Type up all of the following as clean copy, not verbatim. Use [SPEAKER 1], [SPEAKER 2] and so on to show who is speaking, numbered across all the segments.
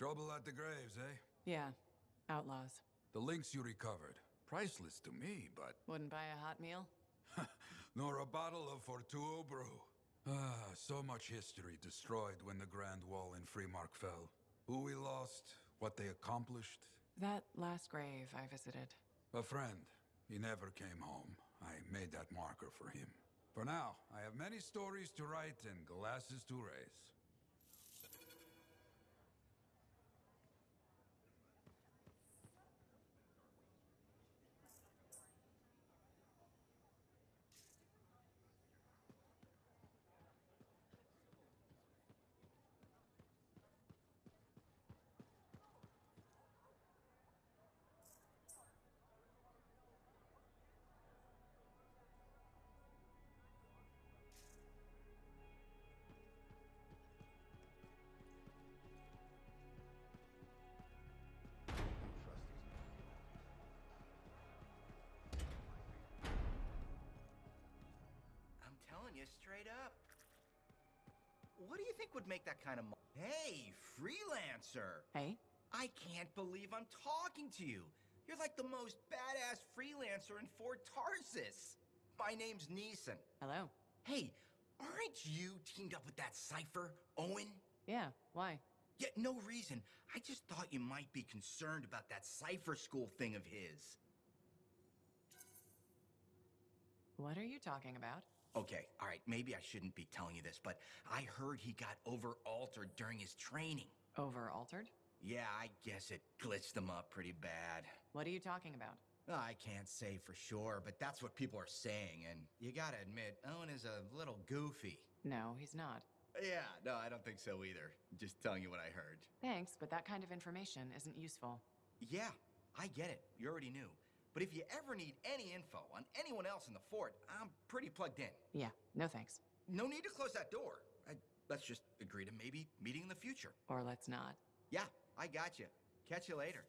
[SPEAKER 1] Trouble at the graves, eh?
[SPEAKER 2] Yeah. Outlaws.
[SPEAKER 1] The links you recovered. Priceless to me, but...
[SPEAKER 2] Wouldn't buy a hot meal?
[SPEAKER 1] Nor a bottle of Fortuo brew. Ah, so much history destroyed when the Grand Wall in Freemark fell. Who we lost, what they accomplished.
[SPEAKER 2] That last grave I visited.
[SPEAKER 1] A friend. He never came home. I made that marker for him. For now, I have many stories to write and glasses to raise.
[SPEAKER 3] I'm telling you straight up. What do you think would make that kind of Hey, freelancer!
[SPEAKER 2] Hey?
[SPEAKER 3] I can't believe I'm talking to you. You're like the most badass freelancer in Fort Tarsis. My name's Neeson.
[SPEAKER 2] Hello.
[SPEAKER 3] Hey, aren't you teamed up with that cipher, Owen?
[SPEAKER 2] Yeah, why?
[SPEAKER 3] Yeah, no reason. I just thought you might be concerned about that cipher school thing of his.
[SPEAKER 2] What are you talking about?
[SPEAKER 3] Okay, all right, maybe I shouldn't be telling you this, but I heard he got over-altered during his training.
[SPEAKER 2] Over-altered?
[SPEAKER 3] Yeah, I guess it glitched him up pretty bad.
[SPEAKER 2] What are you talking about?
[SPEAKER 3] I can't say for sure, but that's what people are saying, and you gotta admit, Owen is a little goofy.
[SPEAKER 2] No, he's not.
[SPEAKER 3] Yeah, no, I don't think so either. Just telling you what I heard.
[SPEAKER 2] Thanks, but that kind of information isn't useful.
[SPEAKER 3] Yeah, I get it. You already knew. But if you ever need any info on anyone else in the fort, I'm pretty plugged in.
[SPEAKER 2] Yeah, no thanks.
[SPEAKER 3] No need to close that door. Let's just agree to maybe meeting in the future.
[SPEAKER 2] Or let's not.
[SPEAKER 3] Yeah, I got you. Catch you later.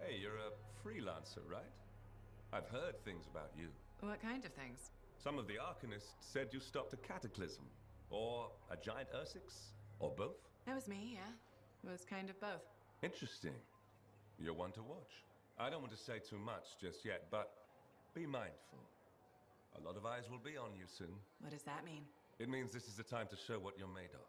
[SPEAKER 4] Hey, you're a freelancer, right? I've heard things about you.
[SPEAKER 2] What kind of things?
[SPEAKER 4] Some of the Arcanists said you stopped a cataclysm, or a giant Ursix, or both.
[SPEAKER 2] That was me, yeah. It was kind of both.
[SPEAKER 4] Interesting. You're one to watch. I don't want to say too much just yet, but be mindful. A lot of eyes will be on you soon.
[SPEAKER 2] What does that mean?
[SPEAKER 4] It means this is the time to show what you're made of.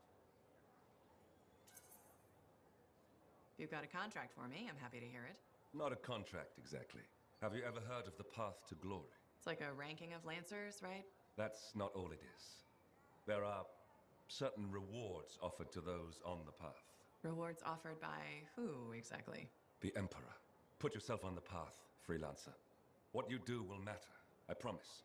[SPEAKER 2] If you've got a contract for me, I'm happy to hear it.
[SPEAKER 4] Not a contract, exactly. Have you ever heard of the Path to Glory?
[SPEAKER 2] It's like a ranking of Lancers, right?
[SPEAKER 4] That's not all it is. There are certain rewards offered to those on the path.
[SPEAKER 2] Rewards offered by who, exactly?
[SPEAKER 4] The Emperor. Put yourself on the path, freelancer. What you do will matter, I promise.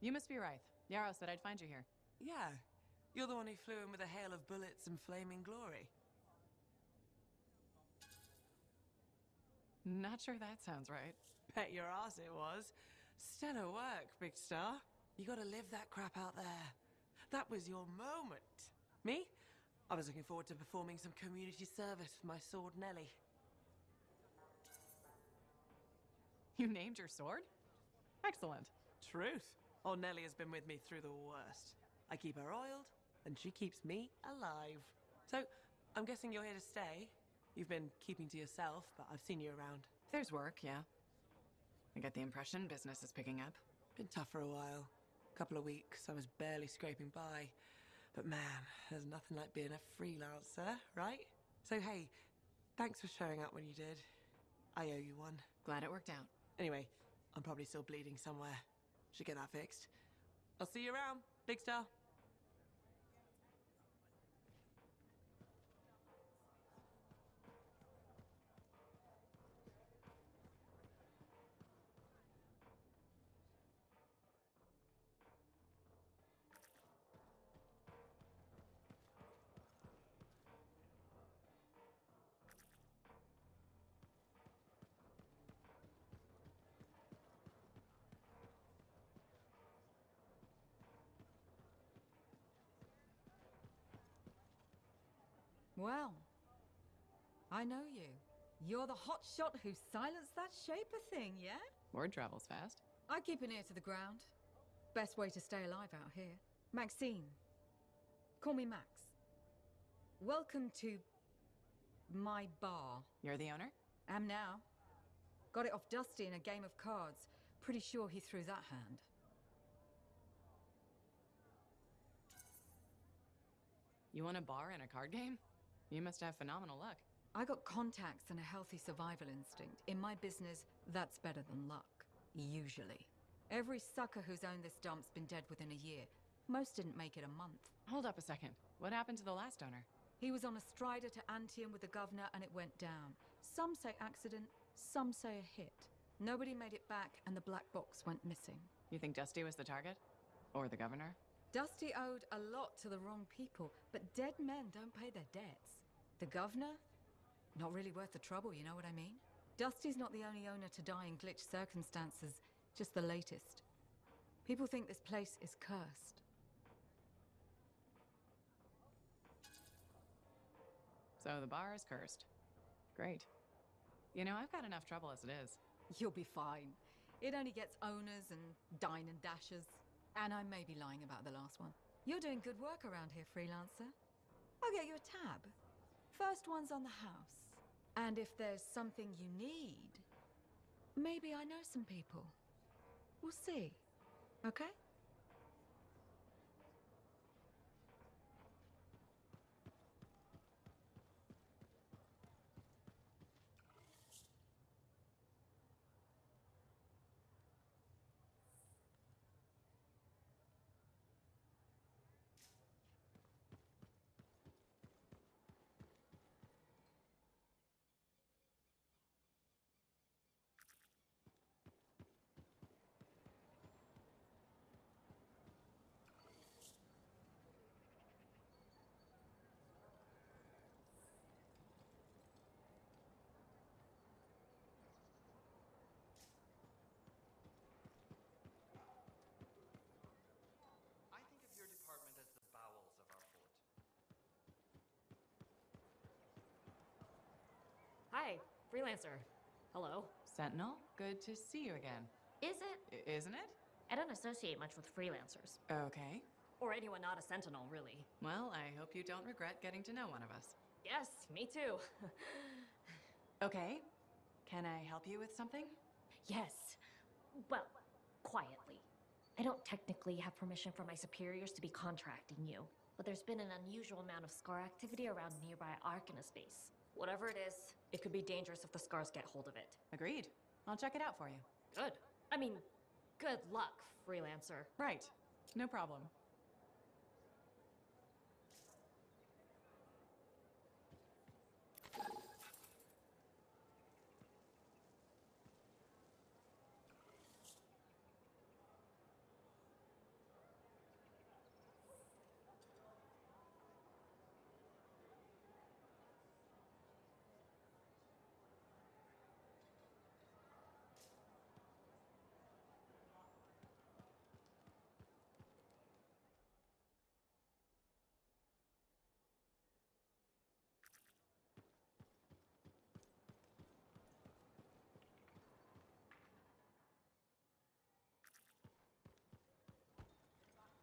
[SPEAKER 2] You must be Rythe. Yarrow said I'd find you here.
[SPEAKER 5] Yeah. You're the one who flew in with a hail of bullets and flaming glory.
[SPEAKER 2] Not sure that sounds right.
[SPEAKER 5] Bet your ass it was. Stellar work, big star. You gotta live that crap out there. That was your moment. Me? I was looking forward to performing some community service with my sword Nelly.
[SPEAKER 2] You named your sword? Excellent.
[SPEAKER 5] Truth. Oh, Nelly has been with me through the worst. I keep her oiled, and she keeps me alive. So, I'm guessing you're here to stay. You've been keeping to yourself, but I've seen you around.
[SPEAKER 2] There's work, yeah. I get the impression business is picking up.
[SPEAKER 5] Been tough for a while. Couple of weeks, I was barely scraping by. But man, there's nothing like being a freelancer, right? So hey, thanks for showing up when you did. I owe you one.
[SPEAKER 2] Glad it worked out.
[SPEAKER 5] Anyway, I'm probably still bleeding somewhere. Should get that fixed. I'll see you around, Big Star.
[SPEAKER 6] Well, I know you. You're the hotshot who silenced that Shaper thing, yeah?
[SPEAKER 2] Word travels fast.
[SPEAKER 6] I keep an ear to the ground. Best way to stay alive out here. Maxine. Call me Max. Welcome to my bar.
[SPEAKER 2] You're the owner?
[SPEAKER 6] Am now. Got it off Dusty in a game of cards. Pretty sure he threw that hand.
[SPEAKER 2] You want a bar and a card game? You must have phenomenal luck.
[SPEAKER 6] I got contacts and a healthy survival instinct. In my business, that's better than luck. Usually. Every sucker who's owned this dump's been dead within a year. Most didn't make it a month.
[SPEAKER 2] Hold up a second. What happened to the last owner?
[SPEAKER 6] He was on a strider to Antium with the governor and it went down. Some say accident, some say a hit. Nobody made it back and the black box went missing.
[SPEAKER 2] You think Dusty was the target? Or the governor?
[SPEAKER 6] Dusty owed a lot to the wrong people, but dead men don't pay their debts. The governor? Not really worth the trouble, you know what I mean? Dusty's not the only owner to die in glitch circumstances, just the latest. People think this place is cursed.
[SPEAKER 2] So the bar is cursed. Great. You know, I've got enough trouble as it is.
[SPEAKER 6] You'll be fine. It only gets owners and dine and dashers. And I may be lying about the last one. You're doing good work around here, freelancer. I'll get you a tab. First one's on the house. And if there's something you need, maybe I know some people. We'll see. Okay?
[SPEAKER 3] I think of your department as the bowels of our fort.
[SPEAKER 7] Hi, freelancer. Hello.
[SPEAKER 2] Sentinel, good to see you again.
[SPEAKER 7] Is it?
[SPEAKER 2] Isn't it?
[SPEAKER 7] I don't associate much with freelancers.
[SPEAKER 2] Okay.
[SPEAKER 7] Or anyone not a sentinel, really.
[SPEAKER 2] Well, I hope you don't regret getting to know one of us.
[SPEAKER 7] Yes, me too.
[SPEAKER 2] Okay. Can I help you with something?
[SPEAKER 7] Yes. Well, quietly. I don't technically have permission from my superiors to be contracting you, but there's been an unusual amount of scar activity around nearby Arcanus base. Whatever it is, it could be dangerous if the scars get hold of it.
[SPEAKER 2] Agreed. I'll check it out for you.
[SPEAKER 7] Good. I mean, good luck, freelancer.
[SPEAKER 2] Right. No problem.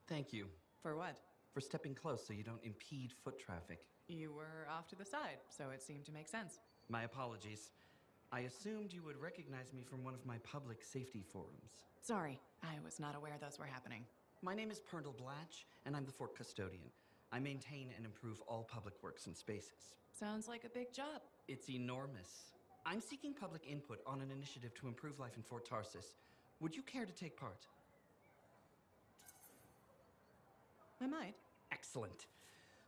[SPEAKER 8] Thank you
[SPEAKER 2] For what?
[SPEAKER 8] for stepping close so you don't impede foot traffic.
[SPEAKER 2] You were off to the side, so it seemed to make sense.
[SPEAKER 8] My apologies. I assumed you would recognize me from one of my public safety forums.
[SPEAKER 2] Sorry, I was not aware those were happening.
[SPEAKER 8] My name is Pernell Blatch, and I'm the fort custodian. I maintain and improve all public works and spaces.
[SPEAKER 2] Sounds like a big job.
[SPEAKER 8] It's enormous. I'm seeking public input on an initiative to improve life in Fort Tarsis. Would you care to take part?
[SPEAKER 2] I might.
[SPEAKER 8] Excellent.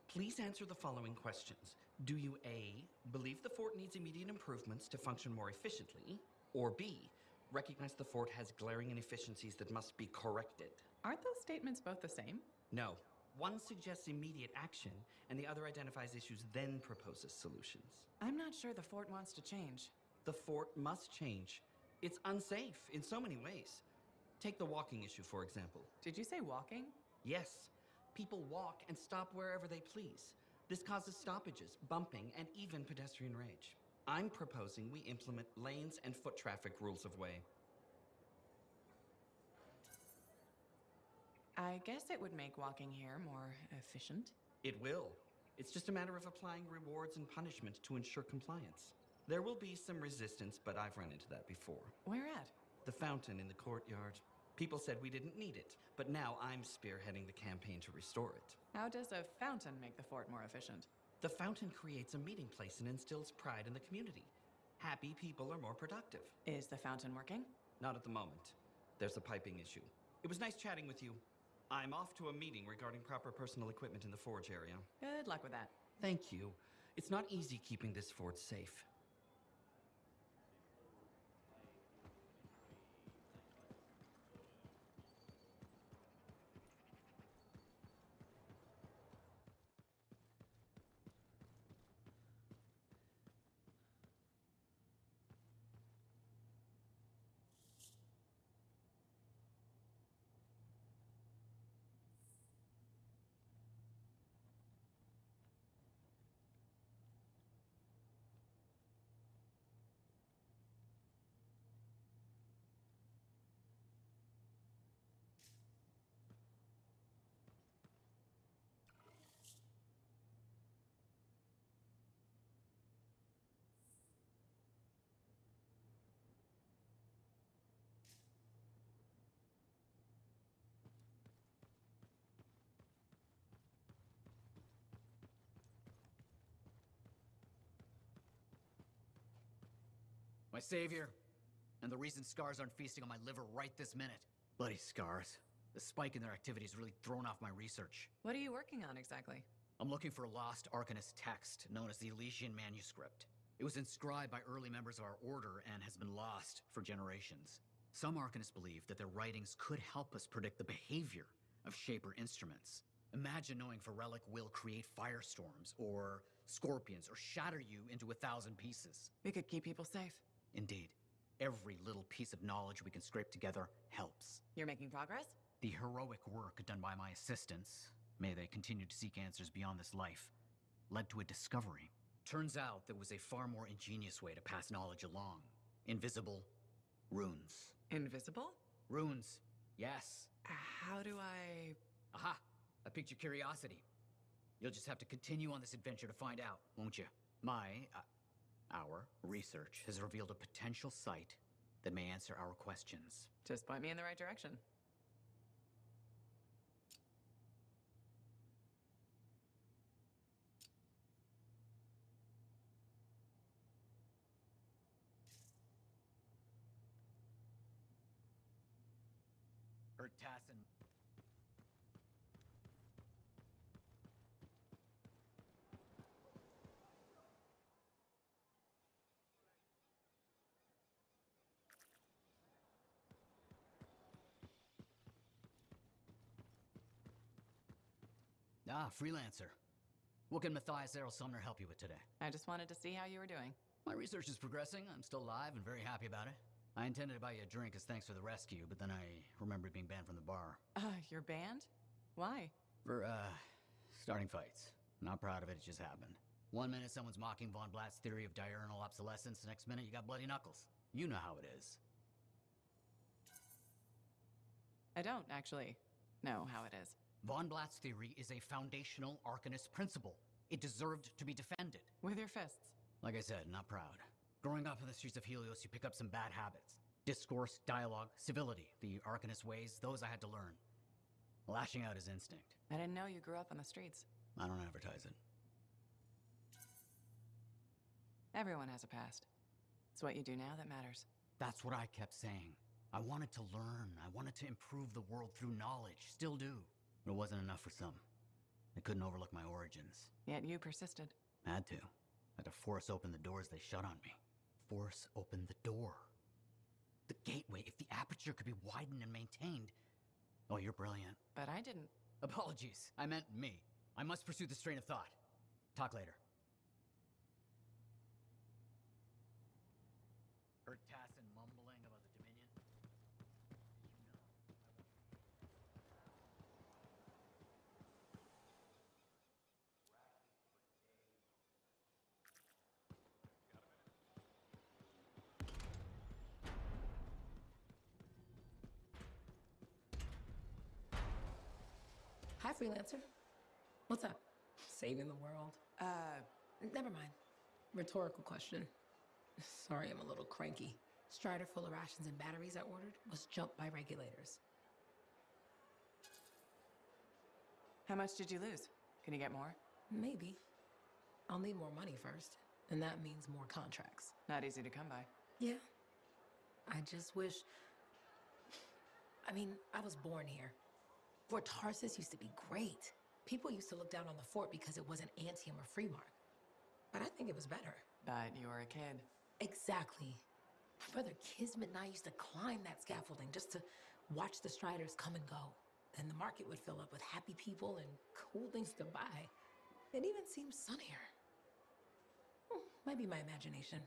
[SPEAKER 8] Please answer the following questions. Do you A, believe the fort needs immediate improvements to function more efficiently? Or B, recognize the fort has glaring inefficiencies that must be corrected?
[SPEAKER 2] Aren't those statements both the same?
[SPEAKER 8] No. One suggests immediate action, and the other identifies issues, then proposes solutions.
[SPEAKER 2] I'm not sure the fort wants to change.
[SPEAKER 8] The fort must change. It's unsafe in so many ways. Take the walking issue, for example.
[SPEAKER 2] Did you say walking?
[SPEAKER 8] Yes. People walk and stop wherever they please. This causes stoppages, bumping, and even pedestrian rage. I'm proposing we implement lanes and foot traffic rules of way.
[SPEAKER 2] I guess it would make walking here more efficient.
[SPEAKER 8] It will. It's just a matter of applying rewards and punishment to ensure compliance. There will be some resistance, but I've run into that before.
[SPEAKER 2] Where at?
[SPEAKER 8] The fountain in the courtyard. People said we didn't need it, but now I'm spearheading the campaign to restore it.
[SPEAKER 2] How does a fountain make the fort more efficient?
[SPEAKER 8] The fountain creates a meeting place and instills pride in the community. Happy people are more productive.
[SPEAKER 2] Is the fountain working?
[SPEAKER 8] Not at the moment. There's a piping issue. It was nice chatting with you. I'm off to a meeting regarding proper personal equipment in the forge area.
[SPEAKER 2] Good luck with that.
[SPEAKER 8] Thank you. It's not easy keeping this fort safe.
[SPEAKER 9] My savior, and the reason scars aren't feasting on my liver right this minute. Bloody scars. The spike in their activity has really thrown off my research.
[SPEAKER 2] What are you working on exactly?
[SPEAKER 9] I'm looking for a lost Arcanist text known as the Elysian Manuscript. It was inscribed by early members of our order and has been lost for generations. Some Arcanists believe that their writings could help us predict the behavior of Shaper instruments. Imagine knowing Ferelic will create firestorms, or scorpions, or shatter you into 1,000 pieces.
[SPEAKER 2] We could keep people safe.
[SPEAKER 9] Indeed. Every little piece of knowledge we can scrape together helps.
[SPEAKER 2] You're making progress?
[SPEAKER 9] The heroic work done by my assistants, may they continue to seek answers beyond this life, led to a discovery. Turns out there was a far more ingenious way to pass knowledge along. Invisible runes.
[SPEAKER 2] Invisible?
[SPEAKER 9] Runes, yes.
[SPEAKER 2] How do I...
[SPEAKER 9] Aha! I piqued your curiosity. You'll just have to continue on this adventure to find out, won't you? Our research has revealed a potential site that may answer our questions.
[SPEAKER 2] Just point me in the right direction.
[SPEAKER 9] Tassin. Ah, freelancer. What can Matthias Errol Sumner help you with today?
[SPEAKER 2] I just wanted to see how you were doing.
[SPEAKER 9] My research is progressing. I'm still alive and very happy about it. I intended to buy you a drink as thanks for the rescue, but then I remembered being banned from the bar.
[SPEAKER 2] You're banned? Why?
[SPEAKER 9] For, starting fights. Not proud of it, it just happened. 1 minute someone's mocking Von Blatt's theory of diurnal obsolescence, next minute you got bloody knuckles. You know how it is.
[SPEAKER 2] I don't actually know how it is.
[SPEAKER 9] Von Blatt's theory is a foundational Arcanist principle. It deserved to be defended.
[SPEAKER 2] With your fists.
[SPEAKER 9] Like I said, not proud. Growing up in the streets of Helios, you pick up some bad habits. Discourse, dialogue, civility. The Arcanist ways, those I had to learn. Lashing out is instinct.
[SPEAKER 2] I didn't know you grew up on the streets.
[SPEAKER 9] I don't advertise it.
[SPEAKER 2] Everyone has a past. It's what you do now that matters.
[SPEAKER 9] That's what I kept saying. I wanted to learn. I wanted to improve the world through knowledge. Still do. But it wasn't enough for some. They couldn't overlook my origins.
[SPEAKER 2] Yet you persisted.
[SPEAKER 9] Had to. Had to force open the doors they shut on me. Force open the door. The gateway, if the aperture could be widened and maintained. Oh, you're brilliant.
[SPEAKER 2] But I didn't.
[SPEAKER 9] Apologies. I meant me. I must pursue this train of thought. Talk later. Heard Tassin mumbling about the Dominion?
[SPEAKER 10] Hi, Freelancer. What's up? Saving the world? Never mind. Rhetorical question. Sorry, I'm a little cranky. Strider full of rations and batteries I ordered was jumped by regulators.
[SPEAKER 2] How much did you lose? Can you get more?
[SPEAKER 10] Maybe. I'll need more money first, and that means more contracts.
[SPEAKER 2] Not easy to come by.
[SPEAKER 10] Yeah. I just wish... I mean, I was born here. Fort Tarsis used to be great. People used to look down on the fort because it wasn't Antium or Freemark. But I think it was better.
[SPEAKER 2] But you were a kid.
[SPEAKER 10] Exactly. My brother Kismet and I used to climb that scaffolding just to watch the Striders come and go. Then the market would fill up with happy people and cool things to buy. It even seemed sunnier. Might be my imagination.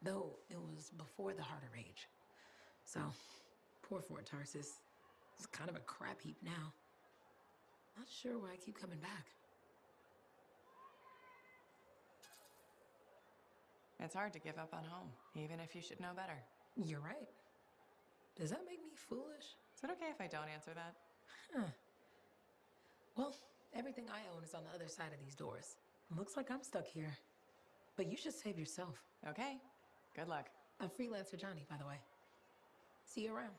[SPEAKER 10] Though it was before the Harder Age. So, poor Fort Tarsis. It's kind of a crap heap now. Not sure why I keep coming back.
[SPEAKER 2] It's hard to give up on home, even if you should know better.
[SPEAKER 10] You're right. Does that make me foolish?
[SPEAKER 2] Is it okay if I don't answer that?
[SPEAKER 10] Huh. Well, everything I own is on the other side of these doors. Looks like I'm stuck here. But you should save yourself.
[SPEAKER 2] Okay. Good luck.
[SPEAKER 10] I'm Freelancer Johnny, by the way. See you around.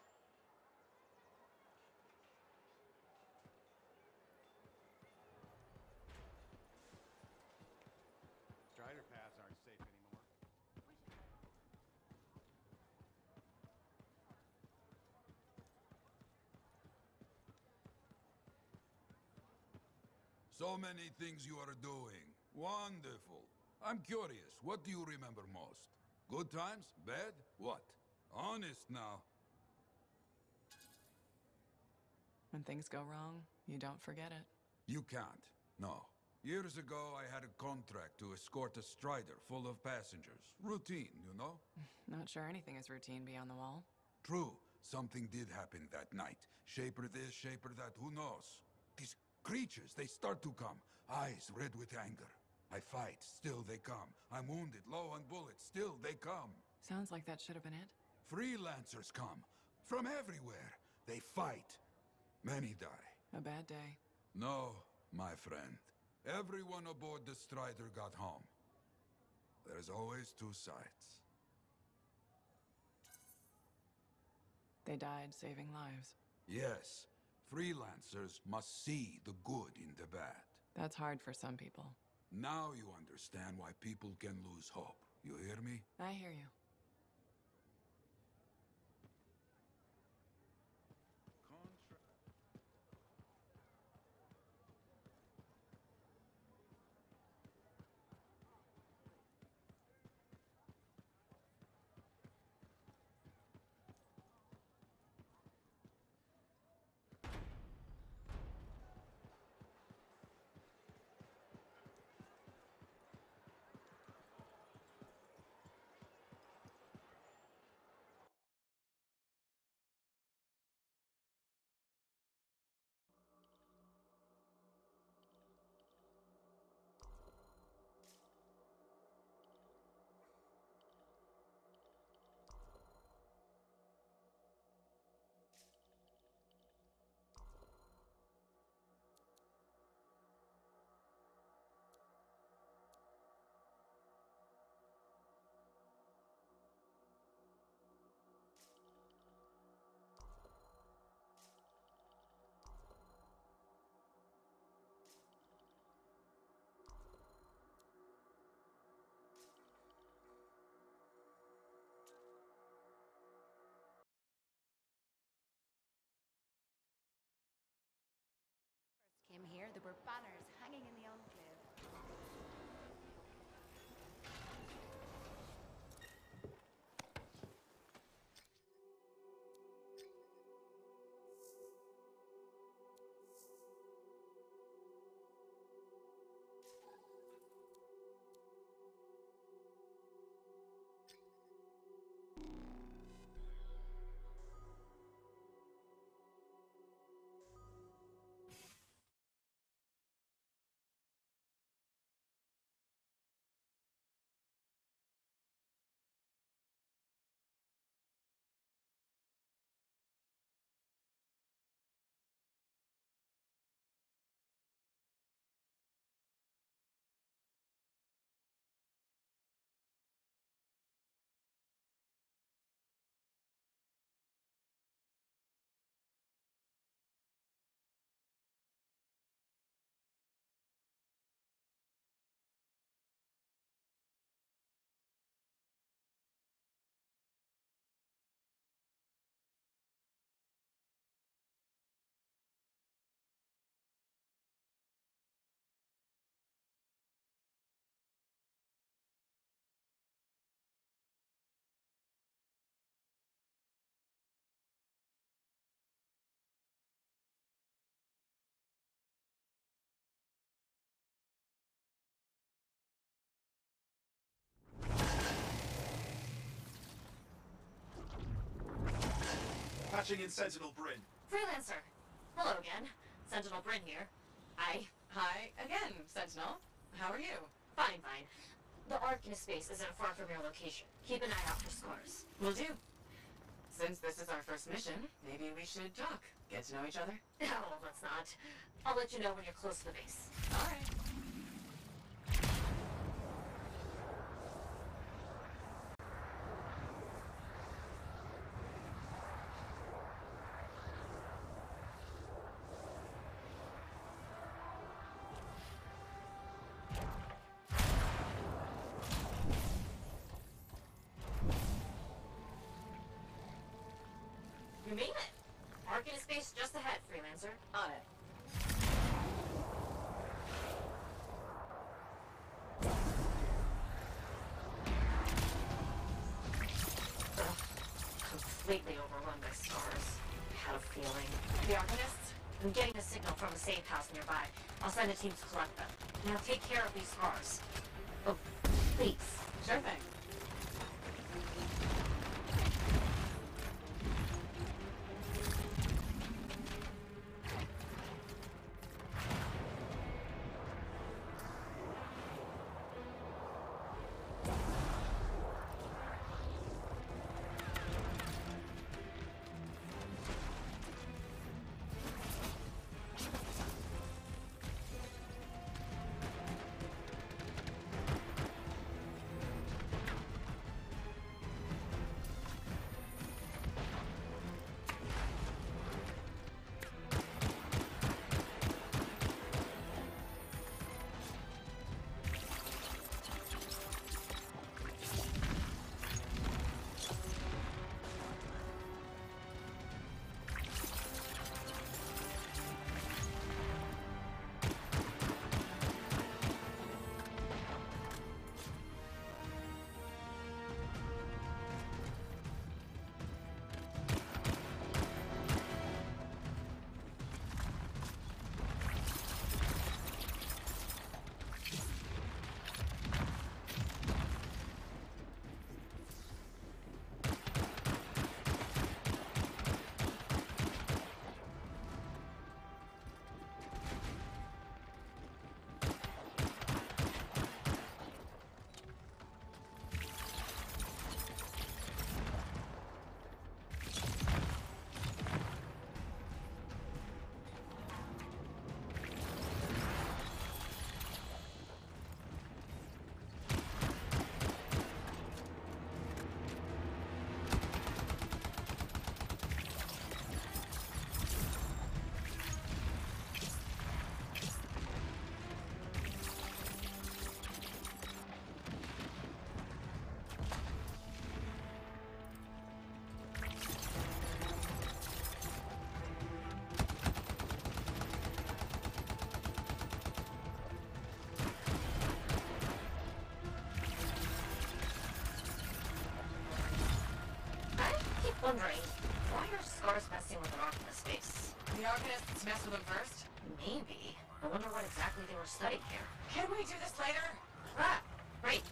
[SPEAKER 11] Strider paths aren't safe anymore.
[SPEAKER 1] So many things you are doing. Wonderful. I'm curious, what do you remember most? Good times? Bad? What? Honest now.
[SPEAKER 2] When things go wrong, you don't forget it.
[SPEAKER 1] You can't. No. Years ago, I had a contract to escort a Strider full of passengers. Routine, you know?
[SPEAKER 2] Not sure anything is routine beyond the wall.
[SPEAKER 1] True. Something did happen that night. Shaper this, shaper that, who knows? These creatures, they start to come. Eyes red with anger. I fight, still they come. I'm wounded, low on bullets, still they come.
[SPEAKER 2] Sounds like that should have been it.
[SPEAKER 1] Freelancers come. From everywhere. They fight. Many die.
[SPEAKER 2] A bad day.
[SPEAKER 1] No, my friend. Everyone aboard the Strider got home. There's always two sides.
[SPEAKER 2] They died saving lives.
[SPEAKER 1] Yes, freelancers must see the good in the bad.
[SPEAKER 2] That's hard for some people.
[SPEAKER 1] Now you understand why people can lose hope. You hear me?
[SPEAKER 2] I hear you.
[SPEAKER 12] there, there were banners hanging in the enclave.
[SPEAKER 13] Patching in Sentinel Bryn.
[SPEAKER 14] Freelancer. Hello again. Sentinel Bryn here. Hi.
[SPEAKER 2] Hi again, Sentinel. How are you?
[SPEAKER 14] Fine, fine. The Arcanist space isn't far from your location. Keep an eye out for scars.
[SPEAKER 2] Will do. Since this is our first mission, maybe we should talk. Get to know each other?
[SPEAKER 14] No, let's not. I'll let you know when you're close to the base.
[SPEAKER 2] All right.
[SPEAKER 14] You made it! Arcanist space just ahead, Freelancer.
[SPEAKER 2] On it.
[SPEAKER 14] Ugh. Completely overrun by scars. I had a feeling. The Arcanists? I'm getting a signal from a safe house nearby. I'll send a team to collect them. Now take care of these scars. Oh, please.
[SPEAKER 2] Sure thing.
[SPEAKER 14] wondering, why are Scars messing with an Arcanist base?
[SPEAKER 2] The Arcanists messed with them first?
[SPEAKER 14] Maybe. I wonder what exactly they were studying here.
[SPEAKER 2] Can we do this later?
[SPEAKER 14] Ah, great.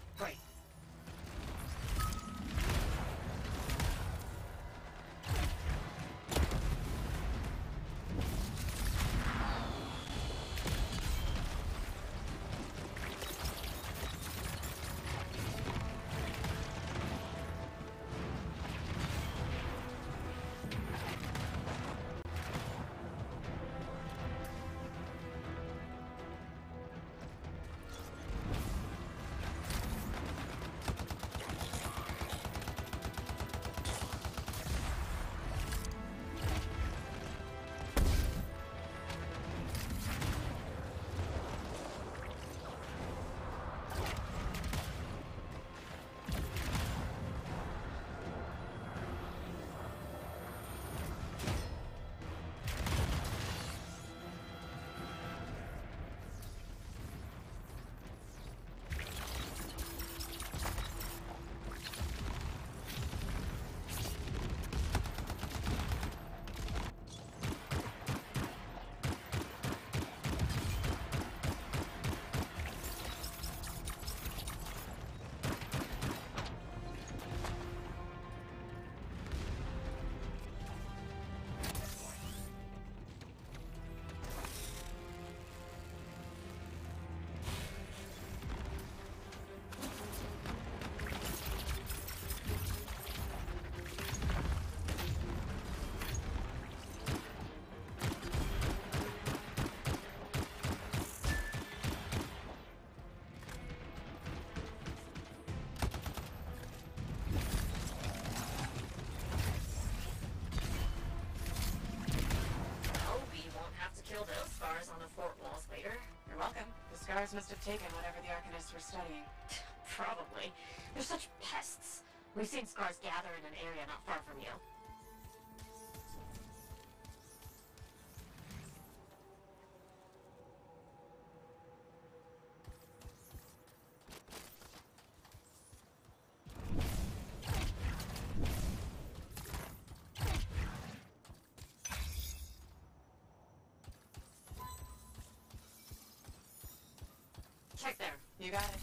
[SPEAKER 2] Scars must have taken whatever the Arcanists were studying.
[SPEAKER 14] Probably. They're such pests. We've seen Scars gather in an area not far from you. Check there.
[SPEAKER 2] You got it.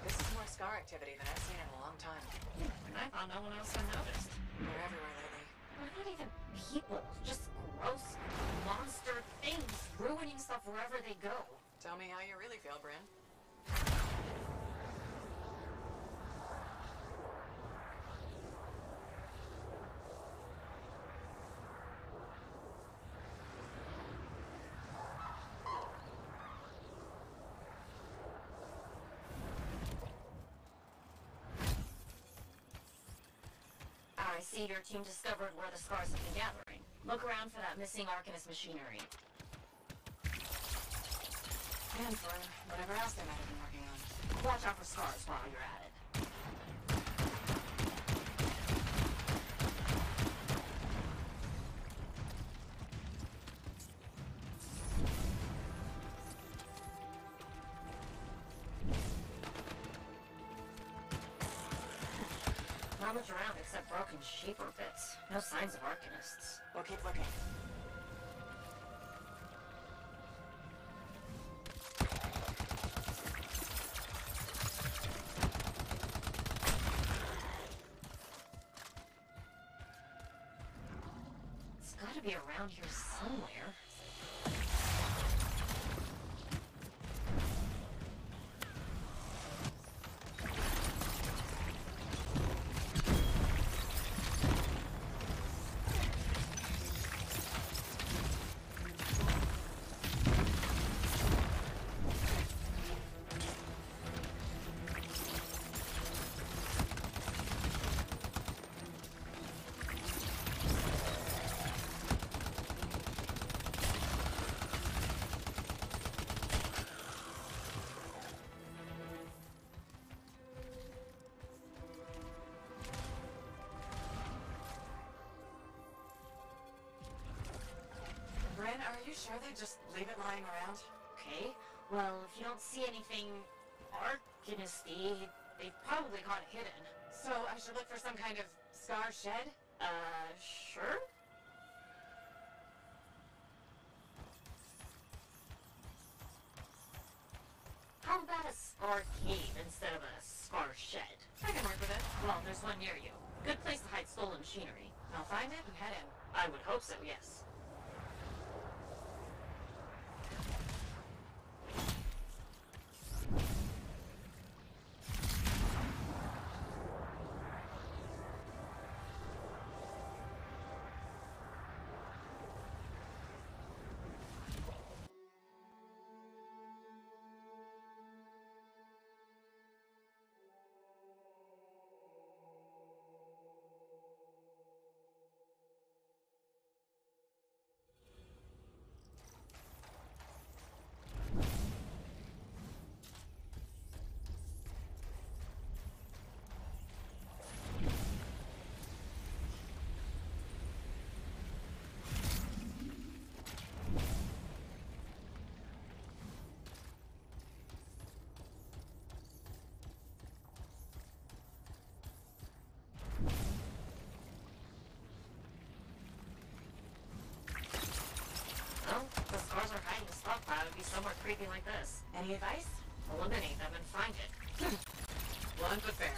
[SPEAKER 2] This is more Scar activity than I've seen in a long time.
[SPEAKER 14] And I thought no one else had noticed.
[SPEAKER 2] They're everywhere lately.
[SPEAKER 14] They're not even people. Just gross monster things ruining stuff wherever they go.
[SPEAKER 2] Tell me how you really feel, Bryn.
[SPEAKER 14] I see your team discovered where the Scars have been gathering. Look around for that missing Arcanist machinery.
[SPEAKER 2] And for whatever else they might have been working on.
[SPEAKER 14] Watch out for Scars while you're at it. Not much around except broken shaper bits. No signs of Arcanists.
[SPEAKER 2] We'll keep looking.
[SPEAKER 14] It's gotta be around here somewhere.
[SPEAKER 5] Are you sure they just leave it lying around?
[SPEAKER 7] Okay, well, if you don't see anything Arcanisty, they probably got it hidden.
[SPEAKER 5] So I should look for some kind of scar shed?
[SPEAKER 7] Sure? How about a scar cave instead of a scar shed?
[SPEAKER 5] I can work with it.
[SPEAKER 7] Well, there's one near you. Good place to hide stolen machinery.
[SPEAKER 5] I'll find it and head in.
[SPEAKER 7] I would hope so, yes. Well, if the scars are hiding a stockpile, it would be somewhere creepy like this.
[SPEAKER 5] Any advice?
[SPEAKER 7] Eliminate them and find it.
[SPEAKER 5] Blunt but fair.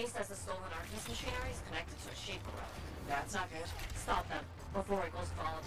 [SPEAKER 14] Faye says the stolen Arcus machinery is connected to a Shaper relic.
[SPEAKER 2] That's not good.
[SPEAKER 14] Stop them before it goes volatile.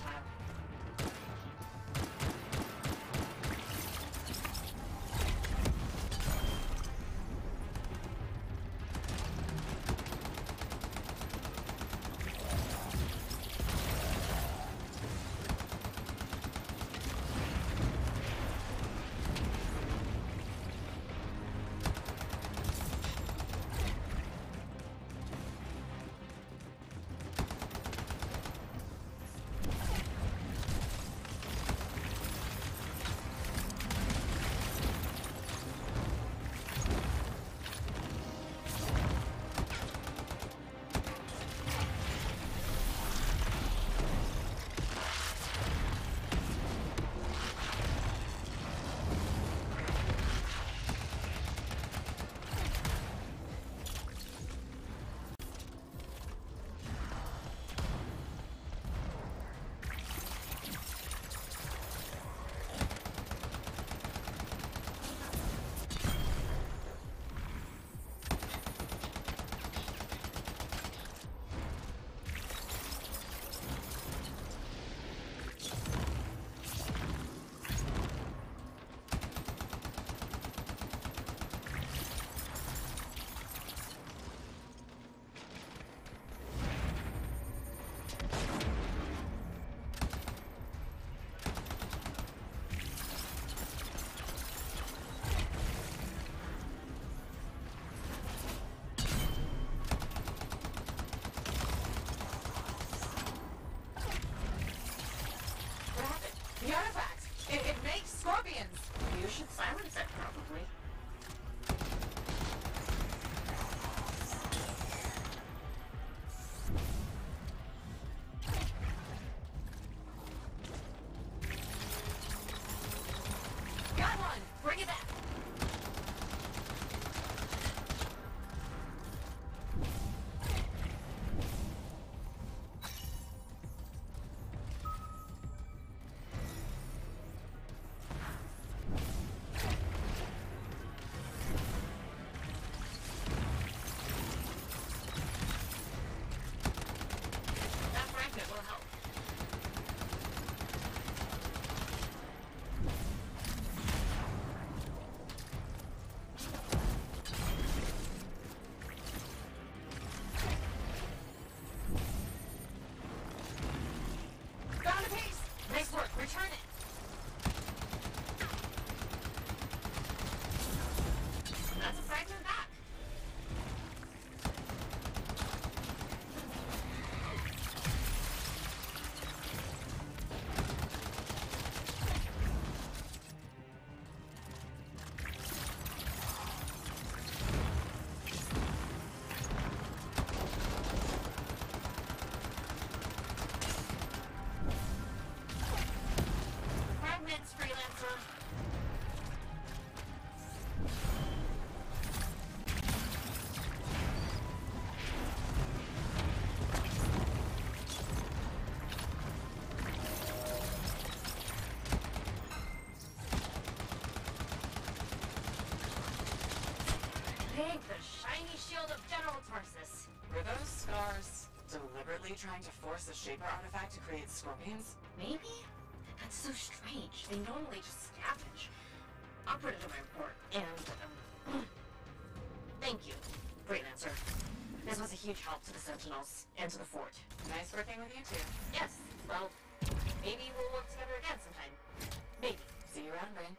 [SPEAKER 2] The artifact! It makes scorpions!
[SPEAKER 14] You should silence it, probably.
[SPEAKER 2] Got one! Bring it back!
[SPEAKER 14] That fragment will help.
[SPEAKER 2] Found a piece!
[SPEAKER 14] Nice work. Return it. That's a fragment back. Fragments, freelancer. Take the shiny shield of General Tarsus.
[SPEAKER 2] Were those scars deliberately trying to force a Shaper artifact to create scorpions?
[SPEAKER 14] Maybe? That's so strange. They normally just scavenge. I'll put it in my report. And, thank you, freelancer. This was a huge help to the Sentinels and to the fort.
[SPEAKER 2] Nice working with you too.
[SPEAKER 14] Yes, well, maybe we'll work together again sometime. Maybe.
[SPEAKER 2] See you around, Brain.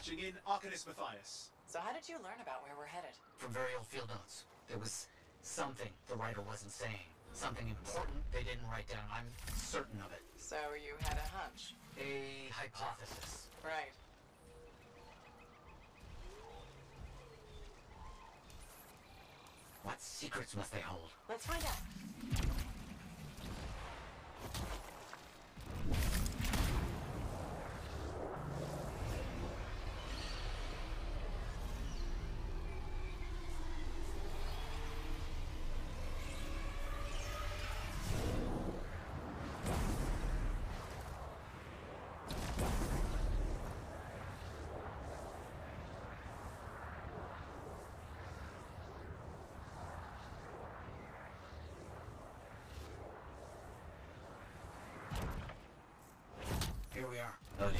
[SPEAKER 11] patching in Arcanist Matthias.
[SPEAKER 5] So how did you learn about where we're headed?
[SPEAKER 9] From very old field notes. There was something the writer wasn't saying. Something important they didn't write down. I'm certain of it.
[SPEAKER 5] So you had a hunch?
[SPEAKER 9] A hypothesis.
[SPEAKER 5] Right.
[SPEAKER 9] What secrets must they hold?
[SPEAKER 5] Let's find out.
[SPEAKER 9] Here we are. Oh dear.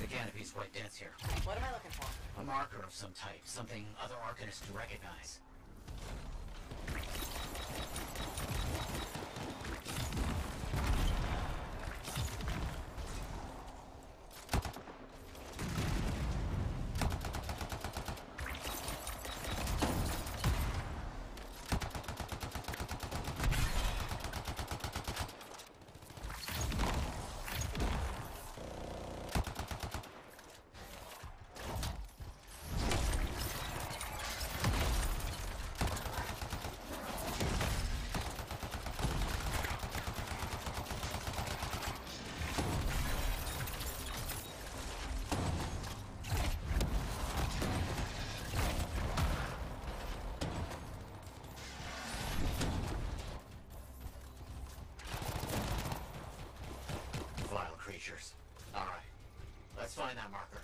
[SPEAKER 9] The canopy's quite dense here.
[SPEAKER 5] What am I looking for?
[SPEAKER 9] A marker of some type. Something other Arcanists would recognize. All right, let's find that marker.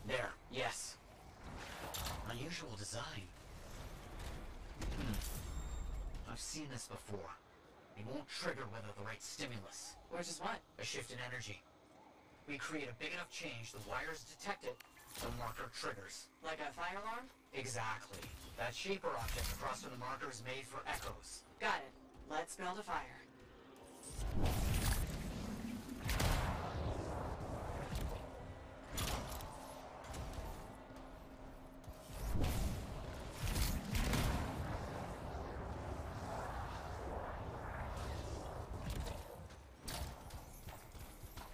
[SPEAKER 9] There, yes. Unusual design. I've seen this before. It won't trigger without the right stimulus.
[SPEAKER 5] Which is what?
[SPEAKER 9] A shift in energy. We create a big enough change, the wires detect it, the marker triggers.
[SPEAKER 5] Like a fire alarm?
[SPEAKER 9] Exactly. That shaper object across from the marker is made for echoes.
[SPEAKER 5] Got it. Let's build a fire.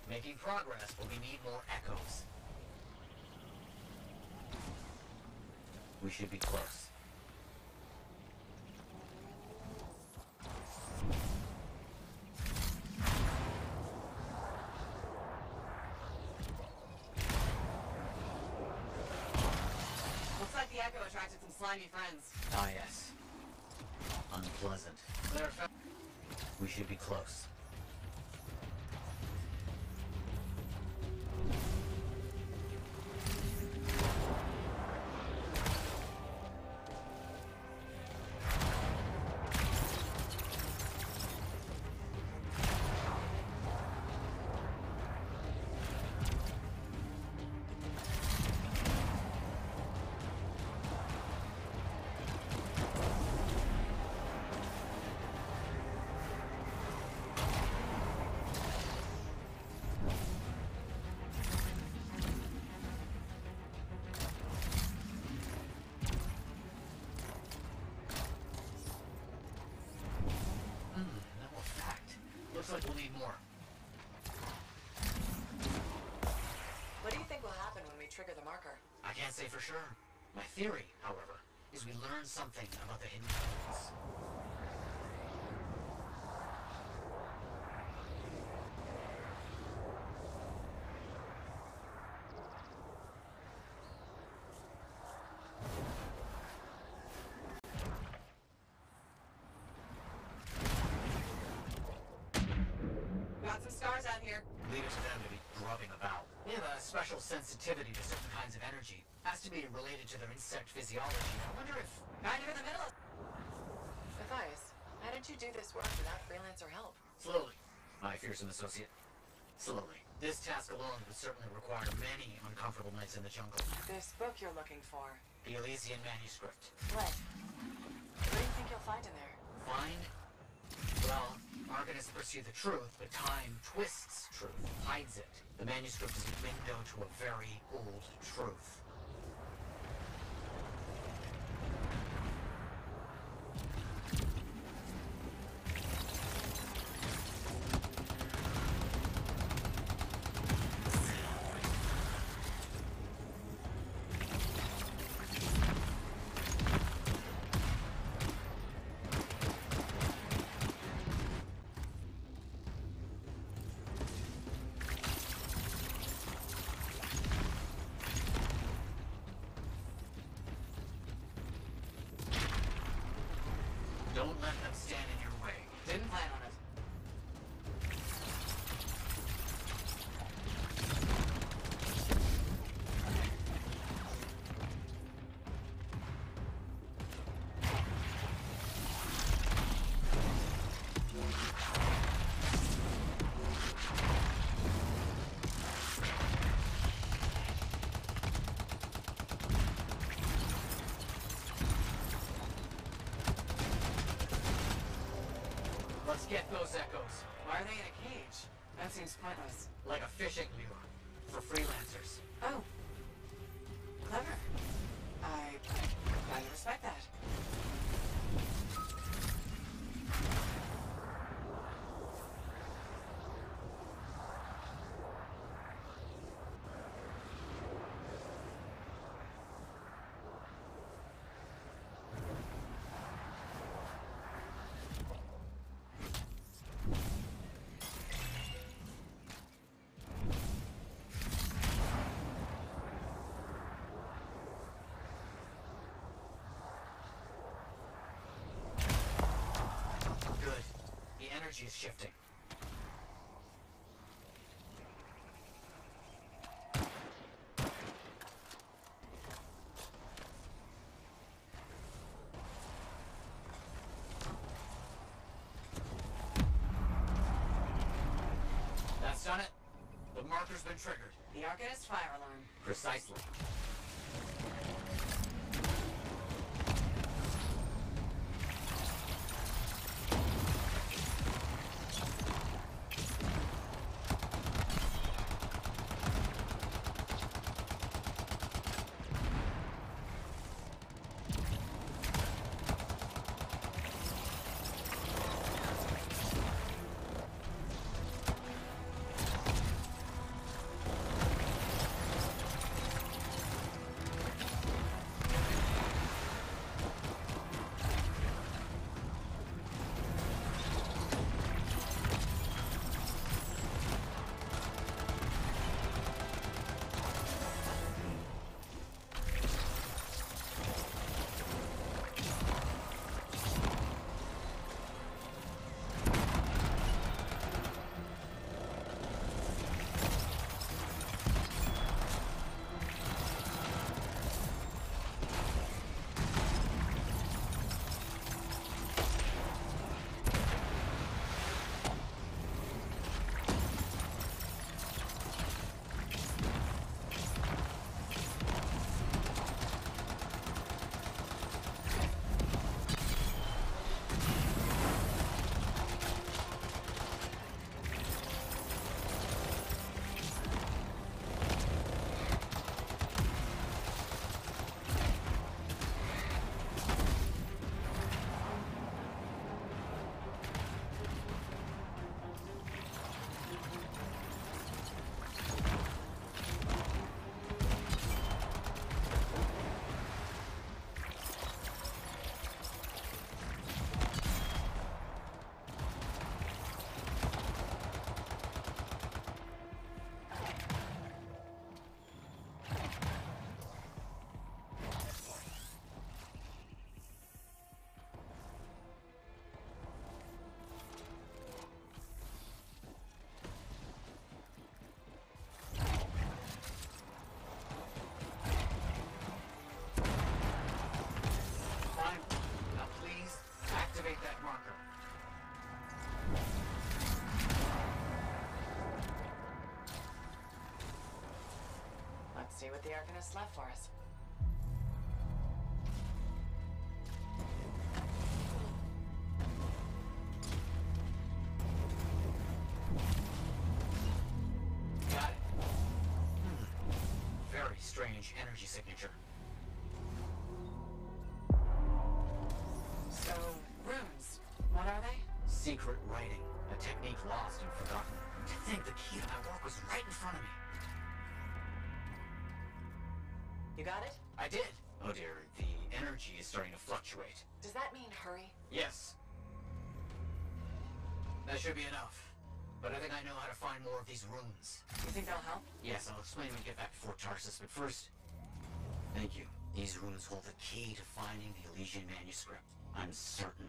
[SPEAKER 9] Making progress, but we need more echoes. We should be close.
[SPEAKER 5] Looks like the echo attracted some slimy friends.
[SPEAKER 9] Ah, yes. Unpleasant. We should be close. Looks like we'll need more.
[SPEAKER 5] What do you think will happen when we trigger the marker?
[SPEAKER 9] I can't say for sure. My theory, however, is we learn something about the hidden codes.
[SPEAKER 5] Got some scars out here.
[SPEAKER 9] Leave it to them to be grubbing about. They have a special sensitivity to certain kinds of energy. Has to be related to their insect physiology. I wonder if...
[SPEAKER 5] Kind of in the middle of... Matthias, how did you do this work without freelancer help?
[SPEAKER 9] Slowly, my fearsome associate. Slowly. This task alone would certainly require many uncomfortable nights in the jungle.
[SPEAKER 5] This book you're looking for.
[SPEAKER 9] The Elysian manuscript.
[SPEAKER 5] What?
[SPEAKER 2] think you'll find in there?
[SPEAKER 9] Find? Well, Arcanists pursue the truth, but time twists truth, hides it. The manuscript is a window to a very old truth. Don't let them stand in your way.
[SPEAKER 2] Didn't plan on it.
[SPEAKER 9] Let's get those echoes.
[SPEAKER 2] Why are they in a cage? That seems pointless.
[SPEAKER 9] Like a fishing lure. For freelancers.
[SPEAKER 2] Oh. Clever. I respect that.
[SPEAKER 9] Good. The energy is shifting. That's done it. The marker's been triggered.
[SPEAKER 2] The Arcanist fire alarm.
[SPEAKER 9] Precisely.
[SPEAKER 2] See what the Arcanist left for us.
[SPEAKER 9] strange energy signature.
[SPEAKER 5] So, runes. What are they?
[SPEAKER 9] Secret writing. A technique lost and forgotten. To think the key to my work was right in front of me.
[SPEAKER 5] You got it?
[SPEAKER 9] I did. Oh dear, the energy is starting to fluctuate.
[SPEAKER 5] Does that mean hurry?
[SPEAKER 9] Yes. That should be enough. But I think I know how to find more of these runes.
[SPEAKER 5] You think they'll help?
[SPEAKER 9] Yes, I'll explain when we get back to Fort Tarsus, but first... Thank you. These runes hold the key to finding the Elysian manuscript. I'm certain.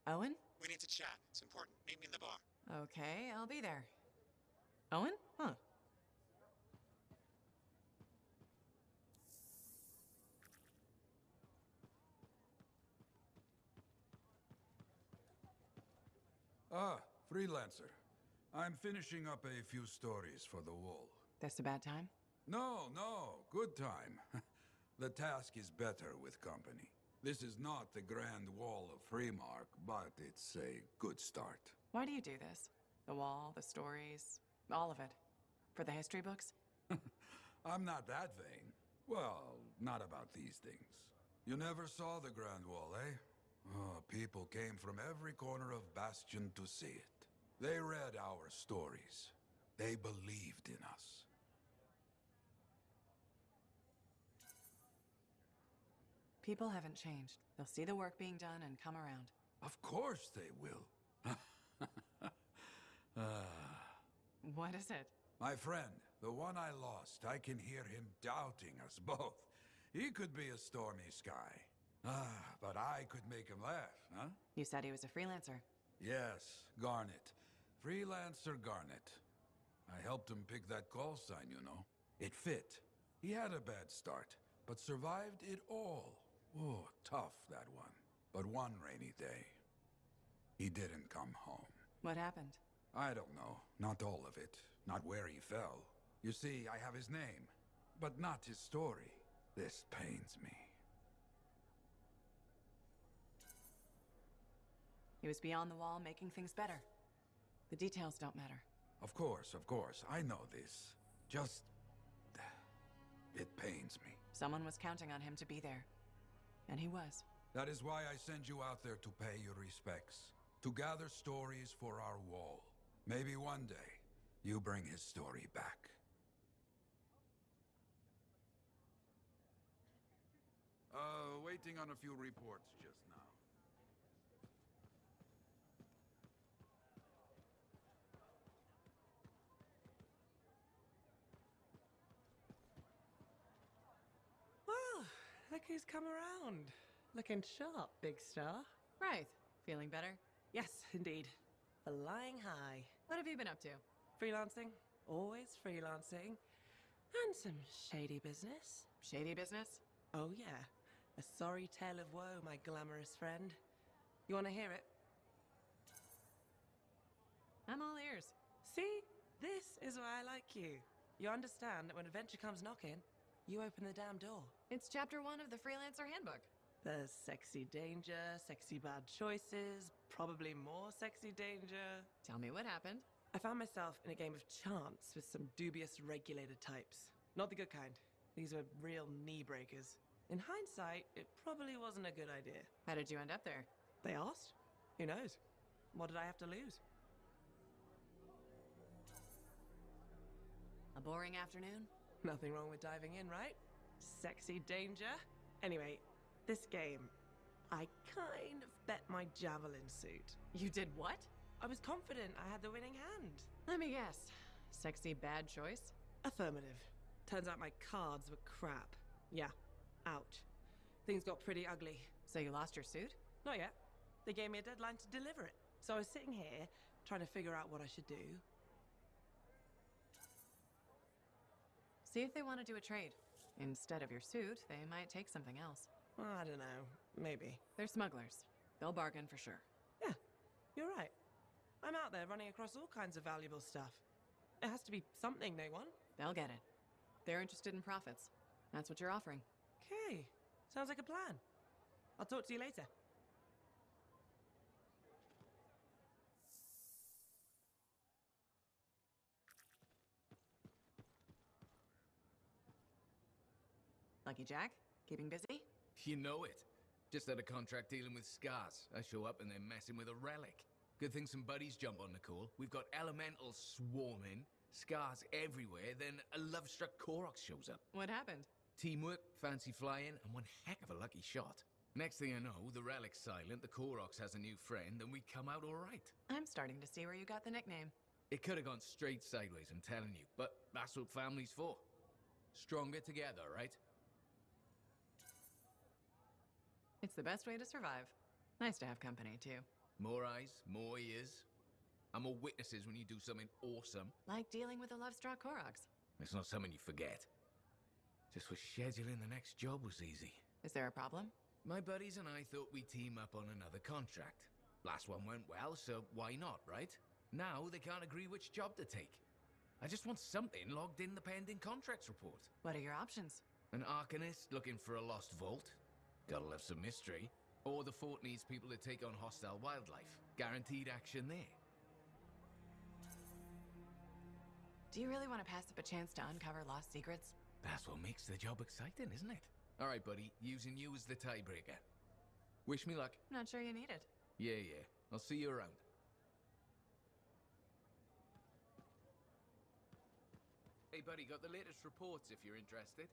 [SPEAKER 2] Owen?
[SPEAKER 11] We need to chat. It's important. Meet me in the bar.
[SPEAKER 2] Okay, I'll be there. Owen? Huh.
[SPEAKER 1] Ah, freelancer. I'm finishing up a few stories for the wall.
[SPEAKER 2] That's a bad time?
[SPEAKER 1] No, good time. The task is better with company. This is not the Grand Wall of Freemark, but it's a good start.
[SPEAKER 2] Why do you do this? The wall, the stories, all of it. For the history books?
[SPEAKER 1] I'm not that vain. Well, not about these things. You never saw the Grand Wall, eh? Oh, people came from every corner of Bastion to see it. They read our stories. They believed in us.
[SPEAKER 2] People haven't changed. They'll see the work being done and come around.
[SPEAKER 1] Of course they will.
[SPEAKER 2] What is it?
[SPEAKER 1] My friend, the one I lost, I can hear him doubting us both. He could be a stormy sky. But I could make him laugh, huh?
[SPEAKER 2] You said he was a freelancer.
[SPEAKER 1] Yes, Garnet. Freelancer Garnet. I helped him pick that call sign, you know. It fit. He had a bad start, but survived it all. Oh, tough, that one. But one rainy day, he didn't come home.
[SPEAKER 2] What happened?
[SPEAKER 1] I don't know. Not all of it. Not where he fell. You see, I have his name, but not his story. This pains me.
[SPEAKER 2] He was beyond the wall, making things better. The details don't matter.
[SPEAKER 1] Of course, I know this. Just... it pains me.
[SPEAKER 2] Someone was counting on him to be there. And he was.
[SPEAKER 1] That is why I send you out there to pay your respects. To gather stories for our wall. Maybe one day, you bring his story back. Waiting on a few reports just now.
[SPEAKER 5] Well, look who's come around. Looking sharp, big star.
[SPEAKER 2] Right. Feeling better?
[SPEAKER 5] Yes, indeed. Flying high.
[SPEAKER 2] What have you been up to?
[SPEAKER 5] Freelancing. Always freelancing. And some shady business.
[SPEAKER 2] Shady business?
[SPEAKER 5] Oh, yeah. A sorry tale of woe, my glamorous friend. You want to hear it?
[SPEAKER 2] I'm all ears.
[SPEAKER 5] See? This is why I like you. You understand that when adventure comes knocking, you open the damn door.
[SPEAKER 2] It's chapter 1 of the Freelancer Handbook.
[SPEAKER 5] There's sexy danger, sexy bad choices, probably more sexy danger.
[SPEAKER 2] Tell me what happened.
[SPEAKER 5] I found myself in a game of chance with some dubious regulated types. Not the good kind. These were real knee breakers. In hindsight, it probably wasn't a good idea.
[SPEAKER 2] How did you end up there?
[SPEAKER 5] They asked. Who knows? What did I have to lose?
[SPEAKER 2] A boring afternoon?
[SPEAKER 5] Nothing wrong with diving in, right? Sexy danger. Anyway, this game, I kind of bet my javelin suit.
[SPEAKER 2] You did what?
[SPEAKER 5] I was confident I had the winning hand.
[SPEAKER 2] Let me guess. Sexy bad choice?
[SPEAKER 5] Affirmative. Turns out my cards were crap. Yeah. Ouch. Things got pretty ugly.
[SPEAKER 2] So you lost your suit?
[SPEAKER 5] Not yet. They gave me a deadline to deliver it. So I was sitting here, trying to figure out what I should do.
[SPEAKER 2] See if they want to do a trade. Instead of your suit, they might take something else.
[SPEAKER 5] I don't know. Maybe.
[SPEAKER 2] They're smugglers. They'll bargain for sure.
[SPEAKER 5] Yeah, you're right. I'm out there running across all kinds of valuable stuff. It has to be something they want.
[SPEAKER 2] They'll get it. They're interested in profits. That's what you're offering.
[SPEAKER 5] Okay. Sounds like a plan. I'll talk to you later.
[SPEAKER 2] Lucky Jack? Keeping busy?
[SPEAKER 13] You know it. Just had a contract dealing with scars. I show up and they're messing with a relic. Good thing some buddies jump on the call. We've got elementals swarming, scars everywhere, then a love-struck Koroks shows up.
[SPEAKER 2] What happened?
[SPEAKER 13] Teamwork, fancy flying, and one heck of a lucky shot. Next thing I know, the relic's silent, the Koroks has a new friend, and we come out all right.
[SPEAKER 2] I'm starting to see where you got the nickname.
[SPEAKER 13] It could have gone straight sideways, I'm telling you, but that's what family's for. Stronger together, right?
[SPEAKER 2] It's the best way to survive. Nice to have company, too.
[SPEAKER 13] More eyes, more ears. And more witnesses when you do something awesome.
[SPEAKER 2] Like dealing with the love-struck Koroks.
[SPEAKER 13] It's not something you forget. Just was scheduling the next job was easy.
[SPEAKER 2] Is there a problem?
[SPEAKER 13] My buddies and I thought we'd team up on another contract. Last one went well, so why not, right? Now they can't agree which job to take. I just want something logged in the pending contracts report.
[SPEAKER 2] What are your options?
[SPEAKER 13] An Arcanist looking for a lost vault. Gotta love some mystery. Or the fort needs people to take on hostile wildlife. Guaranteed action there.
[SPEAKER 2] Do you really want to pass up a chance to uncover lost secrets?
[SPEAKER 13] That's what makes the job exciting, isn't it? Alright, buddy. Using you as the tiebreaker. Wish me luck.
[SPEAKER 2] Not sure you need it.
[SPEAKER 13] Yeah. I'll see you around. Hey, buddy, got the latest reports if you're interested.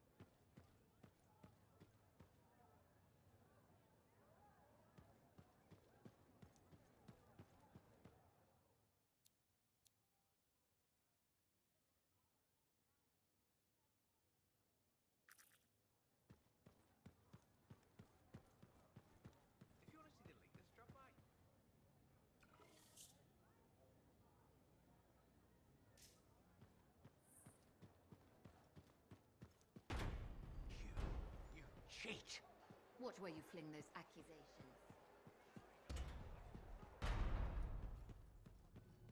[SPEAKER 9] Cheat!
[SPEAKER 12] Watch where you fling those accusations.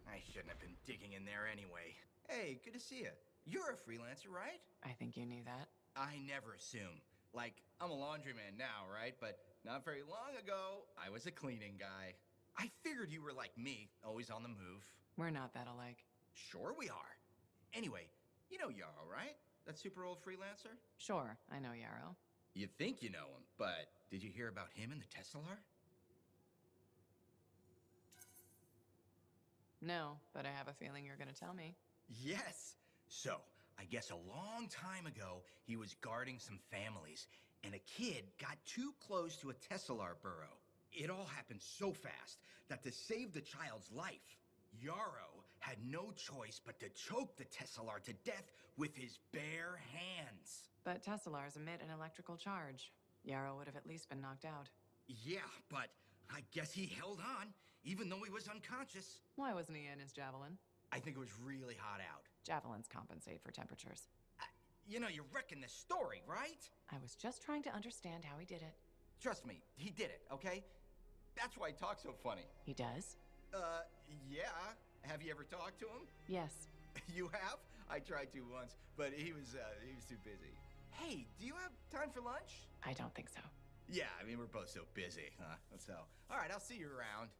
[SPEAKER 3] I shouldn't have been digging in there anyway. Hey, good to see you. You're a freelancer, right?
[SPEAKER 2] I think you knew that.
[SPEAKER 3] I never assume. Like, I'm a laundryman now, right? But not very long ago, I was a cleaning guy. I figured you were like me, always on the move.
[SPEAKER 2] We're not that alike.
[SPEAKER 3] Sure we are. Anyway, you know Yarrow, right? That super old freelancer?
[SPEAKER 2] Sure, I know Yarrow.
[SPEAKER 3] You think you know him, but did you hear about him and the Tesla?
[SPEAKER 2] No, but I have a feeling you're gonna tell me.
[SPEAKER 3] Yes. So, I guess a long time ago, he was guarding some families, and a kid got too close to a Tesla burrow. It all happened so fast that to save the child's life, Yarrow had no choice but to choke the Tesla to death with his bare hands.
[SPEAKER 2] But Teslars emit an electrical charge. Yarrow would have at least been knocked out.
[SPEAKER 3] Yeah, but I guess he held on, even though he was unconscious.
[SPEAKER 2] Why wasn't he in his javelin?
[SPEAKER 3] I think it was really hot out.
[SPEAKER 2] Javelins compensate for temperatures.
[SPEAKER 3] You know, you're wrecking the story, right?
[SPEAKER 2] I was just trying to understand how he did it.
[SPEAKER 3] Trust me, he did it, okay? That's why he talks so funny.
[SPEAKER 2] He does?
[SPEAKER 3] Yeah. Have you ever talked to him?
[SPEAKER 2] Yes.
[SPEAKER 3] You have? I tried to once, but he was too busy. Hey, do you have time for lunch?
[SPEAKER 2] I don't think so.
[SPEAKER 3] Yeah, I mean, we're both so busy, huh? So, all right, I'll see you around.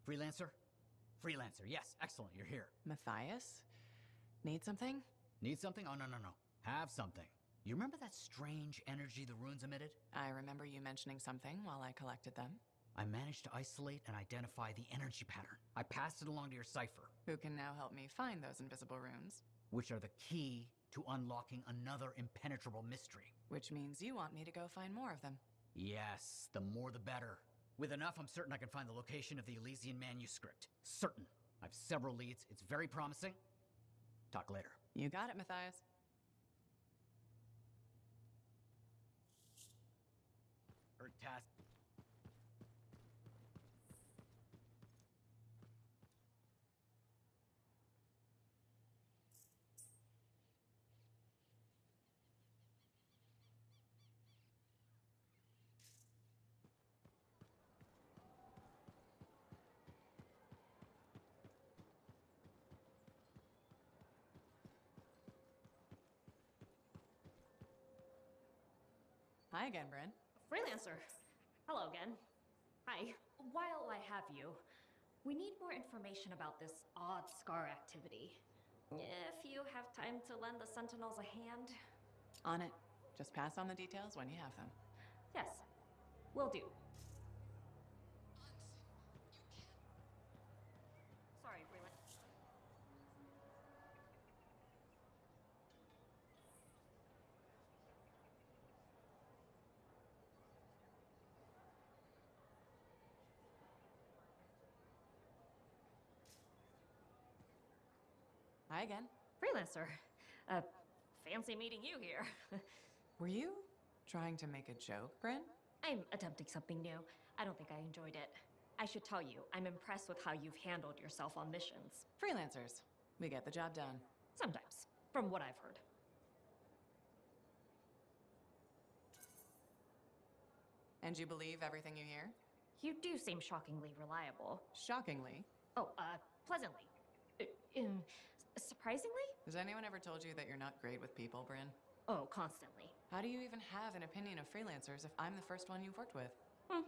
[SPEAKER 9] Freelancer? Freelancer, yes, excellent, you're here.
[SPEAKER 2] Matthias? Need something?
[SPEAKER 9] Need something? Oh, no. Have something. You remember that strange energy the ruins emitted?
[SPEAKER 2] I remember you mentioning something while I collected them.
[SPEAKER 9] I managed to isolate and identify the energy pattern. I passed it along to your cipher.
[SPEAKER 2] Who can now help me find those invisible runes?
[SPEAKER 9] Which are the key to unlocking another impenetrable mystery.
[SPEAKER 2] Which means you want me to go find more of them.
[SPEAKER 9] Yes, the more the better. With enough, I'm certain I can find the location of the Elysian manuscript. Certain. I've several leads. It's very promising. Talk later.
[SPEAKER 2] You got it, Matthias.
[SPEAKER 9] Task.
[SPEAKER 2] Hi again, Bryn.
[SPEAKER 7] Freelancer. Hello again. Hi. While I have you, we need more information about this odd scar activity. If you have time to lend the Sentinels a hand.
[SPEAKER 2] On it. Just pass on the details when you have them.
[SPEAKER 7] Yes, will do. Sorry, Freelancer.
[SPEAKER 2] Hi again.
[SPEAKER 7] Freelancer. Fancy meeting you here.
[SPEAKER 2] Were you trying to make a joke, Bryn?
[SPEAKER 7] I'm attempting something new. I don't think I enjoyed it. I should tell you, I'm impressed with how you've handled yourself on missions.
[SPEAKER 2] Freelancers. We get the job done.
[SPEAKER 7] Sometimes, from what I've heard.
[SPEAKER 2] And you believe everything you hear?
[SPEAKER 7] You do seem shockingly reliable.
[SPEAKER 2] Shockingly?
[SPEAKER 7] Oh, pleasantly. Surprisingly?
[SPEAKER 2] Has anyone ever told you that you're not great with people, Bryn?
[SPEAKER 7] Oh, constantly.
[SPEAKER 2] How do you even have an opinion of freelancers if I'm the first one you've worked with?
[SPEAKER 7] From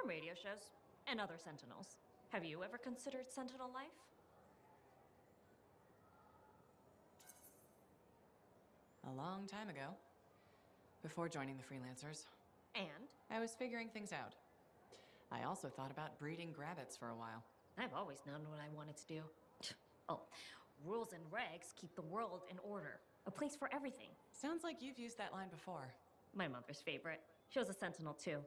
[SPEAKER 7] radio shows and other Sentinels. Have you ever considered Sentinel life?
[SPEAKER 2] A long time ago. Before joining the freelancers.
[SPEAKER 7] And?
[SPEAKER 2] I was figuring things out. I also thought about breeding grabbits for a while.
[SPEAKER 7] I've always known what I wanted to do. Oh, rules and regs keep the world in order. A place for everything.
[SPEAKER 2] Sounds like you've used that line before.
[SPEAKER 7] My mother's favorite. She was a Sentinel too,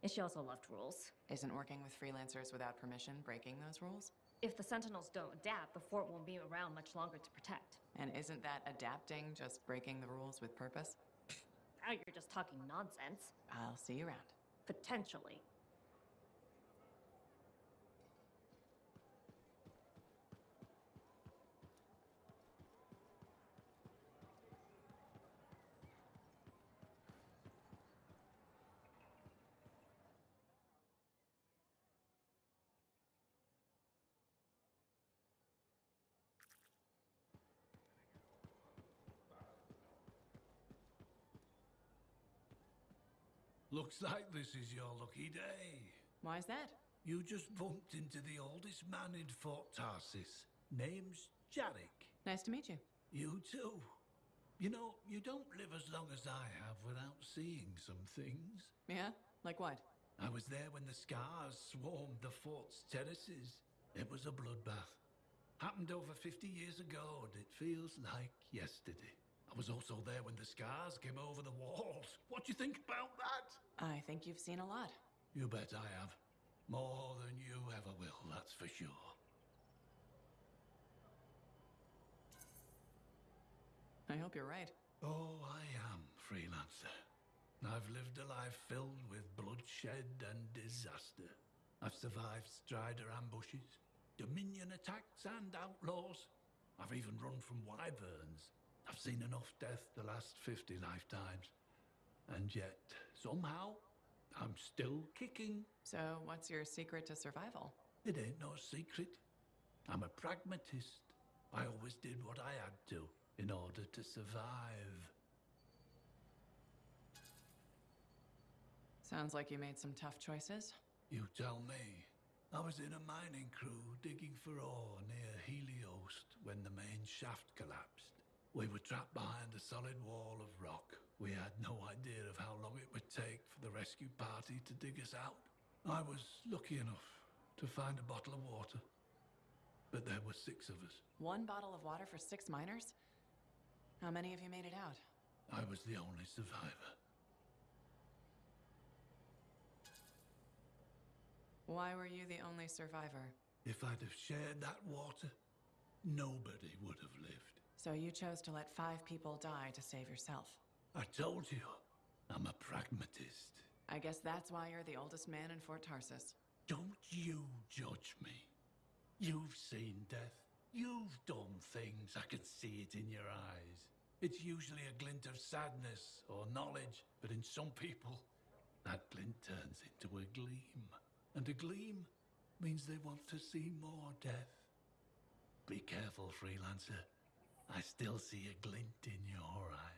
[SPEAKER 7] and she also loved rules.
[SPEAKER 2] Isn't working with freelancers without permission breaking those rules?
[SPEAKER 7] If the Sentinels don't adapt, the fort won't be around much longer to protect.
[SPEAKER 2] And isn't that adapting just breaking the rules with purpose?
[SPEAKER 7] Now you're just talking nonsense.
[SPEAKER 2] I'll see you around.
[SPEAKER 7] Potentially.
[SPEAKER 15] Looks like this is your lucky day.
[SPEAKER 2] Why's that?
[SPEAKER 15] You just bumped into the oldest man in Fort Tarsis. Name's Jarek.
[SPEAKER 2] Nice to meet you.
[SPEAKER 15] You too. You know, you don't live as long as I have without seeing some things.
[SPEAKER 2] Yeah? Like what?
[SPEAKER 15] I was there when the scars swarmed the fort's terraces. It was a bloodbath. Happened over 50 years ago, and it feels like yesterday. I was also there when the scars came over the walls. What do you think about that?
[SPEAKER 2] I think you've seen a lot.
[SPEAKER 15] You bet I have. More than you ever will, that's for sure.
[SPEAKER 2] I hope you're right.
[SPEAKER 15] Oh, I am, freelancer. I've lived a life filled with bloodshed and disaster. I've survived Strider ambushes, Dominion attacks and outlaws. I've even run from wyverns. I've seen enough death to last 50 lifetimes. And yet, somehow, I'm still kicking.
[SPEAKER 2] So, what's your secret to survival?
[SPEAKER 15] It ain't no secret. I'm a pragmatist. I always did what I had to in order to survive.
[SPEAKER 2] Sounds like you made some tough choices.
[SPEAKER 15] You tell me. I was in a mining crew digging for ore near Heliost when the main shaft collapsed. We were trapped behind a solid wall of rock. We had no idea of how long it would take for the rescue party to dig us out. I was lucky enough to find a bottle of water. But there were 6 of us.
[SPEAKER 2] 1 bottle of water for 6 miners? How many of you made it out?
[SPEAKER 15] I was the only survivor.
[SPEAKER 2] Why were you the only survivor?
[SPEAKER 15] If I'd have shared that water, nobody would have lived.
[SPEAKER 2] So you chose to let 5 people die to save yourself.
[SPEAKER 15] I told you, I'm a pragmatist.
[SPEAKER 2] I guess that's why you're the oldest man in Fort Tarsis.
[SPEAKER 15] Don't you judge me. You've seen death. You've done things. I can see it in your eyes. It's usually a glint of sadness or knowledge, but in some people, that glint turns into a gleam. And a gleam means they want to see more death. Be careful, freelancer. I still see a glint in your eyes.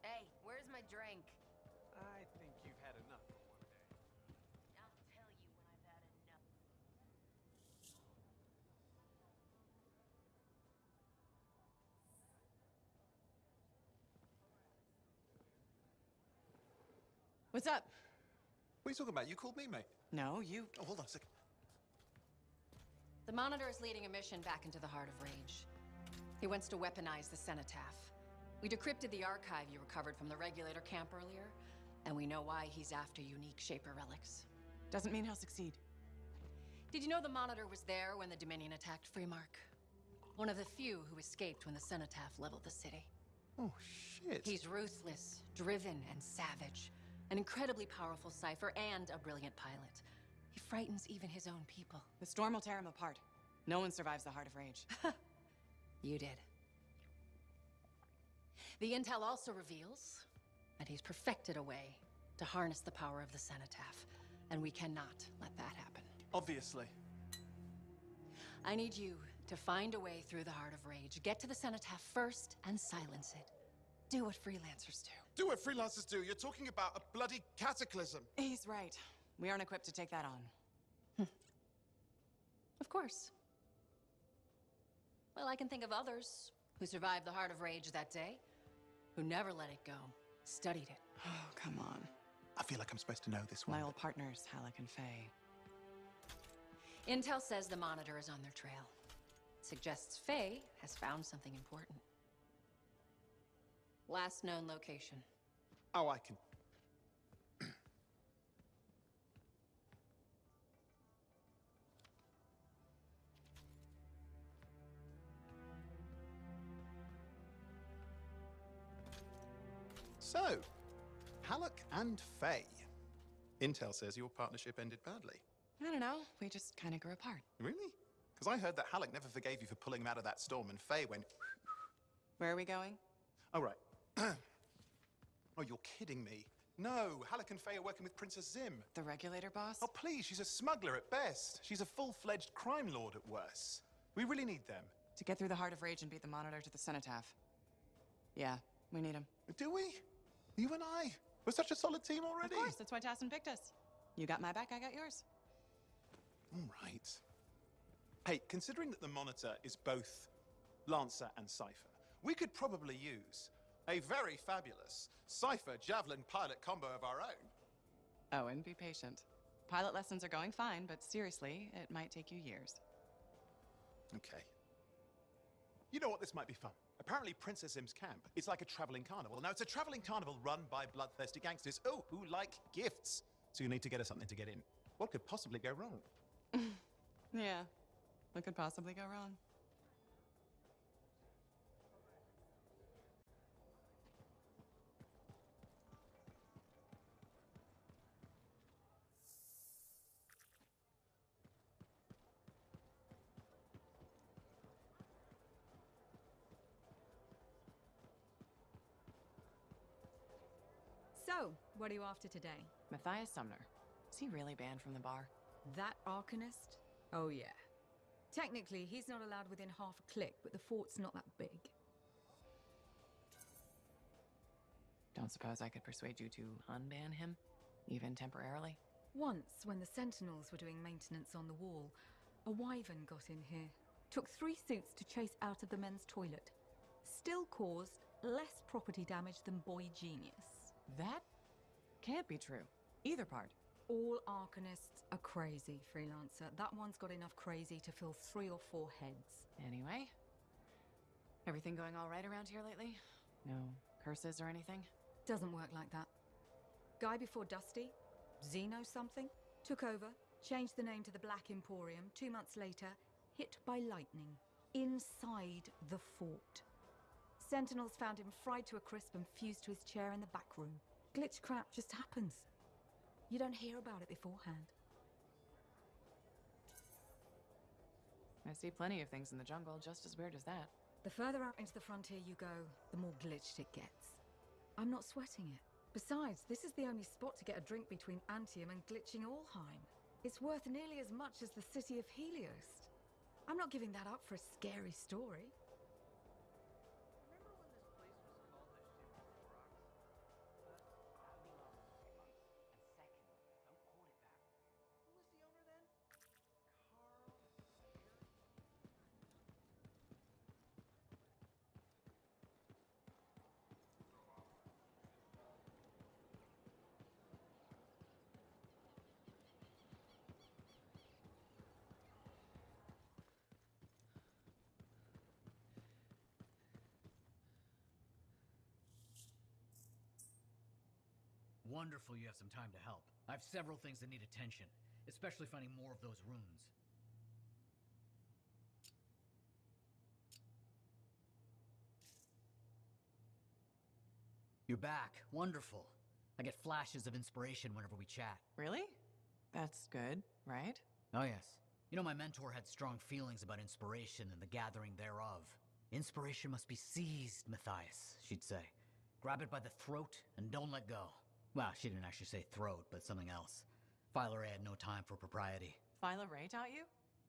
[SPEAKER 12] Hey, where's my drink?
[SPEAKER 16] I think you've had enough for one day.
[SPEAKER 12] I'll tell you when I've had enough.
[SPEAKER 2] What's up?
[SPEAKER 16] What are you talking about? You called me, mate.
[SPEAKER 2] No, you...
[SPEAKER 16] Oh, hold on a second.
[SPEAKER 12] The Monitor is leading a mission back into the Heart of Rage. He wants to weaponize the Cenotaph. We decrypted the archive you recovered from the Regulator camp earlier, and we know why he's after unique Shaper relics.
[SPEAKER 2] Doesn't mean he'll succeed.
[SPEAKER 12] Did you know the Monitor was there when the Dominion attacked Freemark? One of the few who escaped when the Cenotaph leveled the city.
[SPEAKER 16] Oh, shit.
[SPEAKER 12] He's ruthless, driven, and savage. An incredibly powerful cipher and a brilliant pilot. He frightens even his own people.
[SPEAKER 2] The storm will tear him apart. No one survives the Heart of Rage.
[SPEAKER 12] You did. The intel also reveals that he's perfected a way to harness the power of the Cenotaph, and we cannot let that happen.
[SPEAKER 16] Obviously.
[SPEAKER 12] I need you to find a way through the Heart of Rage, get to the Cenotaph first, and silence it. Do what freelancers do.
[SPEAKER 16] Do what freelancers do. You're talking about a bloody cataclysm.
[SPEAKER 2] He's right. We aren't equipped to take that on.
[SPEAKER 12] Of course. Well, I can think of others who survived the Heart of Rage that day, who never let it go, studied it.
[SPEAKER 2] Oh, come on.
[SPEAKER 16] I feel like I'm supposed to know this one.
[SPEAKER 2] My old partners, Halleck and Faye.
[SPEAKER 12] Intel says the Monitor is on their trail. Suggests Faye has found something important. Last known location.
[SPEAKER 16] Oh, I can... So, Halleck and Faye. Intel says your partnership ended badly.
[SPEAKER 2] I don't know. We just kind of grew apart.
[SPEAKER 16] Really? Because I heard that Halleck never forgave you for pulling him out of that storm, and Faye went...
[SPEAKER 2] Where are we going?
[SPEAKER 16] Oh, right. Oh, you're kidding me. No, Halleck and Faye are working with Princess Zim.
[SPEAKER 2] The regulator boss?
[SPEAKER 16] Oh, please, she's a smuggler at best. She's a full-fledged crime lord at worst. We really need them.
[SPEAKER 2] To get through the Heart of Rage and beat the Monitor to the Cenotaph. Yeah, we need him.
[SPEAKER 16] Do we? You and I? We're such a solid team already.
[SPEAKER 2] Of course, that's why Tassin picked us. You got my back, I got yours.
[SPEAKER 16] All right. Hey, considering that the Monitor is both Lancer and Cypher, we could probably use a very fabulous Cypher Javelin pilot combo of our own.
[SPEAKER 2] Oh, and be patient. Pilot lessons are going fine, but seriously, it might take you years.
[SPEAKER 16] Okay. You know what? This might be fun. Apparently, Princess Zim's camp is like a traveling carnival. Now, it's a traveling carnival run by bloodthirsty gangsters, who like gifts. So you need to get us something to get in. What could possibly go wrong?
[SPEAKER 2] Yeah, what could possibly go wrong?
[SPEAKER 6] So, what are you after today?
[SPEAKER 2] Matthias Sumner. Is he really banned from the bar?
[SPEAKER 6] That Arcanist? Oh yeah. Technically, he's not allowed within half a click, but the fort's not that big.
[SPEAKER 2] Don't suppose I could persuade you to unban him? Even temporarily?
[SPEAKER 6] Once, when the Sentinels were doing maintenance on the wall, a wyvern got in here. Took 3 suits to chase out of the men's toilet. Still caused less property damage than Boy Genius.
[SPEAKER 2] That can't be true. Either part.
[SPEAKER 6] All Arcanists are crazy, Freelancer. That one's got enough crazy to fill 3 or 4 heads.
[SPEAKER 2] Anyway, everything going all right around here lately? No curses or anything?
[SPEAKER 6] Doesn't work like that. Guy before Dusty, Xeno something, took over, changed the name to the Black Emporium. 2 months later, hit by lightning. Inside the fort. Sentinels found him fried to a crisp and fused to his chair in the back room. Glitch crap just happens. You don't hear about it beforehand.
[SPEAKER 2] I see plenty of things in the jungle just as weird as that.
[SPEAKER 6] The further out into the frontier you go, the more glitched it gets. I'm not sweating it. Besides, this is the only spot to get a drink between Antium and glitching Allheim. It's worth nearly as much as the city of Helios. I'm not giving that up for a scary story.
[SPEAKER 9] Wonderful you have some time to help. I have several things that need attention, especially finding more of those runes. You're back. Wonderful. I get flashes of inspiration whenever we chat.
[SPEAKER 2] Really? That's good, right?
[SPEAKER 9] Oh yes. You know, my mentor had strong feelings about inspiration and the gathering thereof. Inspiration must be seized, Matthias, she'd say. Grab it by the throat and don't let go. Well, she didn't actually say throat, but something else. Phyla Ray had no time for propriety.
[SPEAKER 2] Phyla Ray taught you?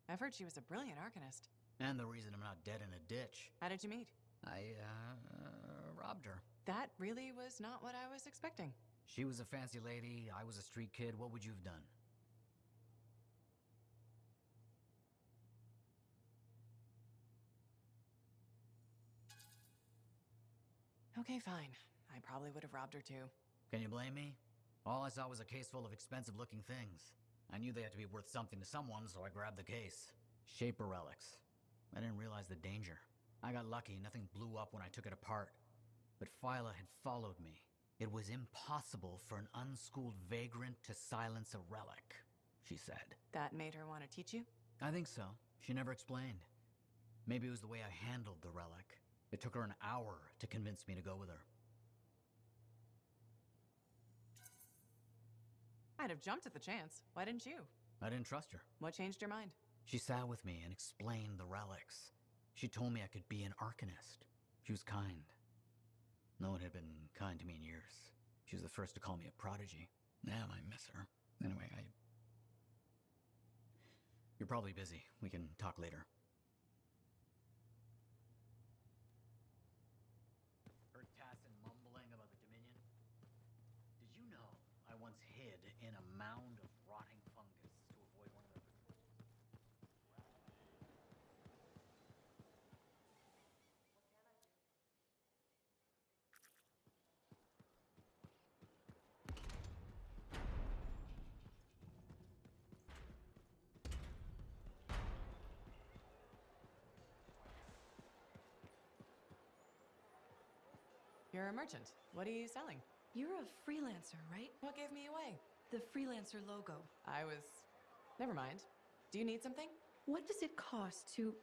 [SPEAKER 2] I've heard she was a brilliant Arcanist.
[SPEAKER 9] And the reason I'm not dead in a ditch.
[SPEAKER 2] How did you meet?
[SPEAKER 9] I, robbed her.
[SPEAKER 2] That really was not what I was expecting.
[SPEAKER 9] She was a fancy lady, I was a street kid. What would you have done?
[SPEAKER 2] Okay, fine. I probably would have robbed her too.
[SPEAKER 9] Can you blame me? All I saw was a case full of expensive-looking things. I knew they had to be worth something to someone, so I grabbed the case. Shaper relics. I didn't realize the danger. I got lucky, nothing blew up when I took it apart. But Phyla had followed me. It was impossible for an unschooled vagrant to silence a relic, she said.
[SPEAKER 2] That made her want to teach you?
[SPEAKER 9] I think so. She never explained. Maybe it was the way I handled the relic. It took her an hour to convince me to go with her.
[SPEAKER 2] I'd have jumped at the chance. Why didn't you?
[SPEAKER 9] I didn't trust her.
[SPEAKER 2] What changed your mind?
[SPEAKER 9] She sat with me and explained the relics. She told me I could be an Arcanist. She was kind. No one had been kind to me in years. She was the first to call me a prodigy. Damn, I miss her. Anyway, You're probably busy. We can talk later. Heard Tassin mumbling about the Dominion? Did you know I once hid in a mound of rotting fungus to avoid one of their patrols?
[SPEAKER 2] You're a merchant. What are you selling?
[SPEAKER 17] You're a freelancer, right?
[SPEAKER 2] What gave me away?
[SPEAKER 17] The freelancer logo.
[SPEAKER 2] Never mind. Do you need something?
[SPEAKER 17] What does it cost to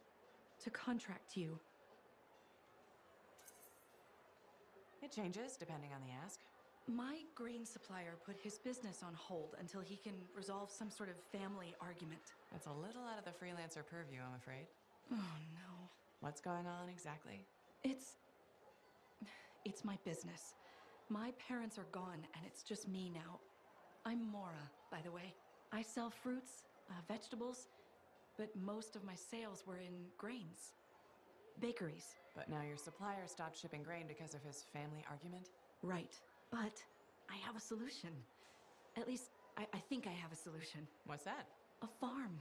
[SPEAKER 17] contract you?
[SPEAKER 2] It changes depending on the ask.
[SPEAKER 17] My grain supplier put his business on hold until he can resolve some sort of family argument.
[SPEAKER 2] That's a little out of the freelancer purview, I'm afraid.
[SPEAKER 17] Oh, no.
[SPEAKER 2] What's going on exactly?
[SPEAKER 17] It's my business. My parents are gone, and it's just me now. I'm Mora, by the way. I sell fruits, vegetables, but most of my sales were in grains. Bakeries.
[SPEAKER 2] But now your supplier stopped shipping grain because of his family argument?
[SPEAKER 17] Right. But I have a solution. At least, I think I have a solution.
[SPEAKER 2] What's that?
[SPEAKER 17] A farm.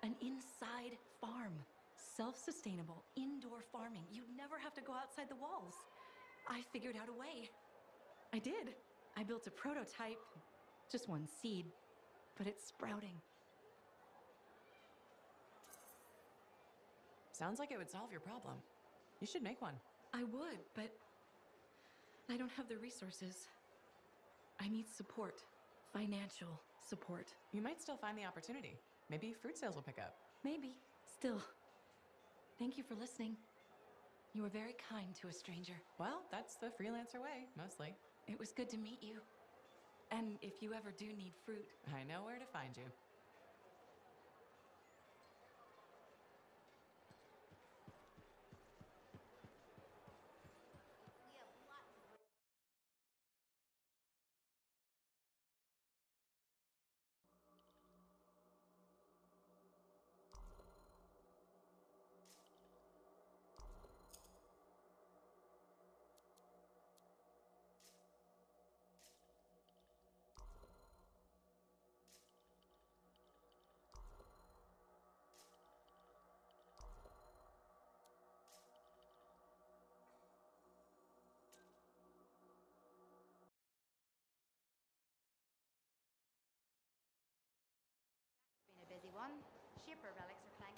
[SPEAKER 17] An inside farm. Self-sustainable, indoor farming. You'd never have to go outside the walls. I figured out a way. I did. I built a prototype. Just one seed. But it's sprouting.
[SPEAKER 2] Sounds like it would solve your problem. You should make one.
[SPEAKER 17] I would, but I don't have the resources. I need support. Financial support.
[SPEAKER 2] You might still find the opportunity. Maybe fruit sales will pick up.
[SPEAKER 17] Maybe. Still. Thank you for listening. You were very kind to a stranger.
[SPEAKER 2] Well, that's the freelancer way, mostly.
[SPEAKER 17] It was good to meet you. And if you ever do need fruit,
[SPEAKER 2] I know where to find you.
[SPEAKER 18] Been a busy one. Shaper relics are flying.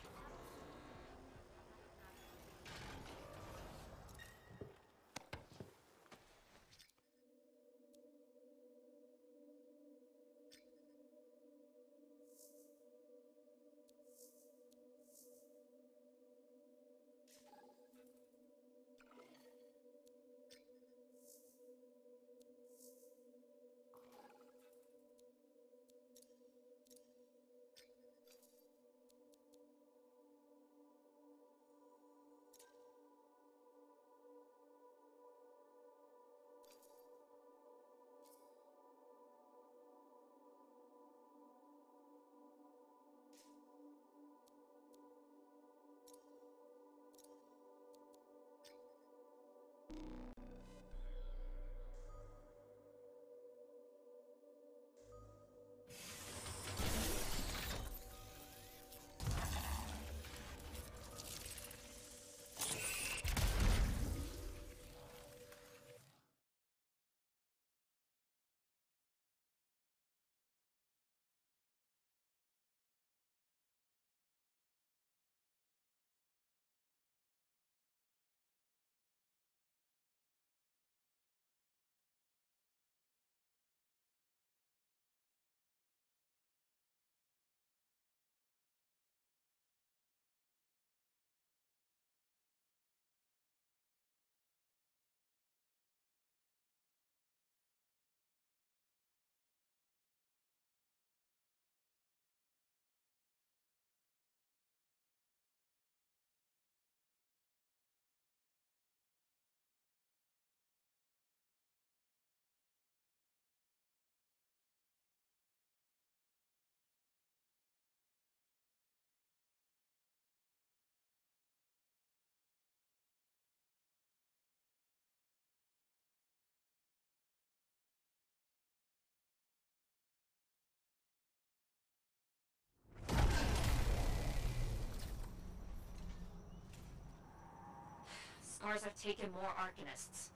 [SPEAKER 14] Scars have taken more Arcanists.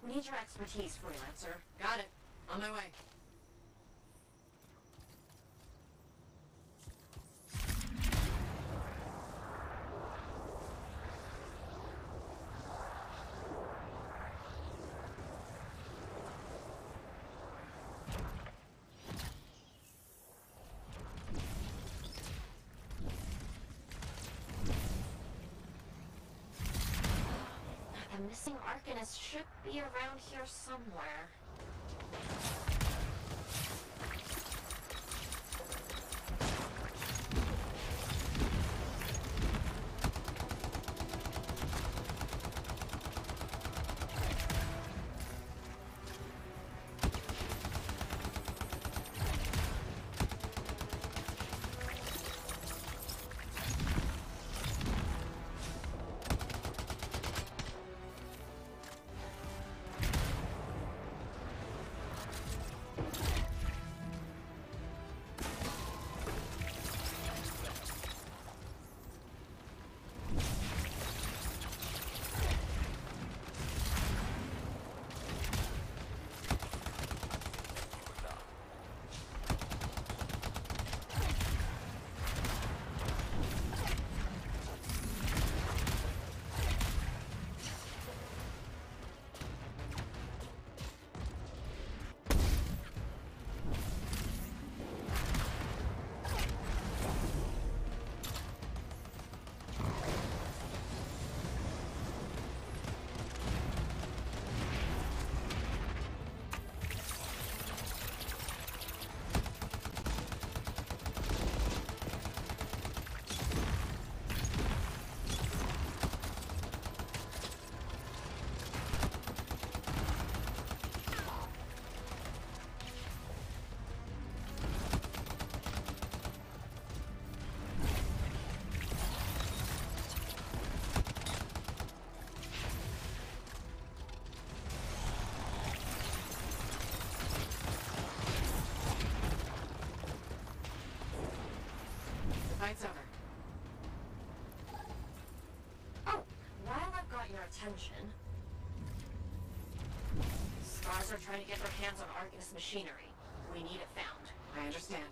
[SPEAKER 14] We need your expertise, Freelancer.
[SPEAKER 12] Got it. On my way.
[SPEAKER 14] The missing Arcanist should be around here somewhere.
[SPEAKER 12] Fight's over.
[SPEAKER 14] Oh, while I've got your attention, Scars are trying to get their hands on Arcanist machinery. We need it found.
[SPEAKER 12] I understand.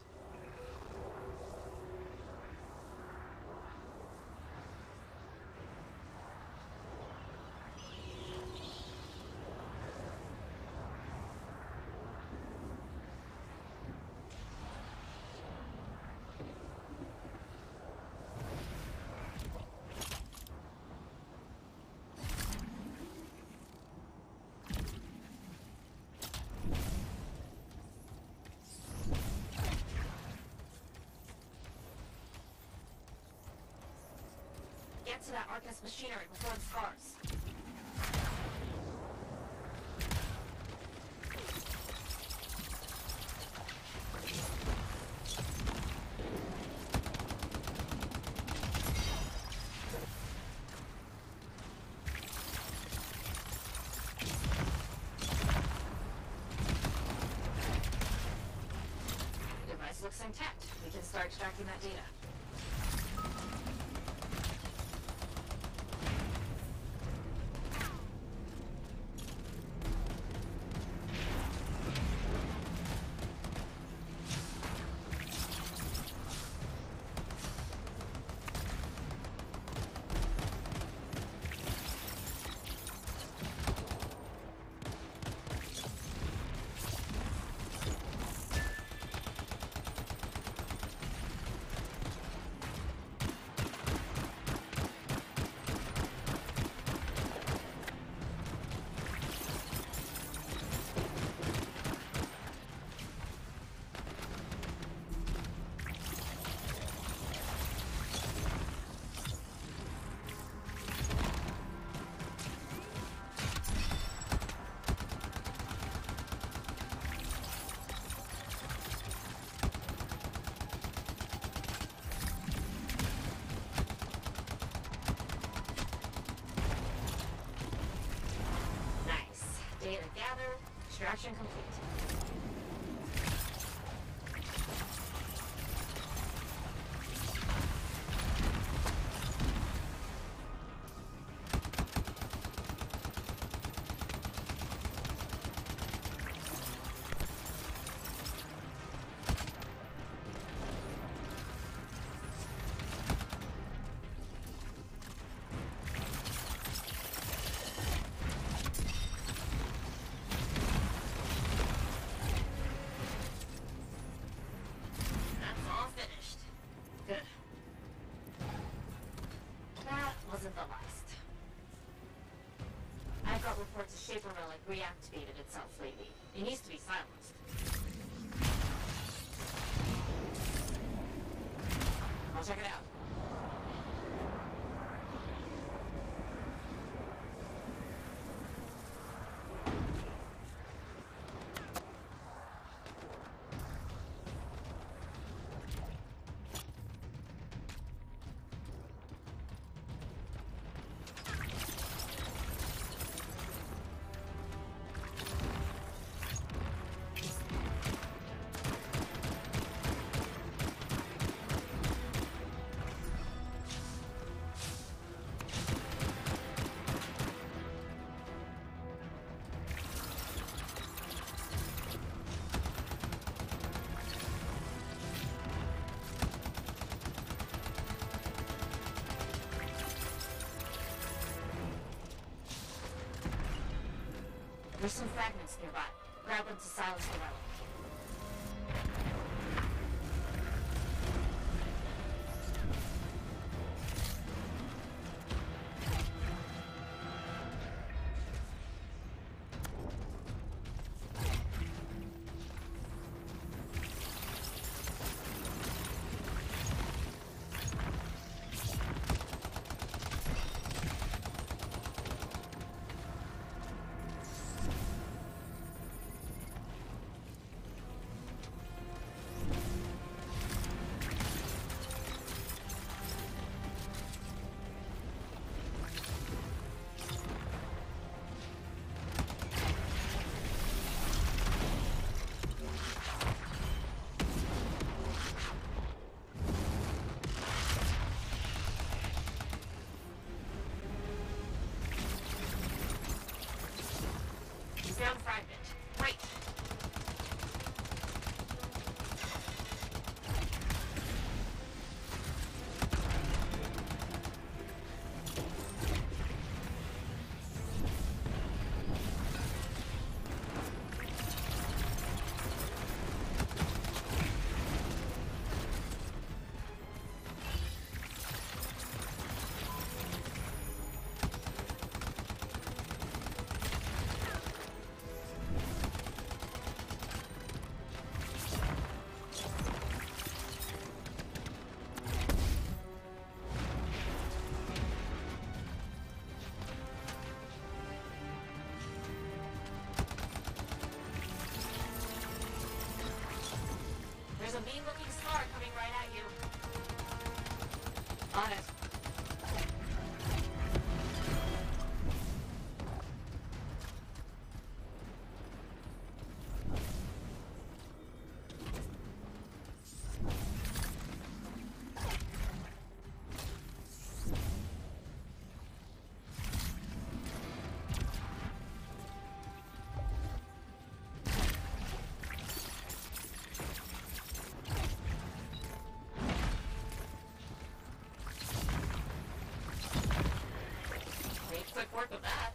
[SPEAKER 14] Get to that Arcanist machinery before the Scars. The device looks intact. We can start extracting that data. Data gathered, extraction complete. relic reactivated itself lately. It needs to be silenced.
[SPEAKER 5] I'll check it out.
[SPEAKER 14] There's some fragments nearby. Grab them to silence the relic. Found a fragment. Right. There's a mean-looking scar coming right at you. On it. Quick work with that.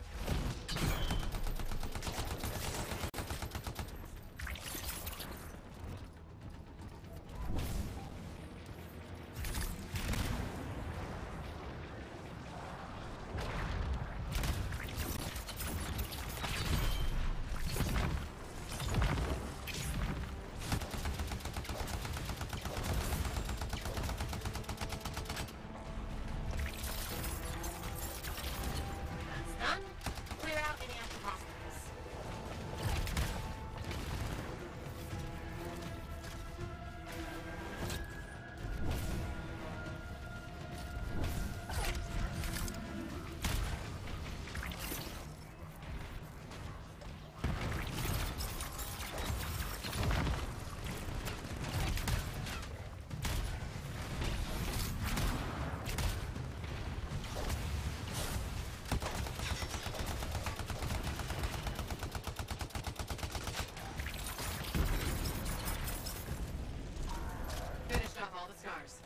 [SPEAKER 12] All the scars.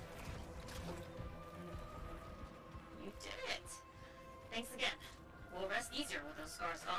[SPEAKER 14] You did it. Thanks again. We'll rest easier with those scars gone.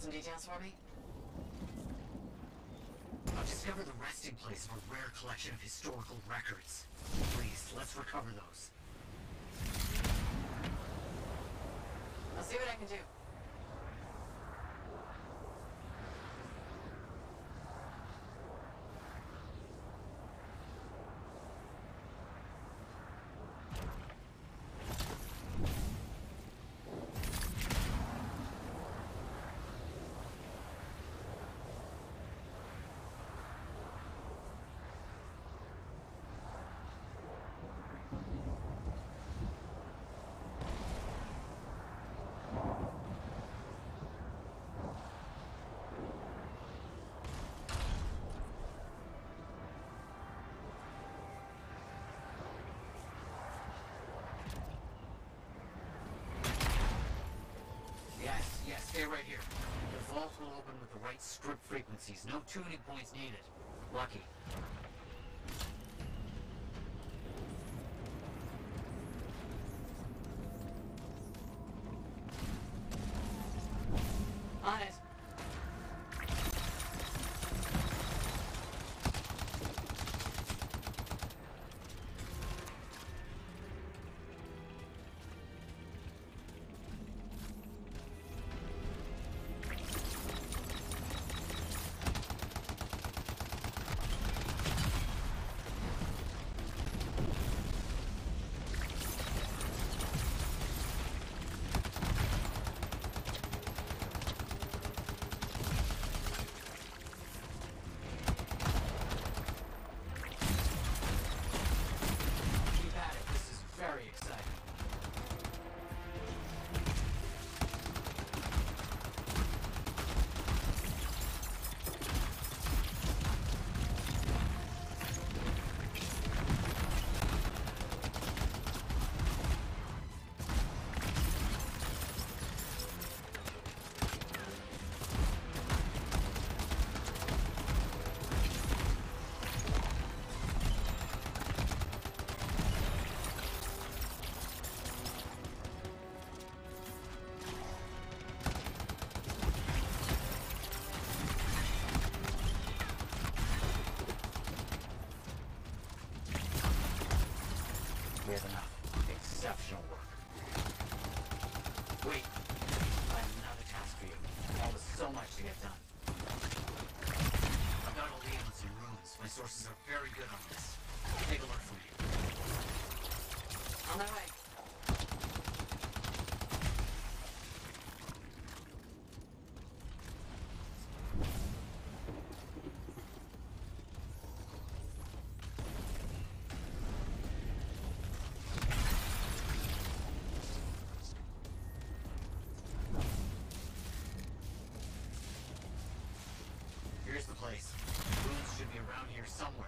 [SPEAKER 14] some details for me? I've discovered the resting place of a rare collection of historical records. Please, let's recover those.
[SPEAKER 12] I'll see what I can do.
[SPEAKER 14] Stay right here. The vault will open with the right script frequencies. No tuning points needed. Lucky.
[SPEAKER 12] On it.
[SPEAKER 14] We have enough. Exceptional work. Wait. I have another task for you. All is so much to get done. I've got a lead on some ruins. My sources are very good on this. Take a look for me.
[SPEAKER 12] On my way.
[SPEAKER 14] Here's the place. Ruins should be around here somewhere.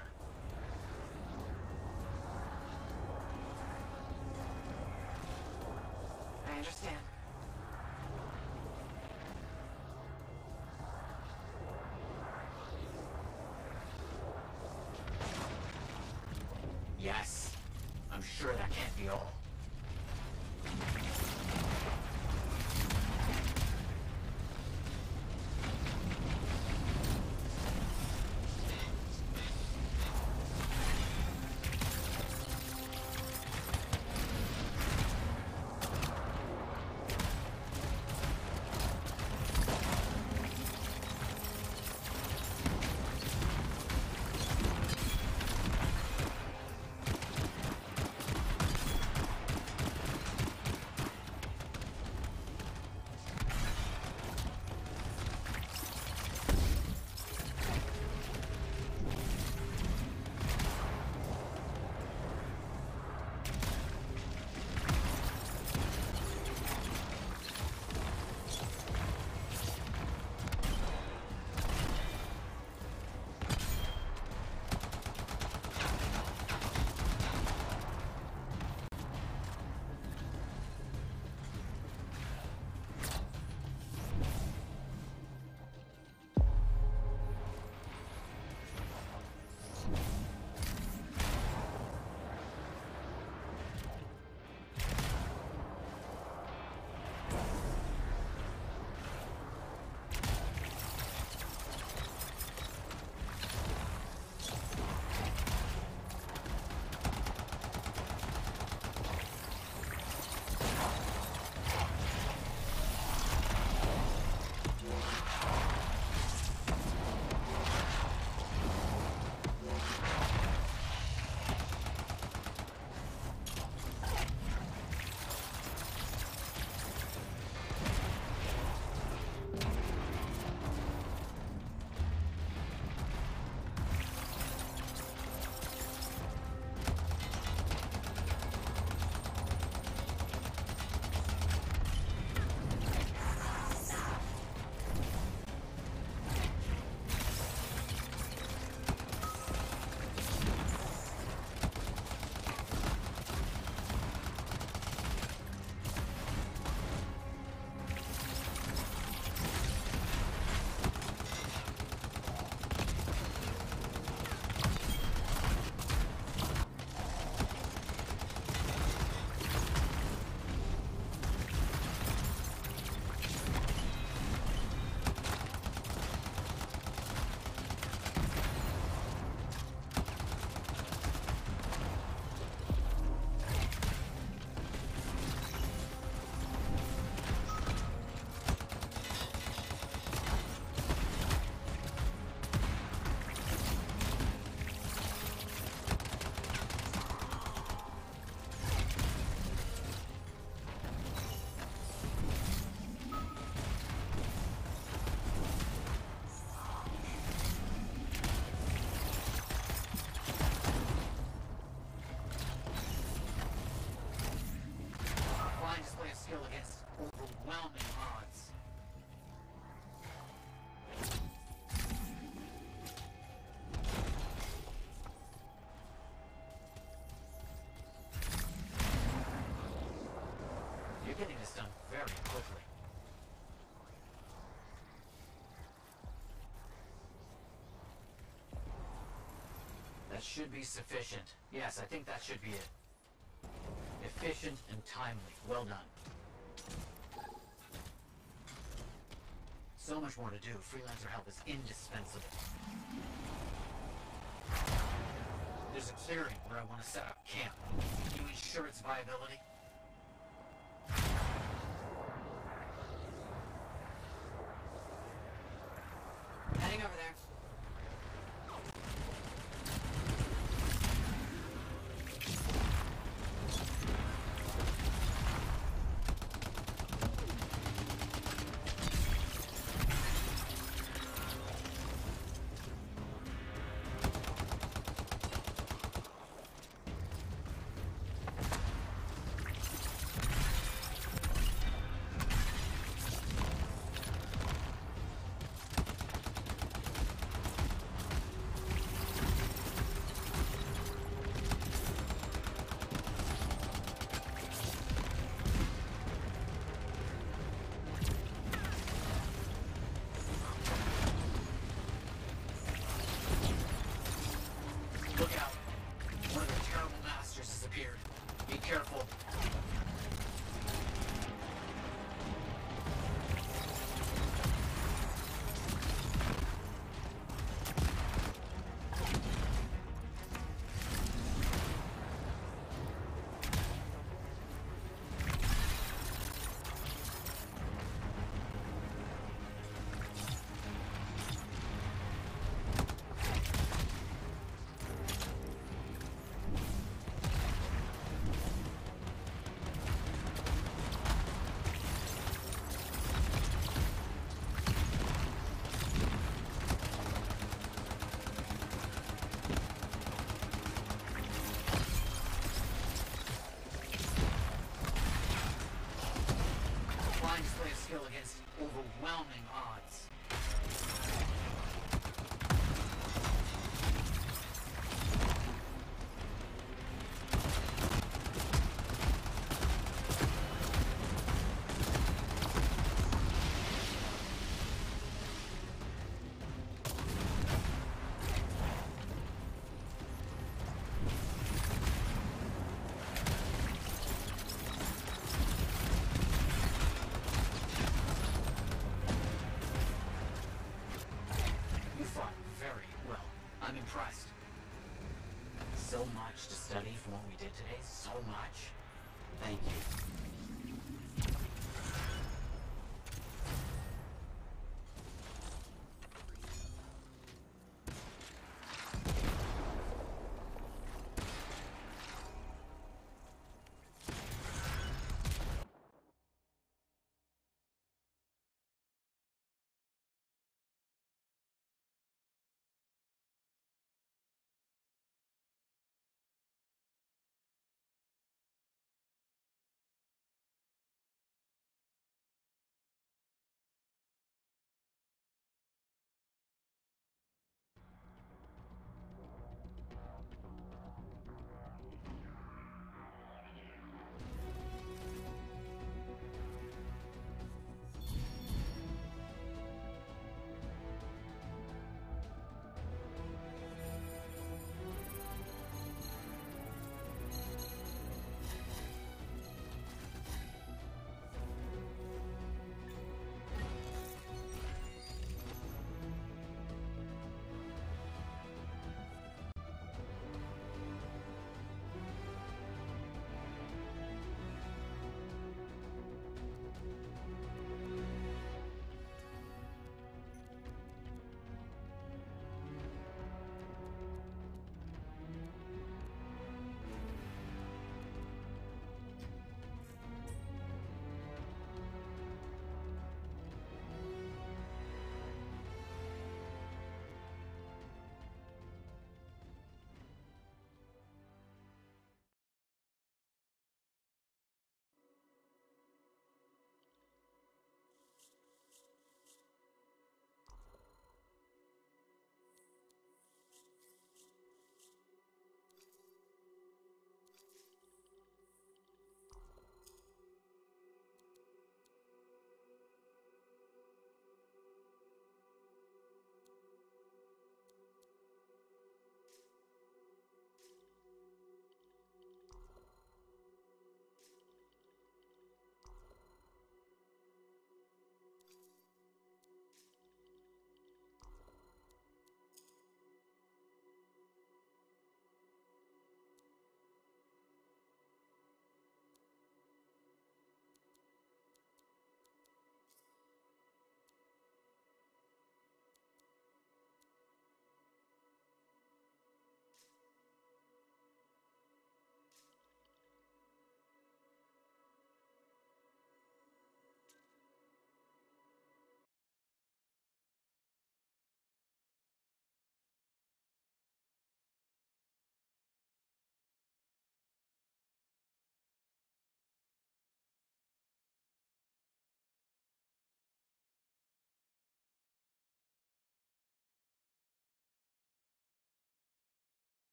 [SPEAKER 12] I understand.
[SPEAKER 14] Yes. I'm sure that can't be all.
[SPEAKER 9] overwhelming odds. You're getting this done very quickly. That should be sufficient. Yes, I think that should be it. Efficient and timely. Well done. So much more to do. Freelancer help is indispensable. There's a clearing where I want to set up camp. Can you ensure its viability?
[SPEAKER 2] Heading over there.
[SPEAKER 9] Look out. One of the terrible masters has appeared. Be careful. Fine display of skill against overwhelming odds. You fought very well. I'm impressed. So much to study from what we did today. So much. Thank you.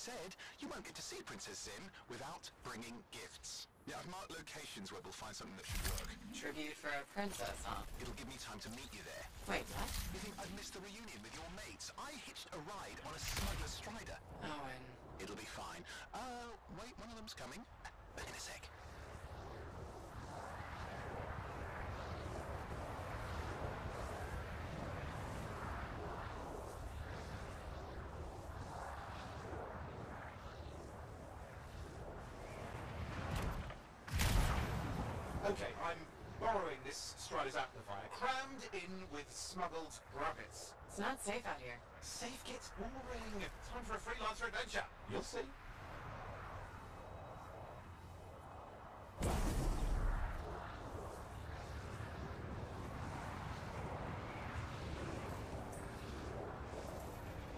[SPEAKER 19] Said, you won't get to see Princess Zim without bringing gifts. Yeah, I've marked locations where we'll find something that should work.
[SPEAKER 2] Tribute for a princess, huh?
[SPEAKER 19] It'll give me time to meet you there.
[SPEAKER 2] Wait, what?
[SPEAKER 19] You think I've missed the reunion with your mates? I hitched a ride on a smuggler strider.
[SPEAKER 2] Owen.
[SPEAKER 19] It'll be fine. Wait, one of them's coming. In a sec.
[SPEAKER 16] Okay, I'm borrowing this Strider's amplifier, crammed in with smuggled rabbits.
[SPEAKER 2] It's not safe out here.
[SPEAKER 16] Safe gets boring. Time for a freelancer adventure. You'll see.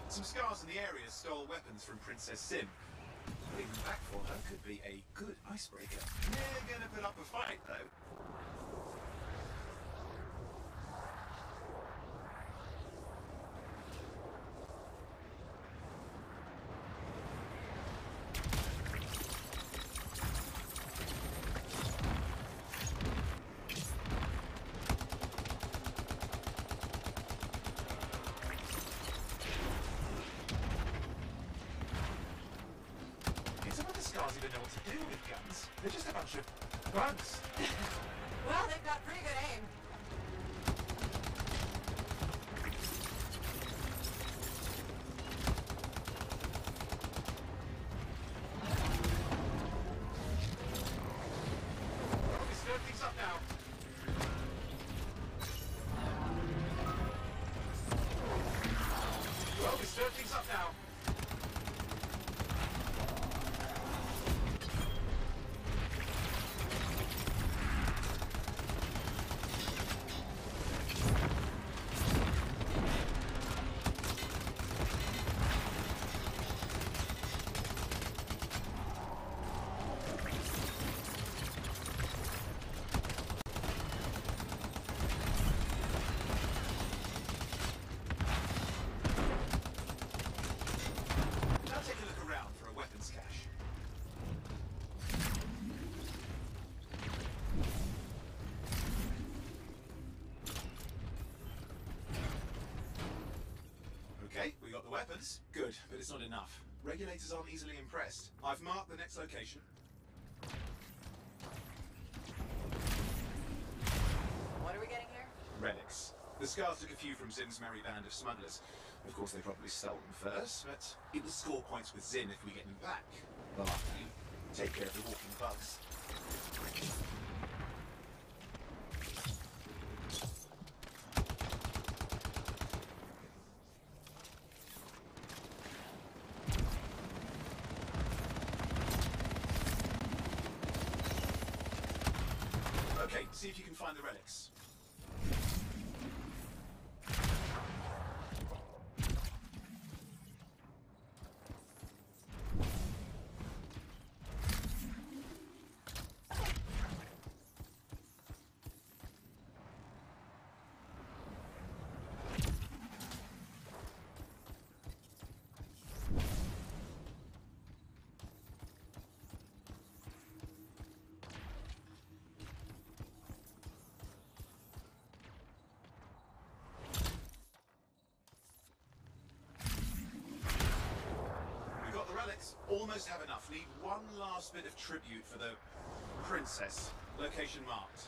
[SPEAKER 16] Some scars in the area stole weapons from Princess Sim. Bringing them back for her could be a good icebreaker. We're gonna put up a fight, though. Scars even know what to do with guns. They're just a bunch of bugs.
[SPEAKER 2] Well, they've got pretty good aim.
[SPEAKER 16] Well, we stirred things up now. Well, we stirred things up now. Weapons? Good, but it's not enough. Regulators aren't easily impressed. I've marked the next location.
[SPEAKER 2] What are we getting here?
[SPEAKER 16] Relics. The Scars took a few from Zim's merry band of smugglers. Of course, they probably stole them first, but it will score points with Zim if we get them back. Well, after you take care of the walking bugs. See if you can find the relics. Almost have enough. Need one last bit of tribute for the princess. Location marked.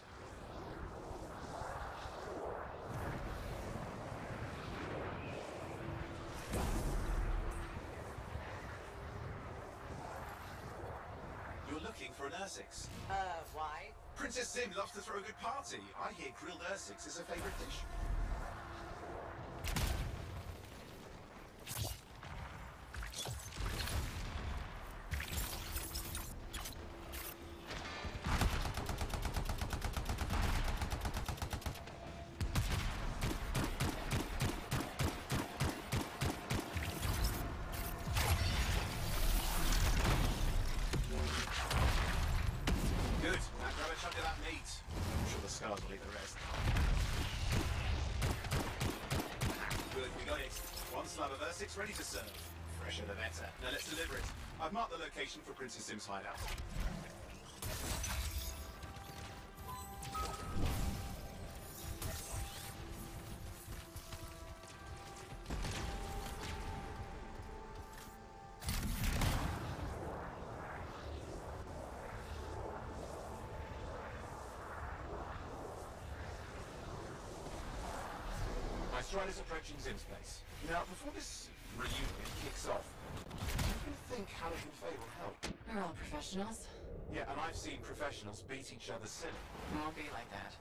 [SPEAKER 16] You're looking for an Ursix.
[SPEAKER 5] Why?
[SPEAKER 16] Princess Zim loves to throw a good party. I hear grilled Ursix is her favorite dish. Good. Now grab a chunk of that meat. I'm sure the scars will eat the rest. Good, we got it. One slab of Ursix ready to serve. Fresher the better. Now let's deliver it. I've marked the location for Princess Zim's hideout. My stride is approaching Zim's place. Now, before this reunion kicks off, do you think Halligan Faye will help?
[SPEAKER 2] We're all professionals.
[SPEAKER 16] Yeah, and I've seen professionals beat each other silly.
[SPEAKER 2] It won't be like that.